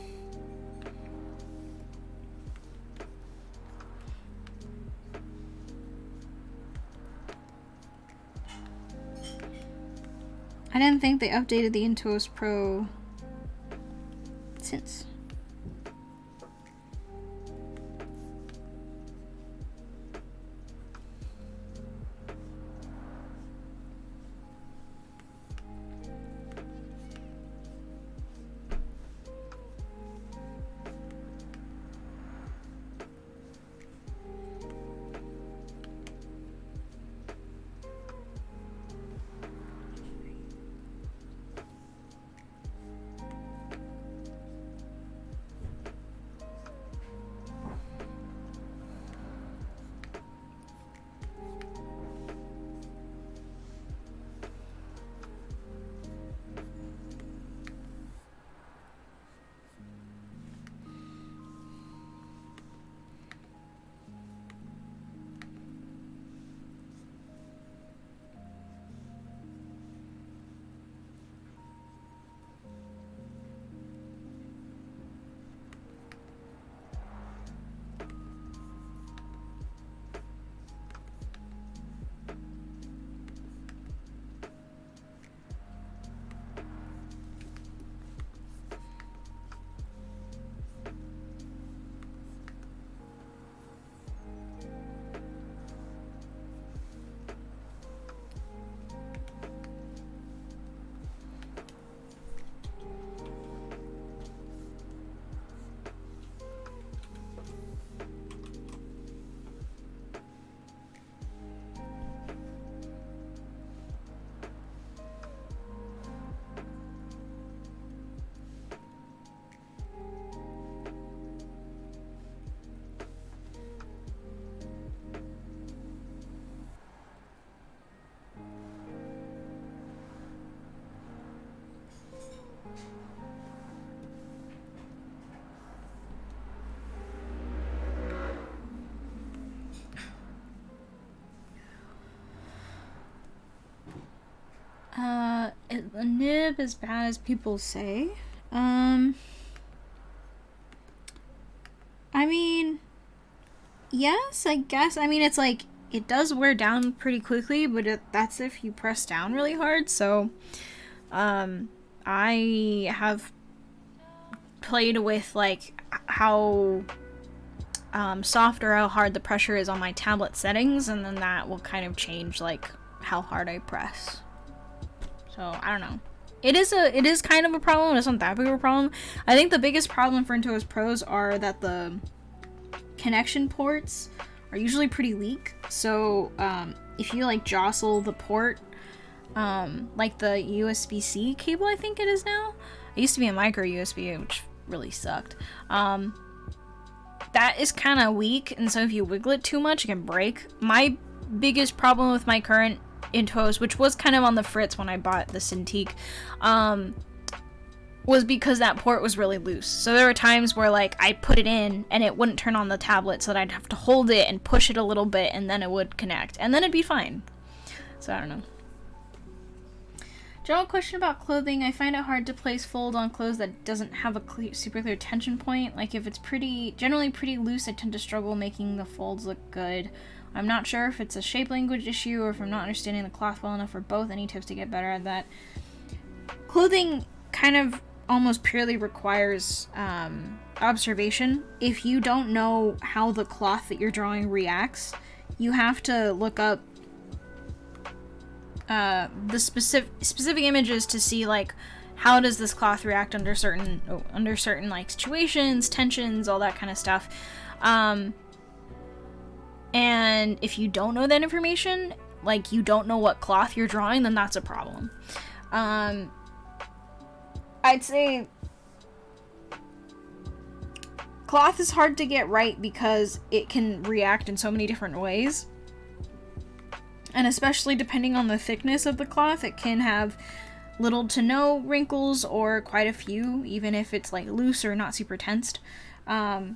I didn't think they updated the Intuos Pro since. Is a nib as bad as people say? I mean, yes, I guess. I mean, it's like, it does wear down pretty quickly, but that's if you press down really hard, so, I have played with, like, how, soft or how hard the pressure is on my tablet settings, and then that will kind of change, like, how hard I press. So, I don't know. It is kind of a problem. It's not that big of a problem. I think the biggest problem for Intuos Pros are that the connection ports are usually pretty weak. So, if you, like, jostle the port, like the USB-C cable, I think it is now. It used to be a micro USB, which really sucked. That is kind of weak, and so if you wiggle it too much, it can break. My biggest problem with my current Intuos, which was kind of on the fritz when I bought the Cintiq, was because that port was really loose. So there were times where, like, I put it in and it wouldn't turn on the tablet, so that I'd have to hold it and push it a little bit, and then it would connect, and then it'd be fine. So I don't know. General question about clothing. I find it hard to place fold on clothes that doesn't have a super clear tension point. Like, if it's generally pretty loose, I tend to struggle making the folds look good. I'm not sure if it's a shape language issue or if I'm not understanding the cloth well enough, or both. Any tips to get better at that? Clothing kind of almost purely requires observation. If you don't know how the cloth that you're drawing reacts, you have to look up the specific images to see, like, how does this cloth react under certain like situations, tensions, all that kind of stuff. And if you don't know that information, like, you don't know what cloth you're drawing, then that's a problem. I'd say cloth is hard to get right because it can react in so many different ways. And especially depending on the thickness of the cloth, it can have little to no wrinkles or quite a few, even if it's like loose or not super tensed. In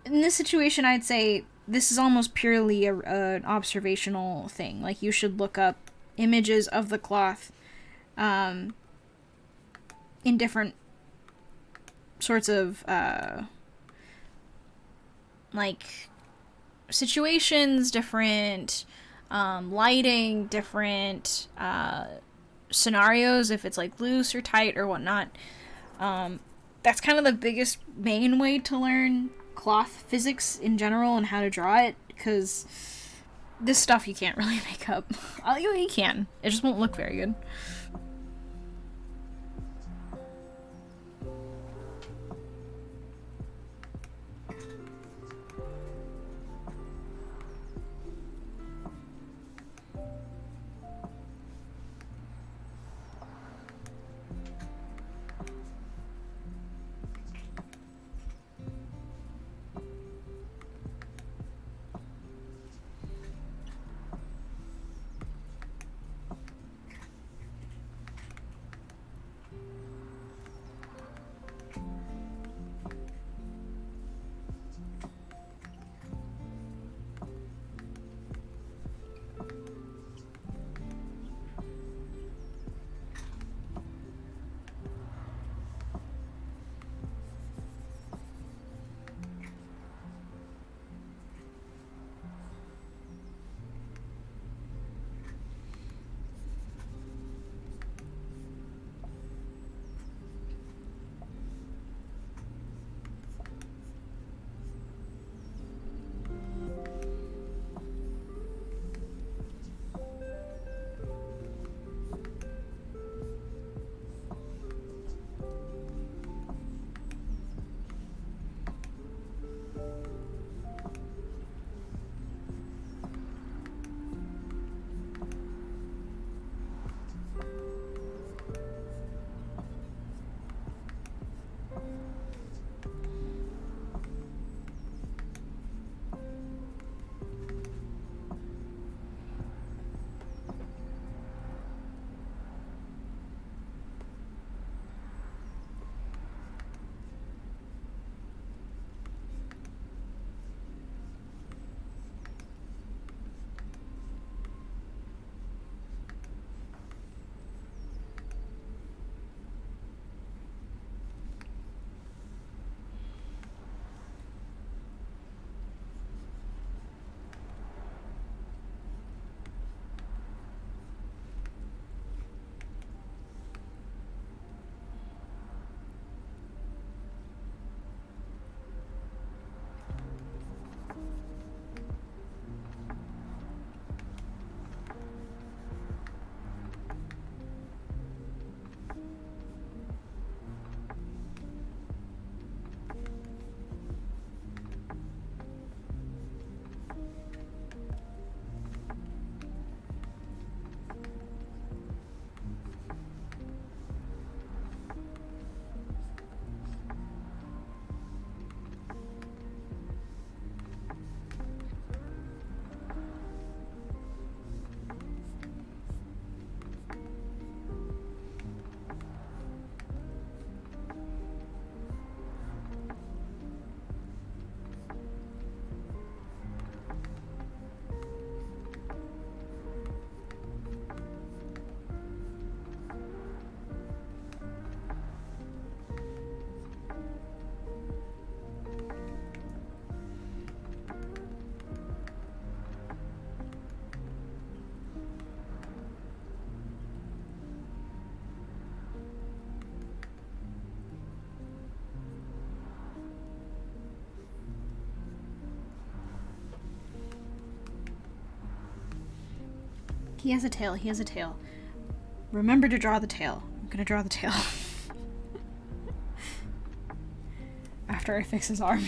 this situation, I'd say this is almost purely an observational thing. Like, you should look up images of the cloth in different sorts of like situations, different lighting, different scenarios, if it's like loose or tight or whatnot. That's kind of the biggest main way to learn cloth physics in general and how to draw it, because this stuff you can't really make up. You can, it just won't look very good. He has a tail, he has a tail. Remember to draw the tail. I'm gonna draw the tail. After I fix his arm.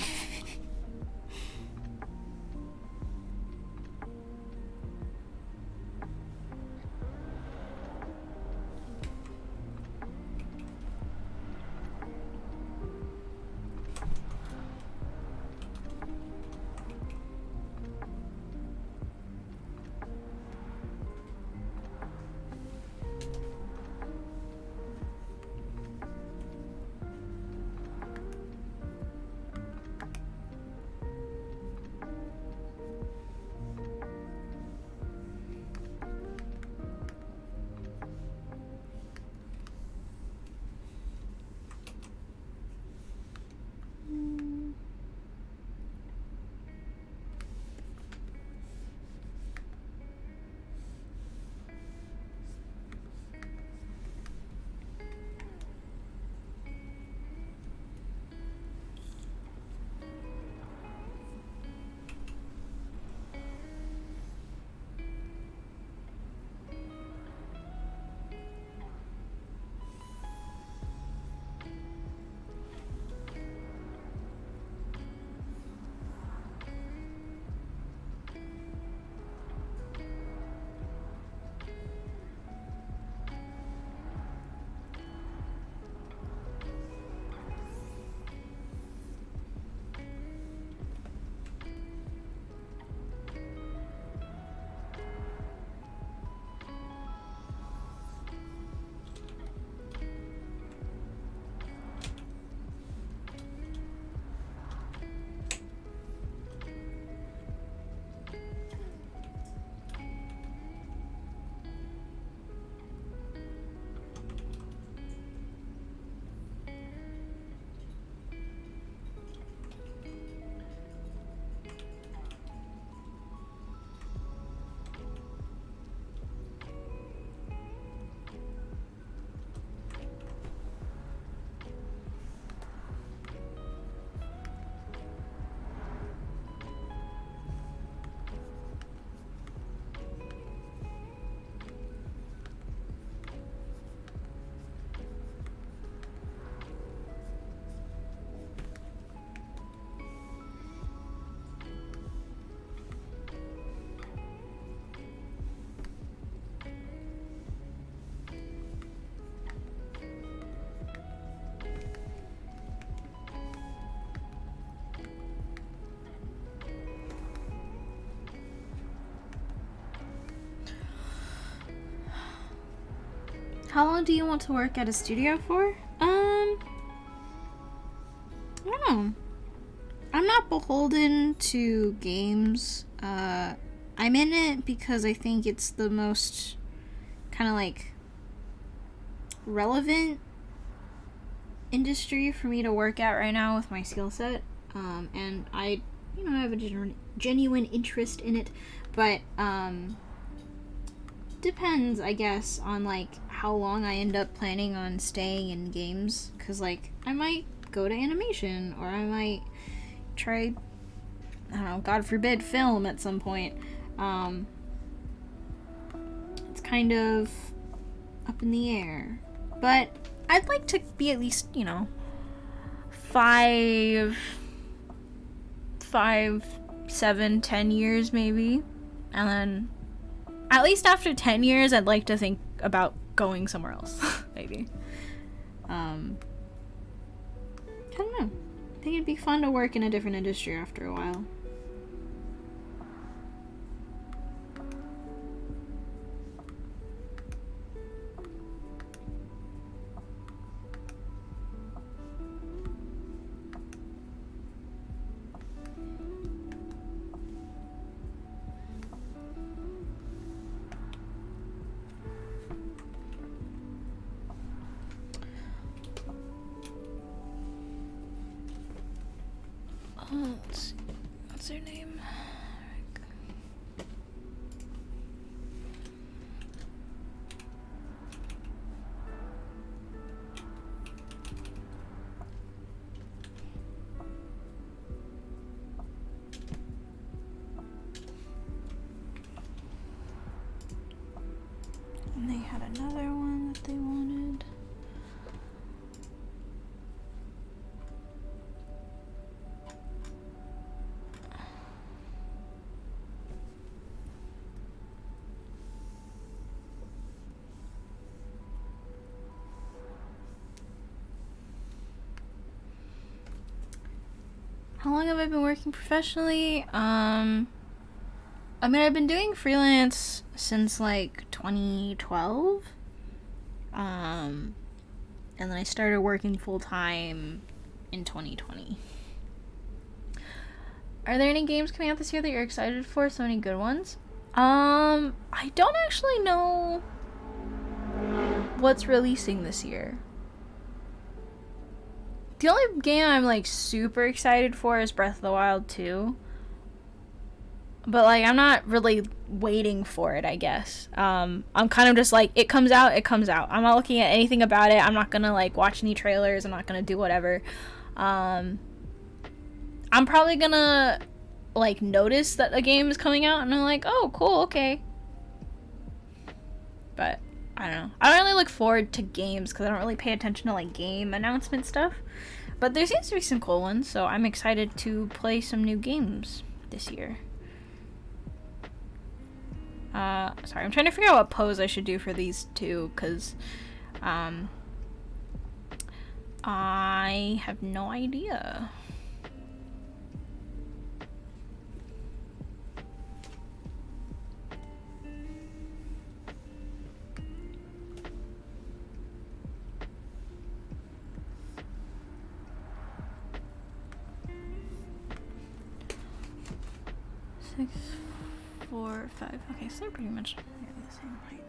How long do you want to work at a studio for? I don't know. I'm not beholden to games. I'm in it because I think it's the most kind of like relevant industry for me to work at right now with my skill set. And I, have a genuine interest in it, but depends, I guess, on like how long I end up planning on staying in games. Cause like I might go to animation, or I might try, I don't know, God forbid, film at some point. It's kind of up in the air, but I'd like to be at least, 7, 10 years maybe, and then at least after 10 years I'd like to think about going somewhere else. Maybe. I don't know. I think it'd be fun to work in a different industry after a while. Let's see. What's her name? And they had another one that they wanted. How long have I been working professionally? I've been doing freelance since like 2012. And then I started working full time in 2020. Are there any games coming out this year that you're excited for? So many good ones. I don't actually know what's releasing this year. The only game I'm like super excited for is Breath of the Wild 2. But like I'm not really waiting for it, I guess. I'm kind of just like, it comes out, it comes out. I'm not looking at anything about it. I'm not gonna like watch any trailers. I'm not gonna do whatever. I'm probably gonna like notice that a game is coming out and I'm like, oh cool, okay. But I don't know. I don't really look forward to games because I don't really pay attention to like game announcement stuff. But there seems to be some cool ones, so I'm excited to play some new games this year. Sorry, I'm trying to figure out what pose I should do for these two, because I have no idea. Six, 4, 5. Okay, so they're pretty much nearly the same height.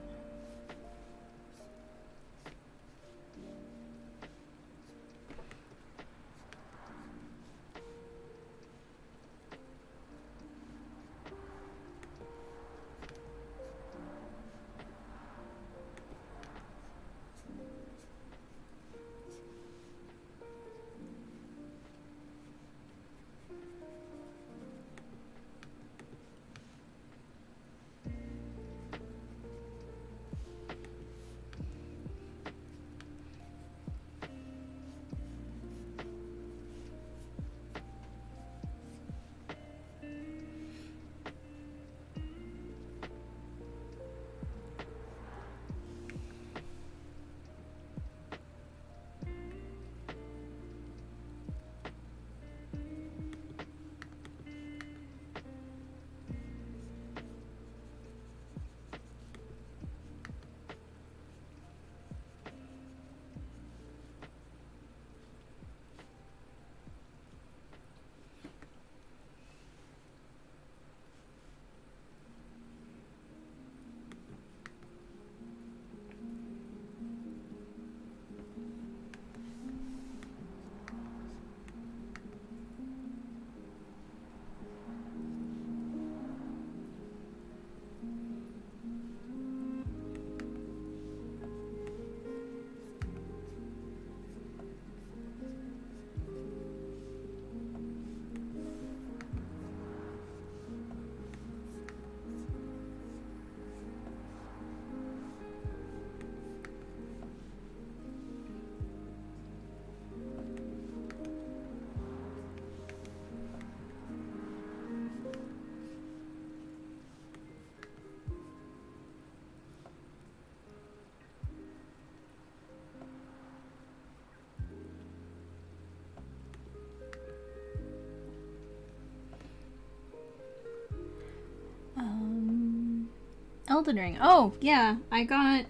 Elden Ring. Oh, yeah. I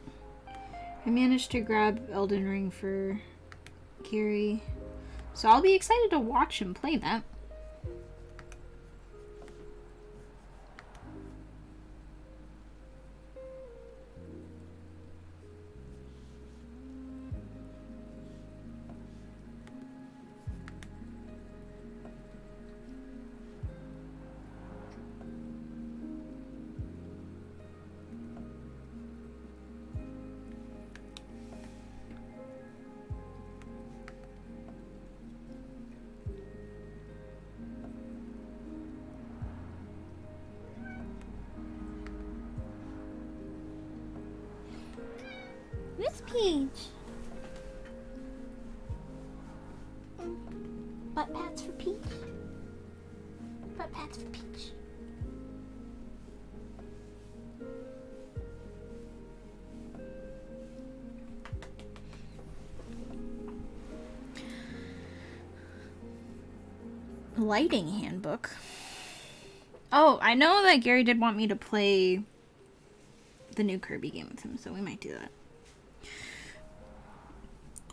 managed to grab Elden Ring for Gary. So I'll be excited to watch him play that. Miss Peach. Butt pats for Peach. Butt pats for Peach. Lighting handbook. Oh, I know that Gary did want me to play the new Kirby game with him, so we might do that.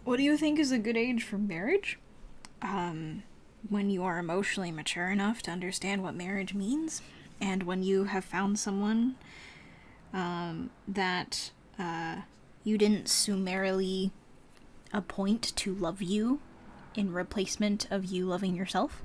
What do you think is a good age for marriage? When you are emotionally mature enough to understand what marriage means, and when you have found someone that you didn't summarily appoint to love you in replacement of you loving yourself.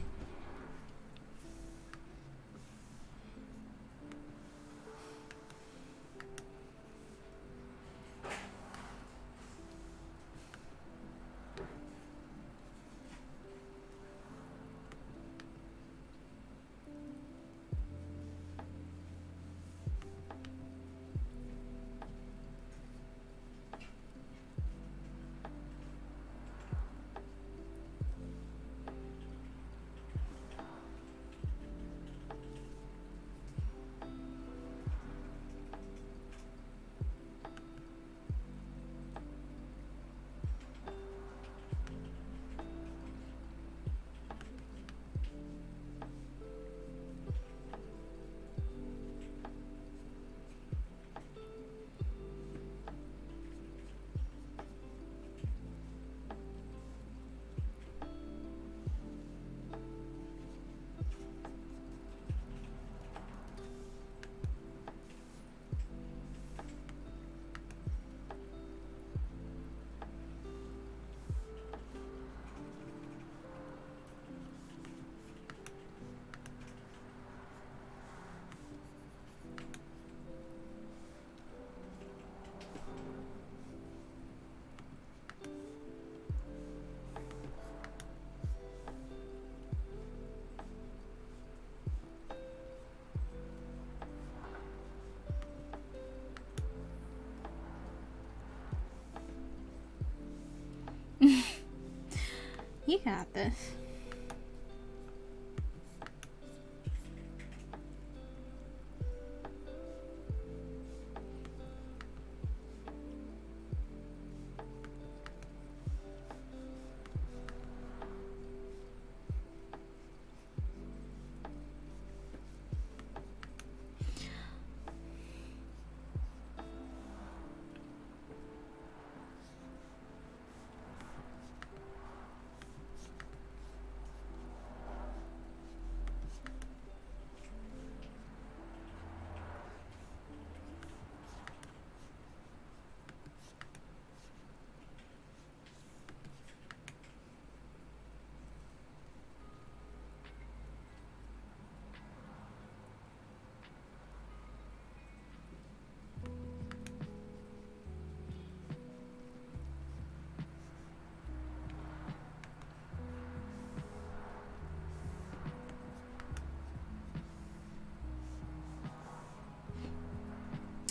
You got this.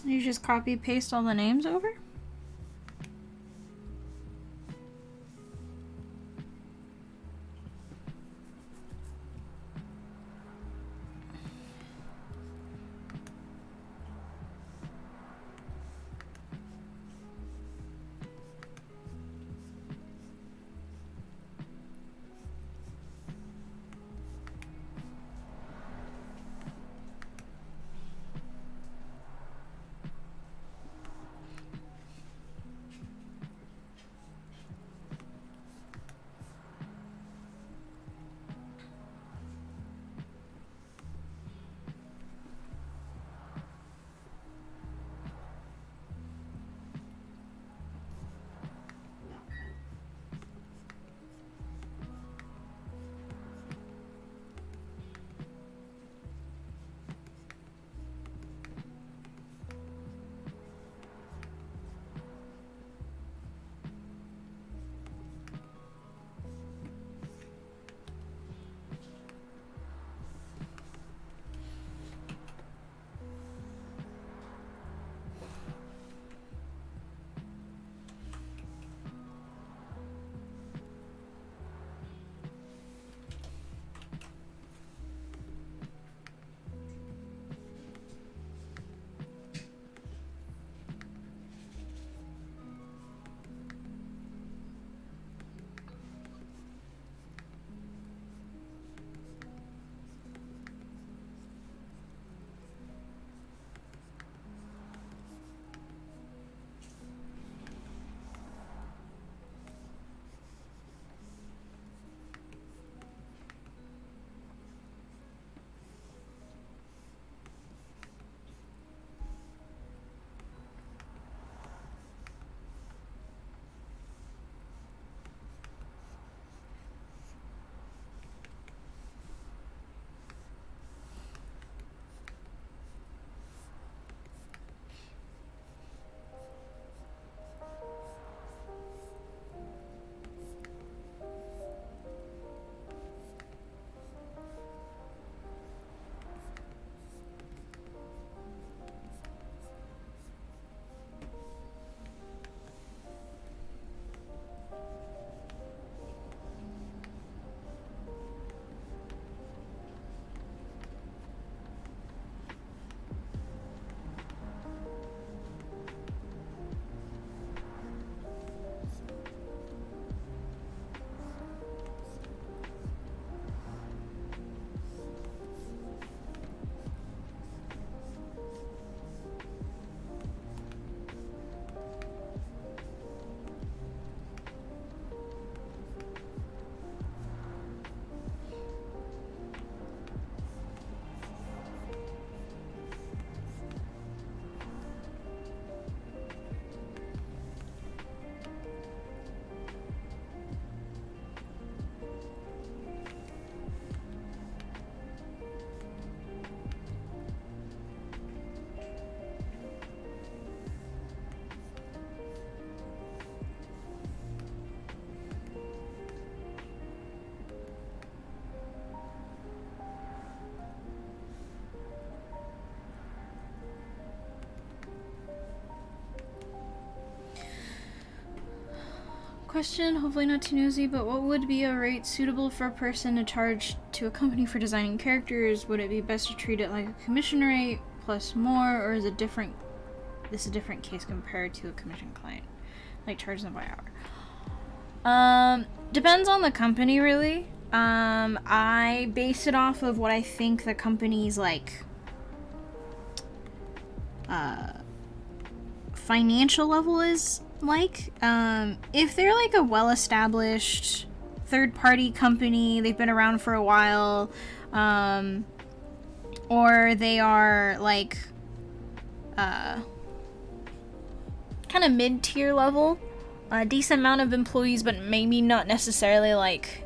You just copy paste all the names over? question, hopefully not too nosy, but what would be a rate suitable for a person to charge to a company for designing characters? Would it be best to treat it like a commission rate plus more, or is it different? This is a different case compared to a commission client, like charge them by hour. Depends on the company, really. I base it off of what I think the company's like financial level is like. If they're like a well-established third-party company, they've been around for a while, or they are like kind of mid-tier level, a decent amount of employees, but maybe not necessarily like,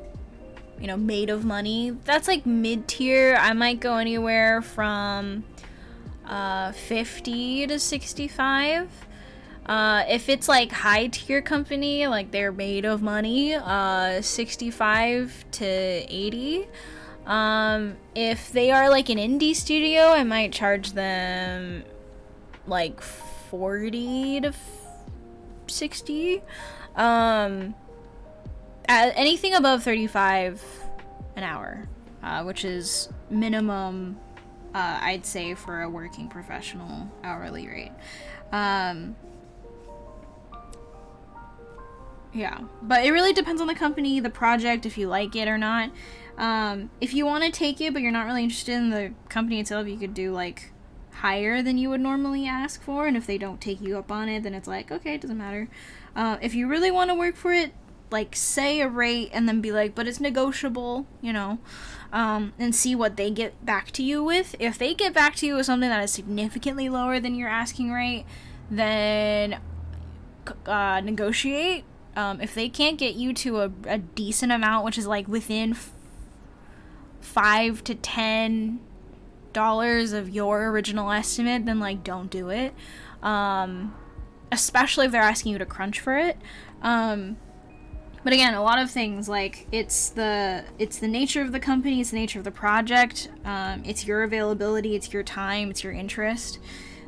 you know, made of money. That's like mid-tier. I might go anywhere from 50 to 65. If it's like high tier company, like they're made of money, 65 to 80. If they are like an indie studio, I might charge them like 40 to 60. Anything above 35 an hour, which is minimum, I'd say, for a working professional hourly rate. Yeah, but it really depends on the company, the project, if you like it or not. If you want to take it, but you're not really interested in the company itself, you could do like higher than you would normally ask for, and if they don't take you up on it, then it's like, okay, it doesn't matter. If you really want to work for it, like say a rate and then be like, but it's negotiable, you know, and see what they get back to you with. If they get back to you with something that is significantly lower than your asking rate, then negotiate. If they can't get you to a decent amount, which is like within $5 to $10 of your original estimate, then like don't do it. Especially if they're asking you to crunch for it. But again, a lot of things, like it's the nature of the company, it's the nature of the project, it's your availability, it's your time, it's your interest.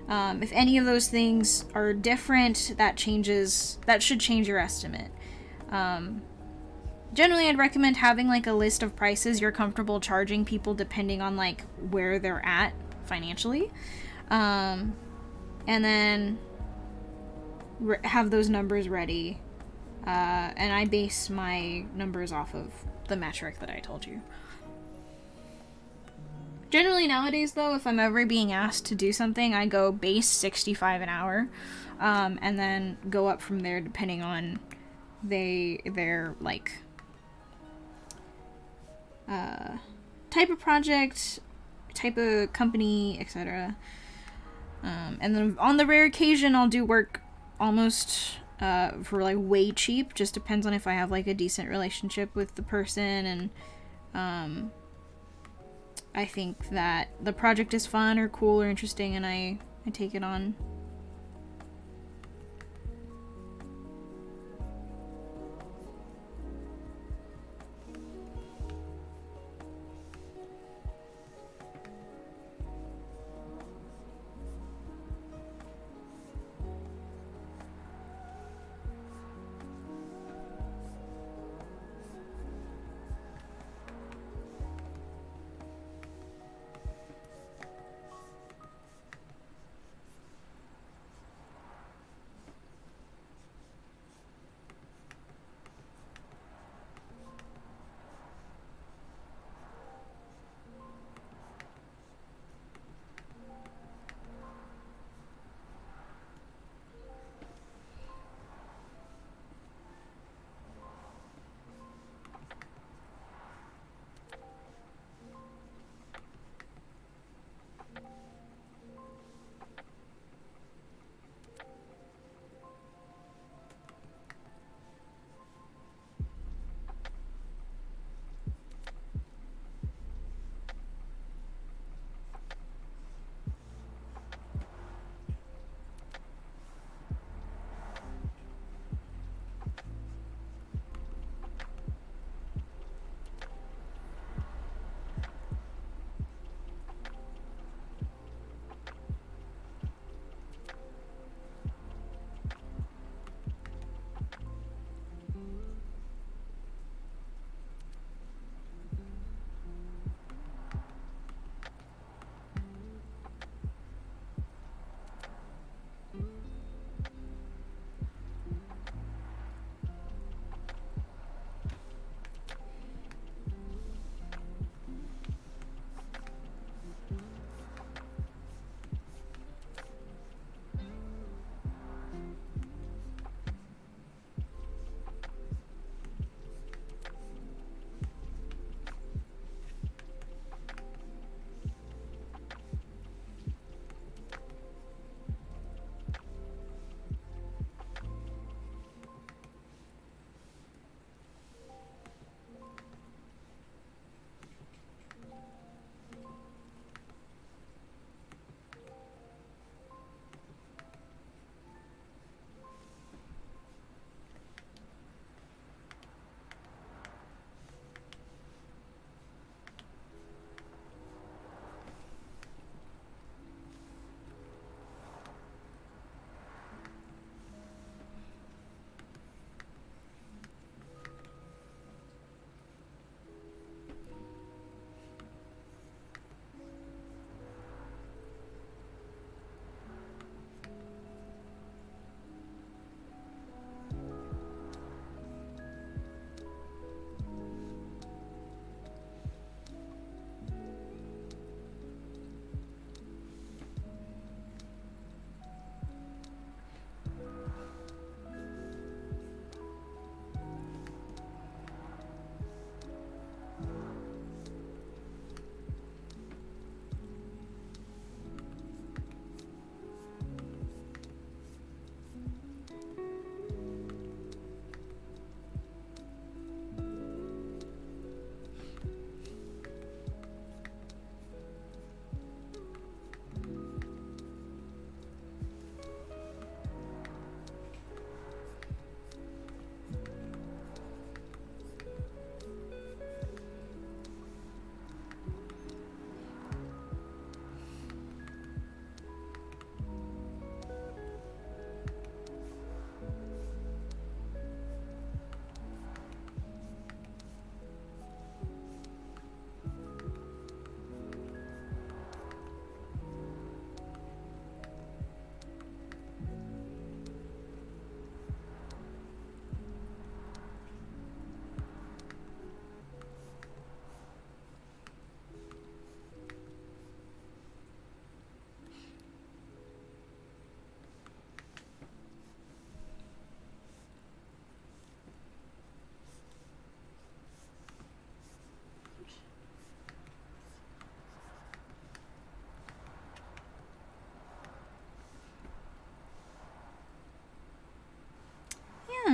If any of those things are different, that should change your estimate. Generally, I'd recommend having like a list of prices you're comfortable charging people depending on like where they're at financially, and then have those numbers ready. And I base my numbers off of the metric that I told you. Generally nowadays, though, if I'm ever being asked to do something, I go base 65 an hour, and then go up from there depending on their like type of project, type of company, etc. And then on the rare occasion, I'll do work almost for like way cheap. Just depends on if I have like a decent relationship with the person, and I think that the project is fun or cool or interesting, and I take it on.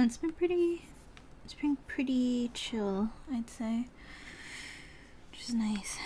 yeah, it's been pretty chill, I'd say, which is nice.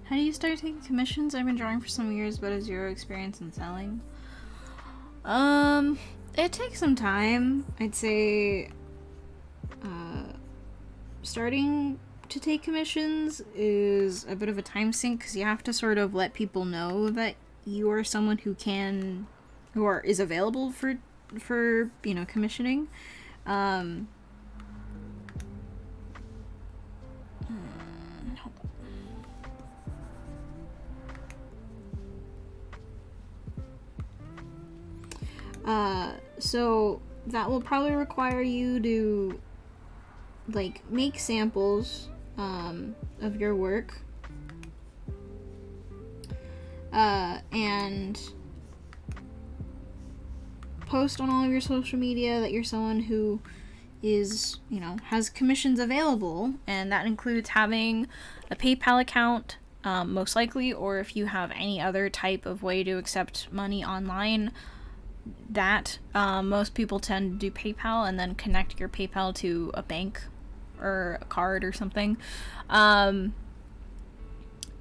How do you start taking commissions? I've been drawing for some years, but have zero experience in selling. It takes some time. I'd say, starting to take commissions is a bit of a time sink because you have to sort of let people know that you are someone who is available for commissioning. So that will probably require you to make samples of your work, and post on all of your social media that you're someone who is, has commissions available, and that includes having a PayPal account, most likely, or if you have any other type of way to accept money online, that most people tend to do PayPal and then connect your PayPal to a bank or a card or something, and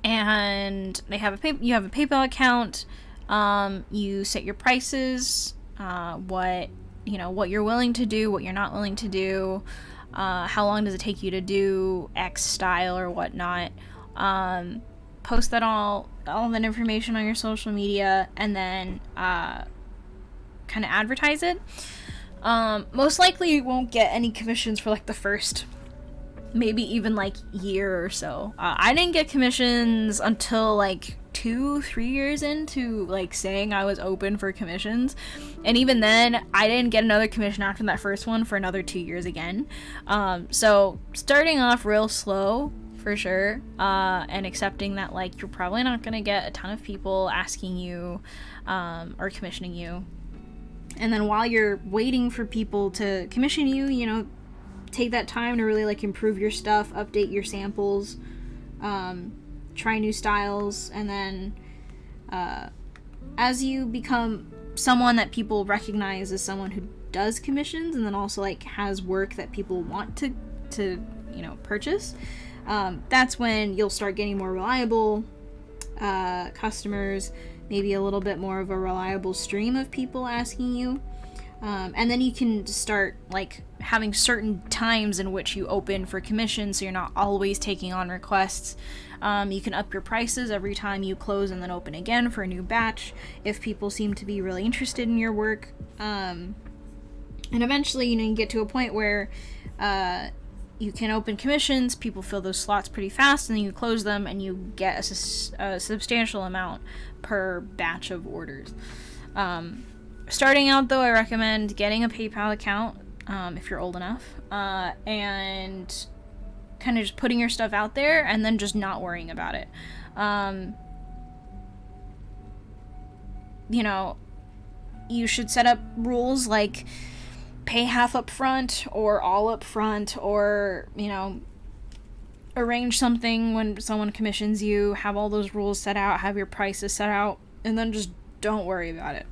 you have a PayPal account. You set your prices, what you're willing to do, what you're not willing to do, how long does it take you to do X style or whatnot. Post that all that information on your social media, and then kind of advertise it. Most likely you won't get any commissions for the first maybe even year or so. I didn't get commissions until 2-3 years into saying I was open for commissions, and even then I didn't get another commission after that first one for another 2 years again. So starting off real slow for sure, and accepting that you're probably not gonna get a ton of people asking you or commissioning you. And then while you're waiting for people to commission you, take that time to really improve your stuff, update your samples, try new styles, and then as you become someone that people recognize as someone who does commissions and then also has work that people want to purchase, that's when you'll start getting more reliable customers, maybe a little bit more of a reliable stream of people asking you. And then you can start having certain times in which you open for commission, so you're not always taking on requests. You can up your prices every time you close and then open again for a new batch if people seem to be really interested in your work. And eventually, you get to a point where you can open commissions, people fill those slots pretty fast, and then you close them and you get a substantial amount per batch of orders. Starting out, though, I recommend getting a PayPal account if you're old enough, and kind of just putting your stuff out there and then just not worrying about it. You should set up rules pay half up front or all up front, or arrange something when someone commissions you, have all those rules set out, have your prices set out, and then just don't worry about it.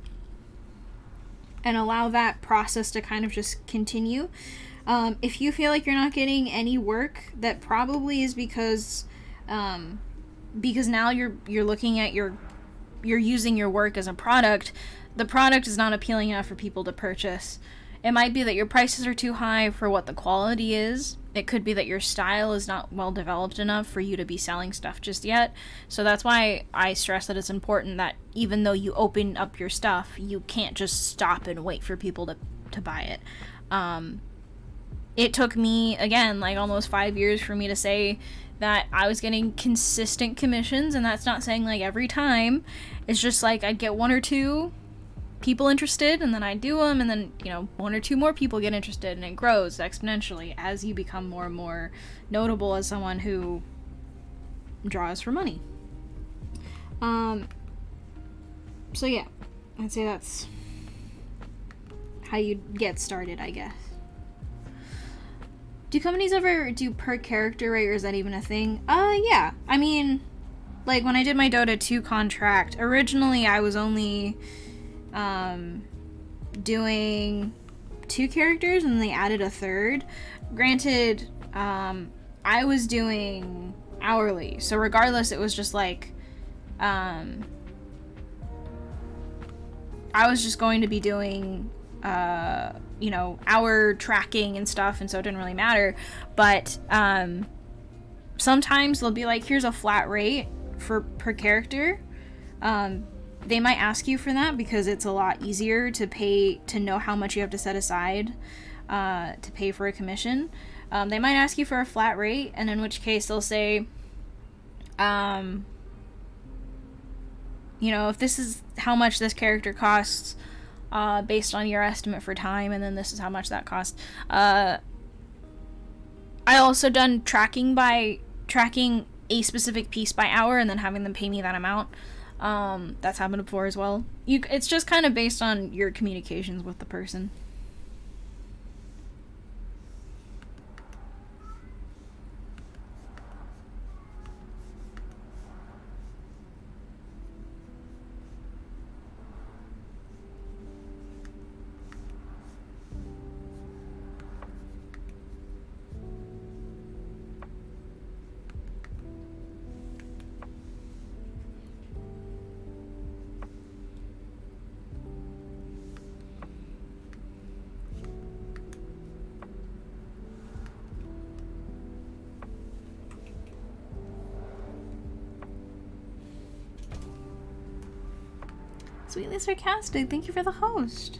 And allow that process to kind of just continue. If you feel like you're not getting any work, that probably is because now you're looking at you're using your work as a product. The product is not appealing enough for people to purchase. It might be that your prices are too high for what the quality is. It could be that your style is not well developed enough for you to be selling stuff just yet. So that's why I stress that it's important that even though you open up your stuff, you can't just stop and wait for people to buy it. It took me, again, like almost 5 years for me to say that I was getting consistent commissions, and that's not saying like every time. It's just like I'd get 1 or 2 people interested, and then I do them, and then 1 or 2 more people get interested, and it grows exponentially as you become more and more notable as someone who draws for money. So yeah, I'd say that's how you get started, I guess. Do companies ever do per character rate, or is that even a thing? Yeah. I mean, like when I did my Dota 2 contract, originally I was only doing 2 characters, and then they added a third. Granted, I was doing hourly, so regardless, it was just like I was just going to be doing hour tracking and stuff, and so it didn't really matter. But sometimes they'll be like, here's a flat rate for per character. They might ask you for that because it's a lot easier to know how much you have to set aside to pay for a commission. They might ask you for a flat rate, and in which case they'll say, if this is how much this character costs based on your estimate for time, and then this is how much that costs. I also done tracking a specific piece by hour and then having them pay me that amount. That's happened before as well. It's just kind of based on your communications with the person. Sweetly sarcastic. Thank you for the host.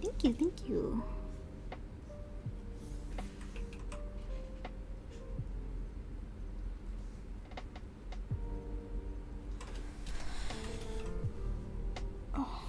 Thank you, thank you. Oh.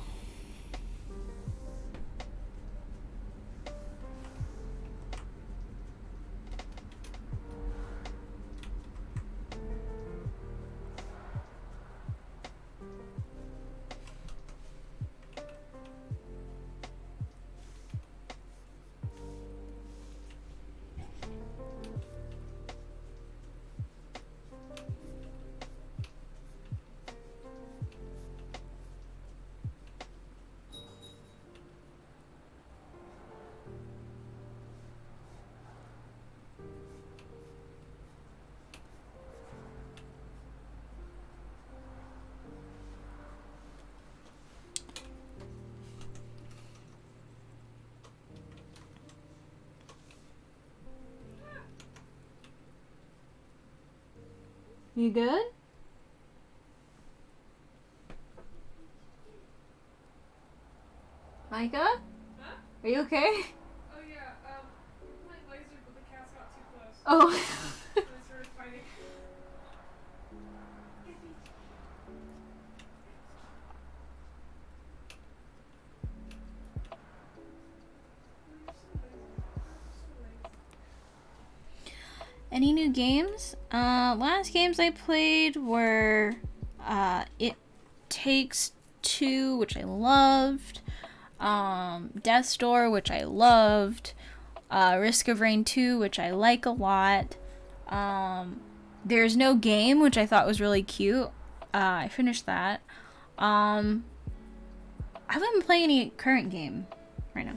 You good? Micah? Huh? Are you okay? Oh yeah, we're playing laser, but the cats got too close. Oh. So they started fighting. Any new games? Last games I played were It Takes Two, which I loved. Death's Door, which I loved. Risk of Rain 2, which I like a lot. There's No Game, which I thought was really cute. I finished that. I haven't been playing any current game right now.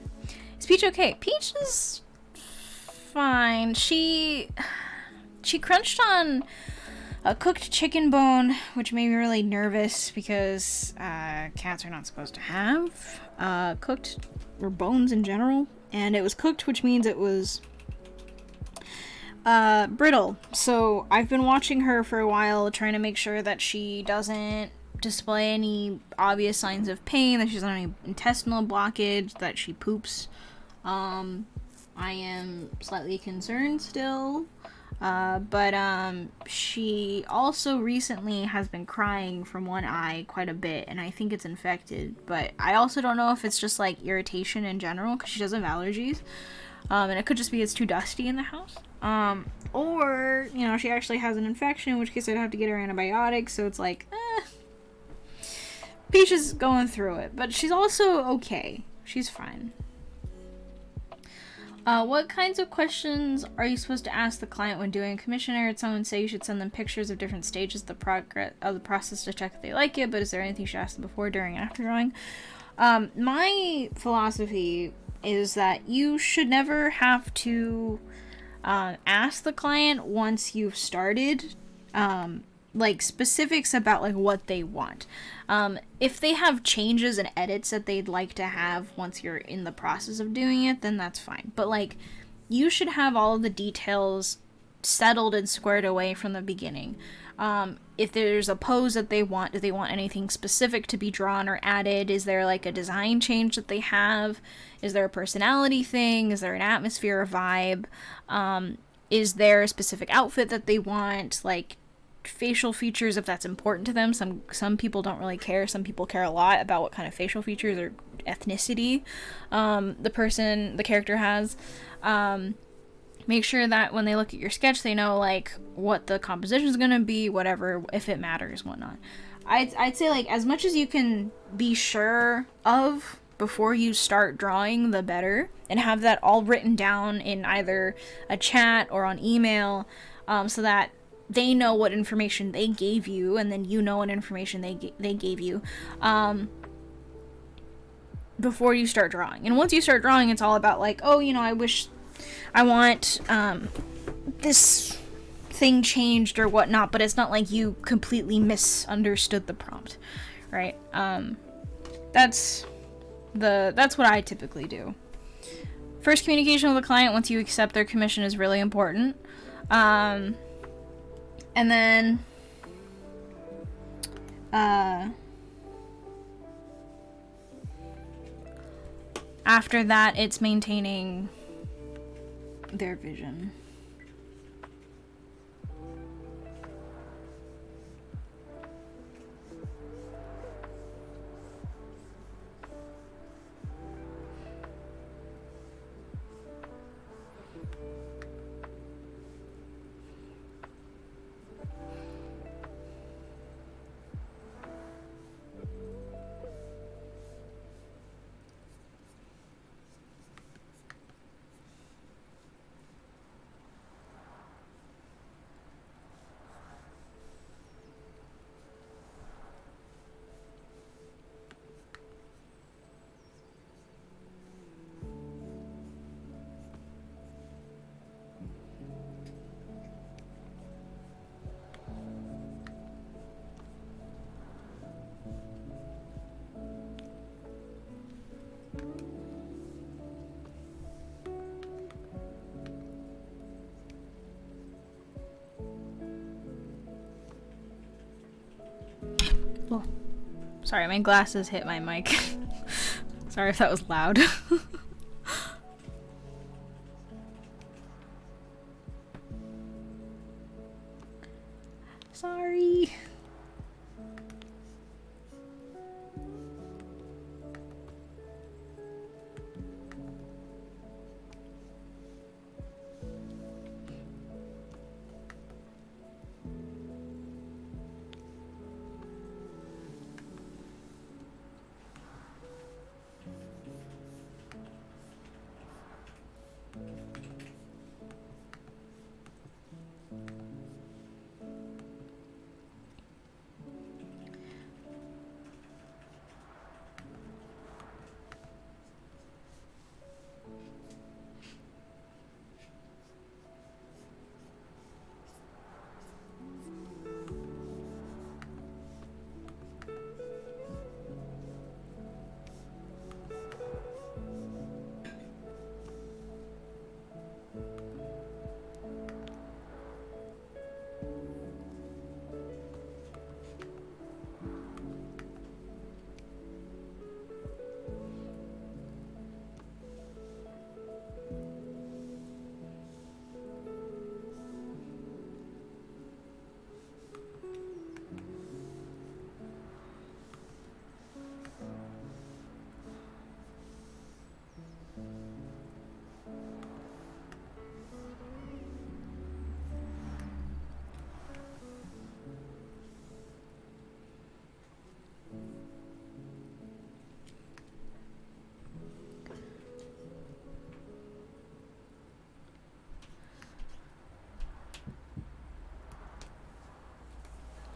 Is Peach okay? Peach is fine. She crunched on a cooked chicken bone, which made me really nervous because cats are not supposed to have cooked or bones in general. And it was cooked, which means it was brittle. So I've been watching her for a while, trying to make sure that she doesn't display any obvious signs of pain, that she's on any intestinal blockage, that she poops. I am slightly concerned still. But she also recently has been crying from one eye quite a bit, and I think it's infected. But I also don't know if it's just like irritation in general, because she does have allergies. And it could just be it's too dusty in the house. Or, you know, she actually has an infection, in which case I'd have to get her antibiotics, so it's like, Peach is going through it, but she's also okay. She's fine. What kinds of questions are you supposed to ask the client when doing a commission? I heard someone say you should send them pictures of different stages of the process to check if they like it, but is there anything you should ask them before, during, and after drawing? My philosophy is that you should never have to ask the client once you've started like specifics about like what they want. If they have changes and edits that they'd like to have once you're in the process of doing it, then that's fine. But like, you should have all of the details settled and squared away from the beginning. If there's a pose that they want, do they want anything specific to be drawn or added? Is there like a design change that they have? Is there a personality thing? Is there an atmosphere or vibe? Is there a specific outfit that they want? Like, facial features, if that's important to them. Some people don't really care. Some people care a lot about what kind of facial features or ethnicity the character has. Make sure that when they look at your sketch, they know like what the composition is gonna be, whatever, if it matters, whatnot. I'd say like as much as you can be sure of before you start drawing, the better, and have that all written down in either a chat or on email, so that they know what information they gave you, and then you know what information they gave you before you start drawing. And once you start drawing, it's all about like, oh, you know, I want this thing changed or whatnot, but it's not like you completely misunderstood the prompt, right? That's what I typically do. First communication with the client once you accept their commission is really important. And then, After that, it's maintaining their vision. Oh, sorry, my glasses hit my mic. Sorry if that was loud. Sorry.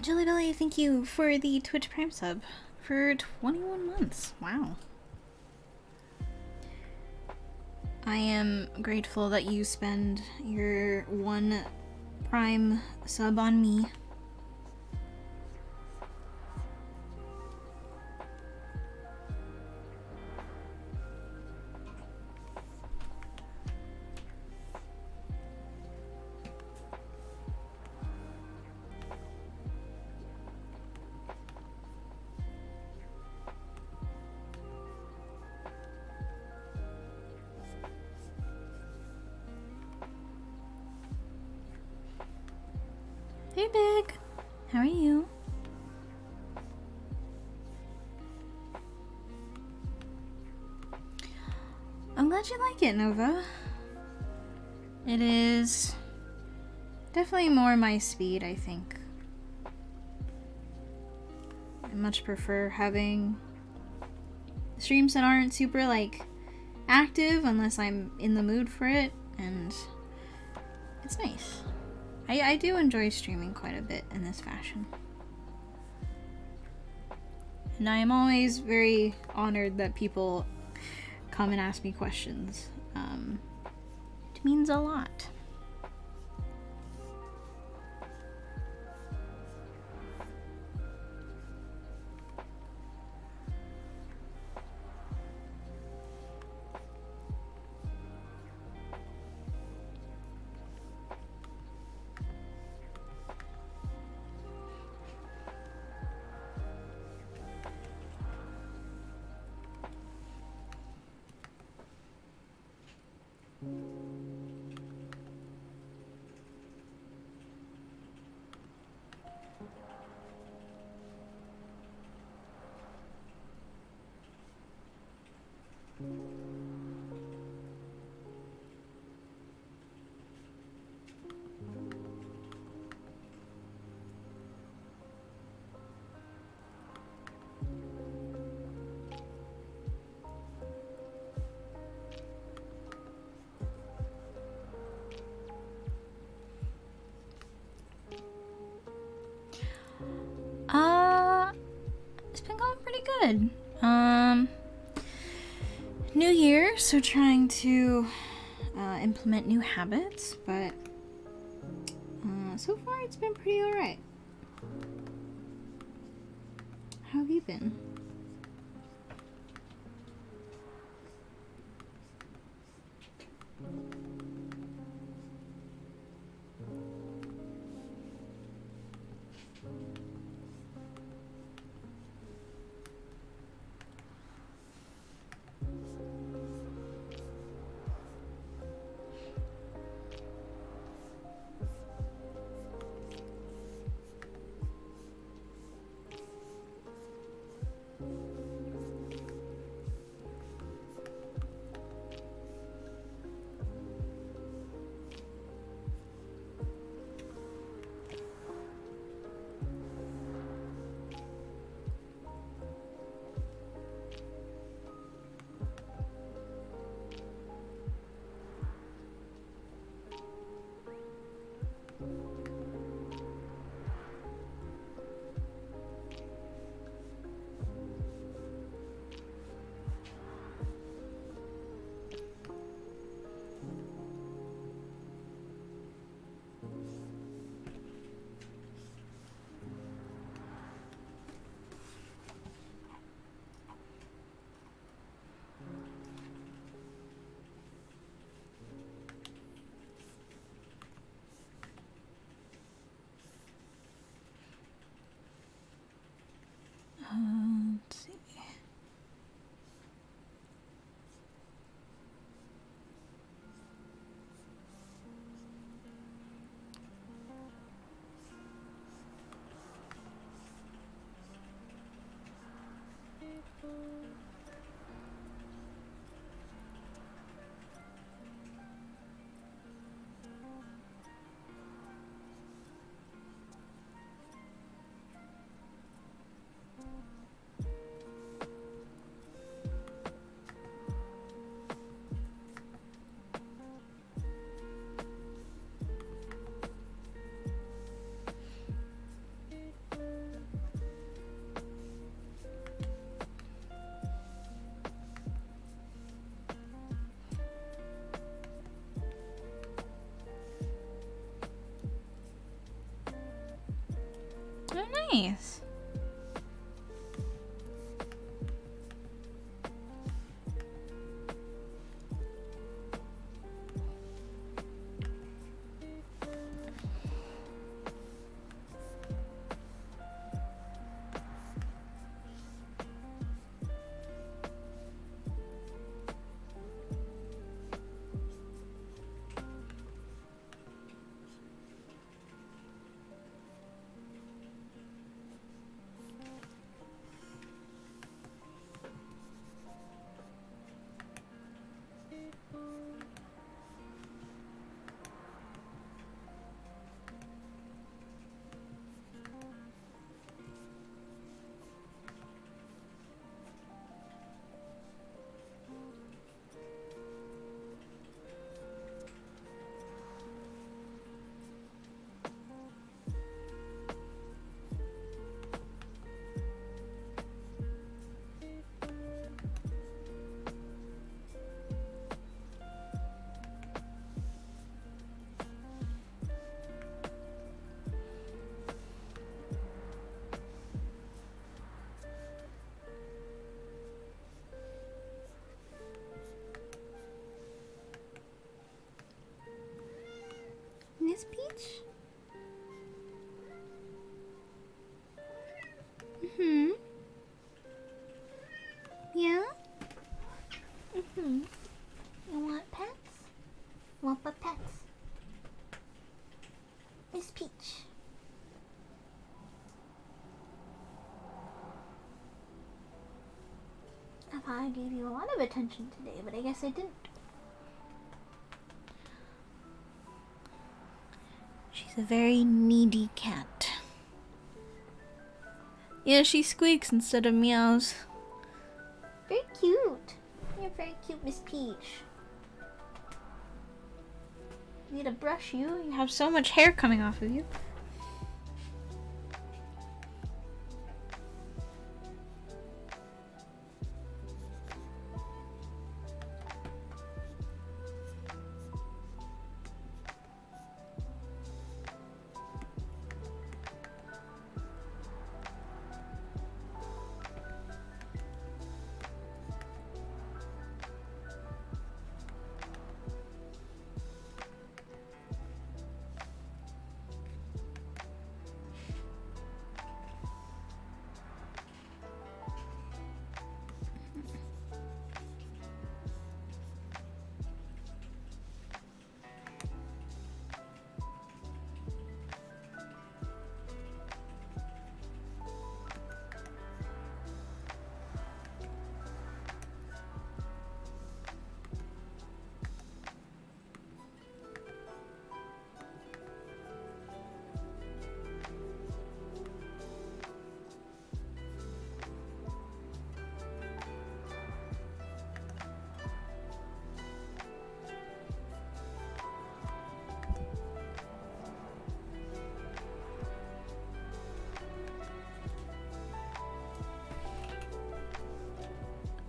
Jelly Belly, thank you for the Twitch Prime sub for 21 months. Wow. I am grateful that you spend your one Prime sub on me. Hey, Big. How are you? I'm glad you like it, Nova. It is definitely more my speed, I think. I much prefer having streams that aren't super, like, active unless I'm in the mood for it, and it's nice. I do enjoy streaming quite a bit in this fashion. And I am always very honored that people come and ask me questions. It means a lot. It's been going pretty good. New year, so trying to implement new habits, but so far it's been pretty alright. How have you been? Let's see. Oh, nice. Miss Peach? Mm-hmm. Yeah? Mm-hmm. You want pets? gave you a lot of attention today, but I guess I didn't. She's a very needy cat. Yeah, she squeaks instead of meows. Very cute. You're very cute, Miss Peach. Need to brush you. You have so much hair coming off of you.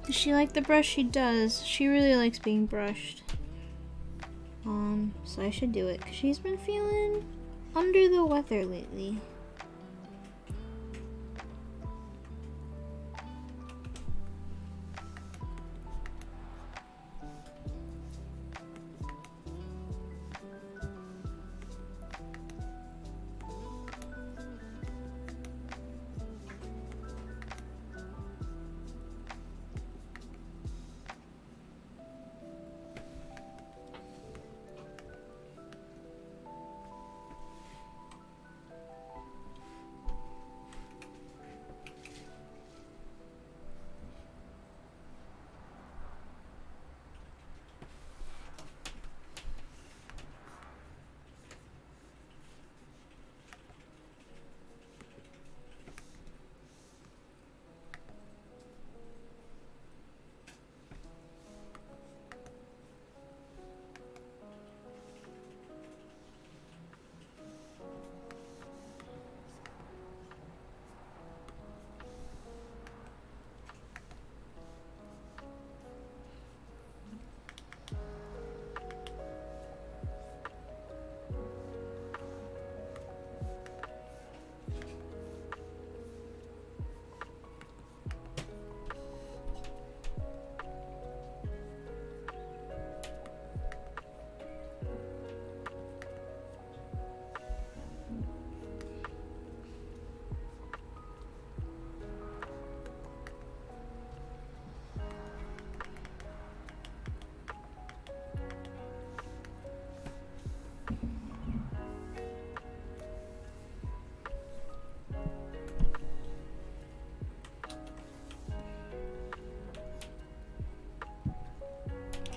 Does she like the brush? She does. She really likes being brushed. So I should do it, 'cause she's been feeling under the weather lately.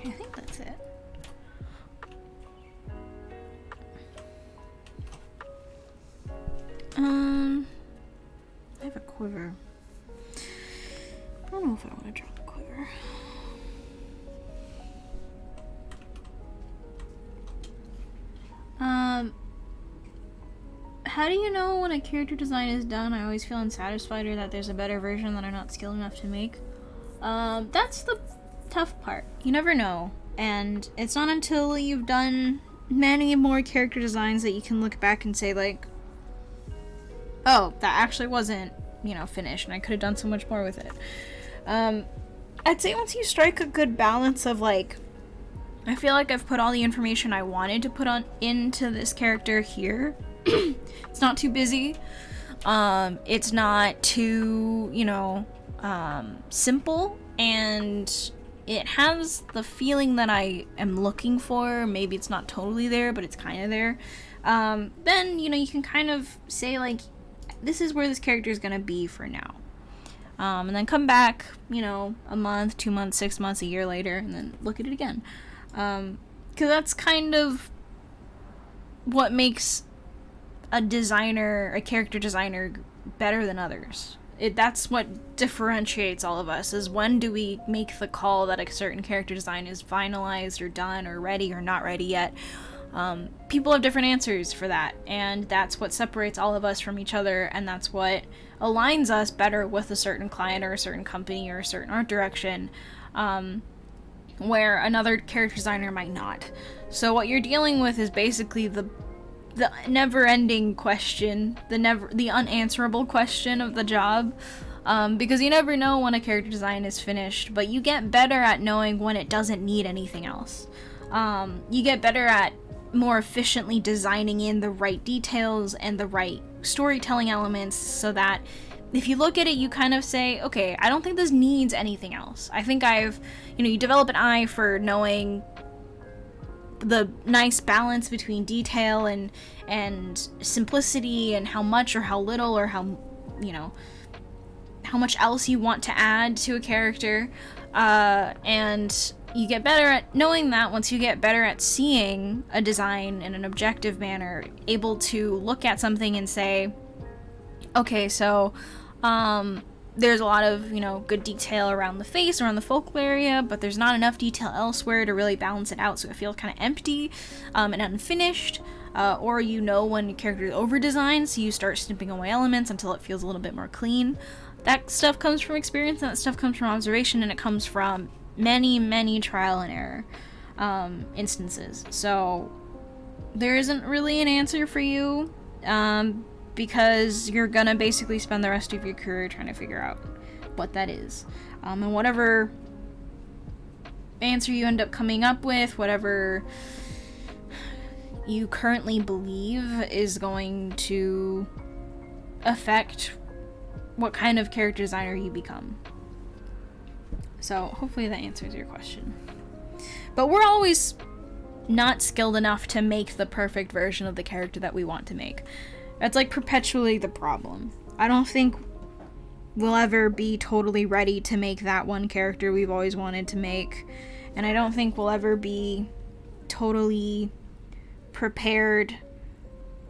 I think that's it. I have a quiver. I don't know if I want to drop a quiver. How do you know when a character design is done? I always feel unsatisfied or that there's a better version that I'm not skilled enough to make. That's the tough part. You never know. And it's not until you've done many more character designs that you can look back and say, like, oh, that actually wasn't, finished, and I could have done so much more with it. I'd say once you strike a good balance of, like, I feel like I've put all the information I wanted to put on into this character here. It's not too busy. It's not too, simple, and it has the feeling that I am looking for. Maybe it's not totally there, but it's kind of there. Then, you can kind of say, like, this is where this character is going to be for now. and then come back, you know, a month, 2 months, 6 months, a year later, and then look at it again. Because that's kind of what makes a character designer, better than others. That's what differentiates all of us, is when do we make the call that a certain character design is finalized or done or ready or not ready yet. People have different answers for that, and that's what separates all of us from each other, and that's what aligns us better with a certain client or a certain company or a certain art direction, where another character designer might not. So what you're dealing with is basically the never-ending question, the unanswerable question of the job, because you never know when a character design is finished, but you get better at knowing when it doesn't need anything else. You get better at more efficiently designing in the right details and the right storytelling elements, so that if you look at it, you kind of say, okay, I don't think this needs anything else. I think you develop an eye for knowing the nice balance between detail and simplicity, and how much or how little or how much else you want to add to a character, and you get better at knowing that once you get better at seeing a design in an objective manner, able to look at something and say, okay, so there's a lot of, good detail around the face, around the focal area, but there's not enough detail elsewhere to really balance it out, so it feels kind of empty and unfinished. Or when your character is over-designed, so you start snipping away elements until it feels a little bit more clean. That stuff comes from experience, and that stuff comes from observation, and it comes from many, many trial and error instances. So there isn't really an answer for you, because you're gonna basically spend the rest of your career trying to figure out what that is. And whatever answer you end up coming up with, whatever you currently believe, is going to affect what kind of character designer you become. So hopefully that answers your question. But we're always not skilled enough to make the perfect version of the character that we want to make. That's like perpetually the problem. I don't think we'll ever be totally ready to make that one character we've always wanted to make. And I don't think we'll ever be totally prepared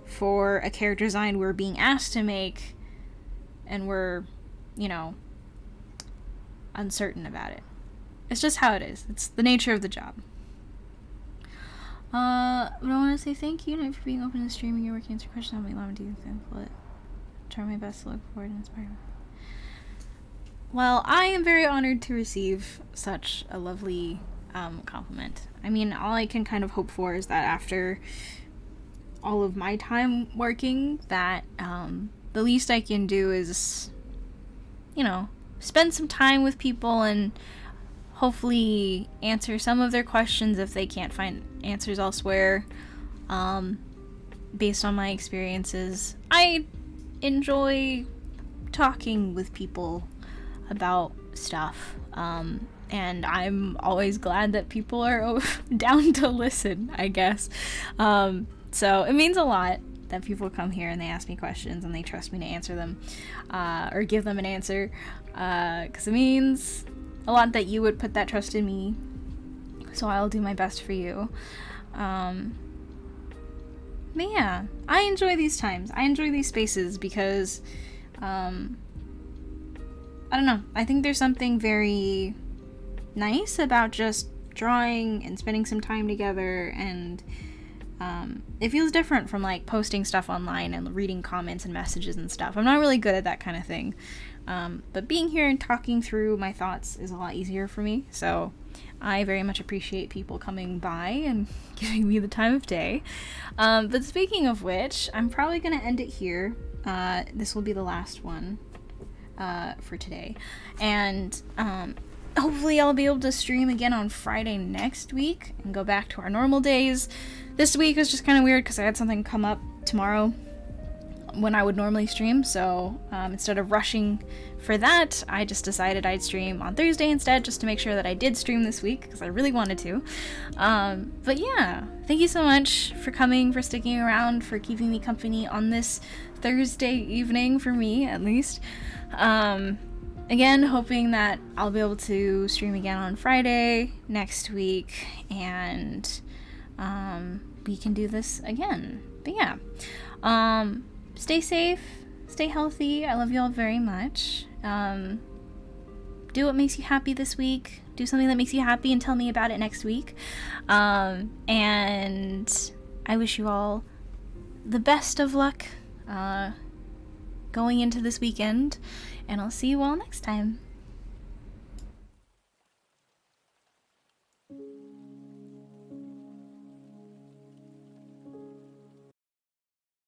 for a character design we're being asked to make, and we're, uncertain about it. It's just how it is. It's the nature of the job. But I want to say thank you, Night, for being open and streaming your work, answer questions, help me allow me to do this. Try my best to look forward and inspire me. Well, I am very honored to receive such a lovely compliment. I mean, all I can kind of hope for is that after all of my time working, that the least I can do is, spend some time with people and hopefully answer some of their questions if they can't find answers elsewhere, based on my experiences. I enjoy talking with people about stuff, and I'm always glad that people are down to listen, I guess. So it means a lot that people come here and they ask me questions and they trust me to answer them, or give them an answer, because it means a lot that you would put that trust in me, so I'll do my best for you. But yeah, I enjoy these times. I enjoy these spaces because, I don't know, I think there's something very nice about just drawing and spending some time together, and it feels different from like posting stuff online and reading comments and messages and stuff. I'm not really good at that kind of thing. But being here and talking through my thoughts is a lot easier for me, so I very much appreciate people coming by and giving me the time of day. But speaking of which, I'm probably going to end it here. This will be the last one for today. And hopefully I'll be able to stream again on Friday next week and go back to our normal days. This week was just kind of weird because I had something come up tomorrow when I would normally stream, so instead of rushing for that, I just decided I'd stream on Thursday instead, just to make sure that I did stream this week, because I really wanted to. But yeah, thank you so much for coming, for sticking around, for keeping me company on this Thursday evening, for me at least. again, hoping that I'll be able to stream again on Friday next week, and we can do this again. But yeah, stay safe, stay healthy. I love you all very much. Do what makes you happy this week. Do something that makes you happy and tell me about it next week. And I wish you all the best of luck going into this weekend, and I'll see you all next time.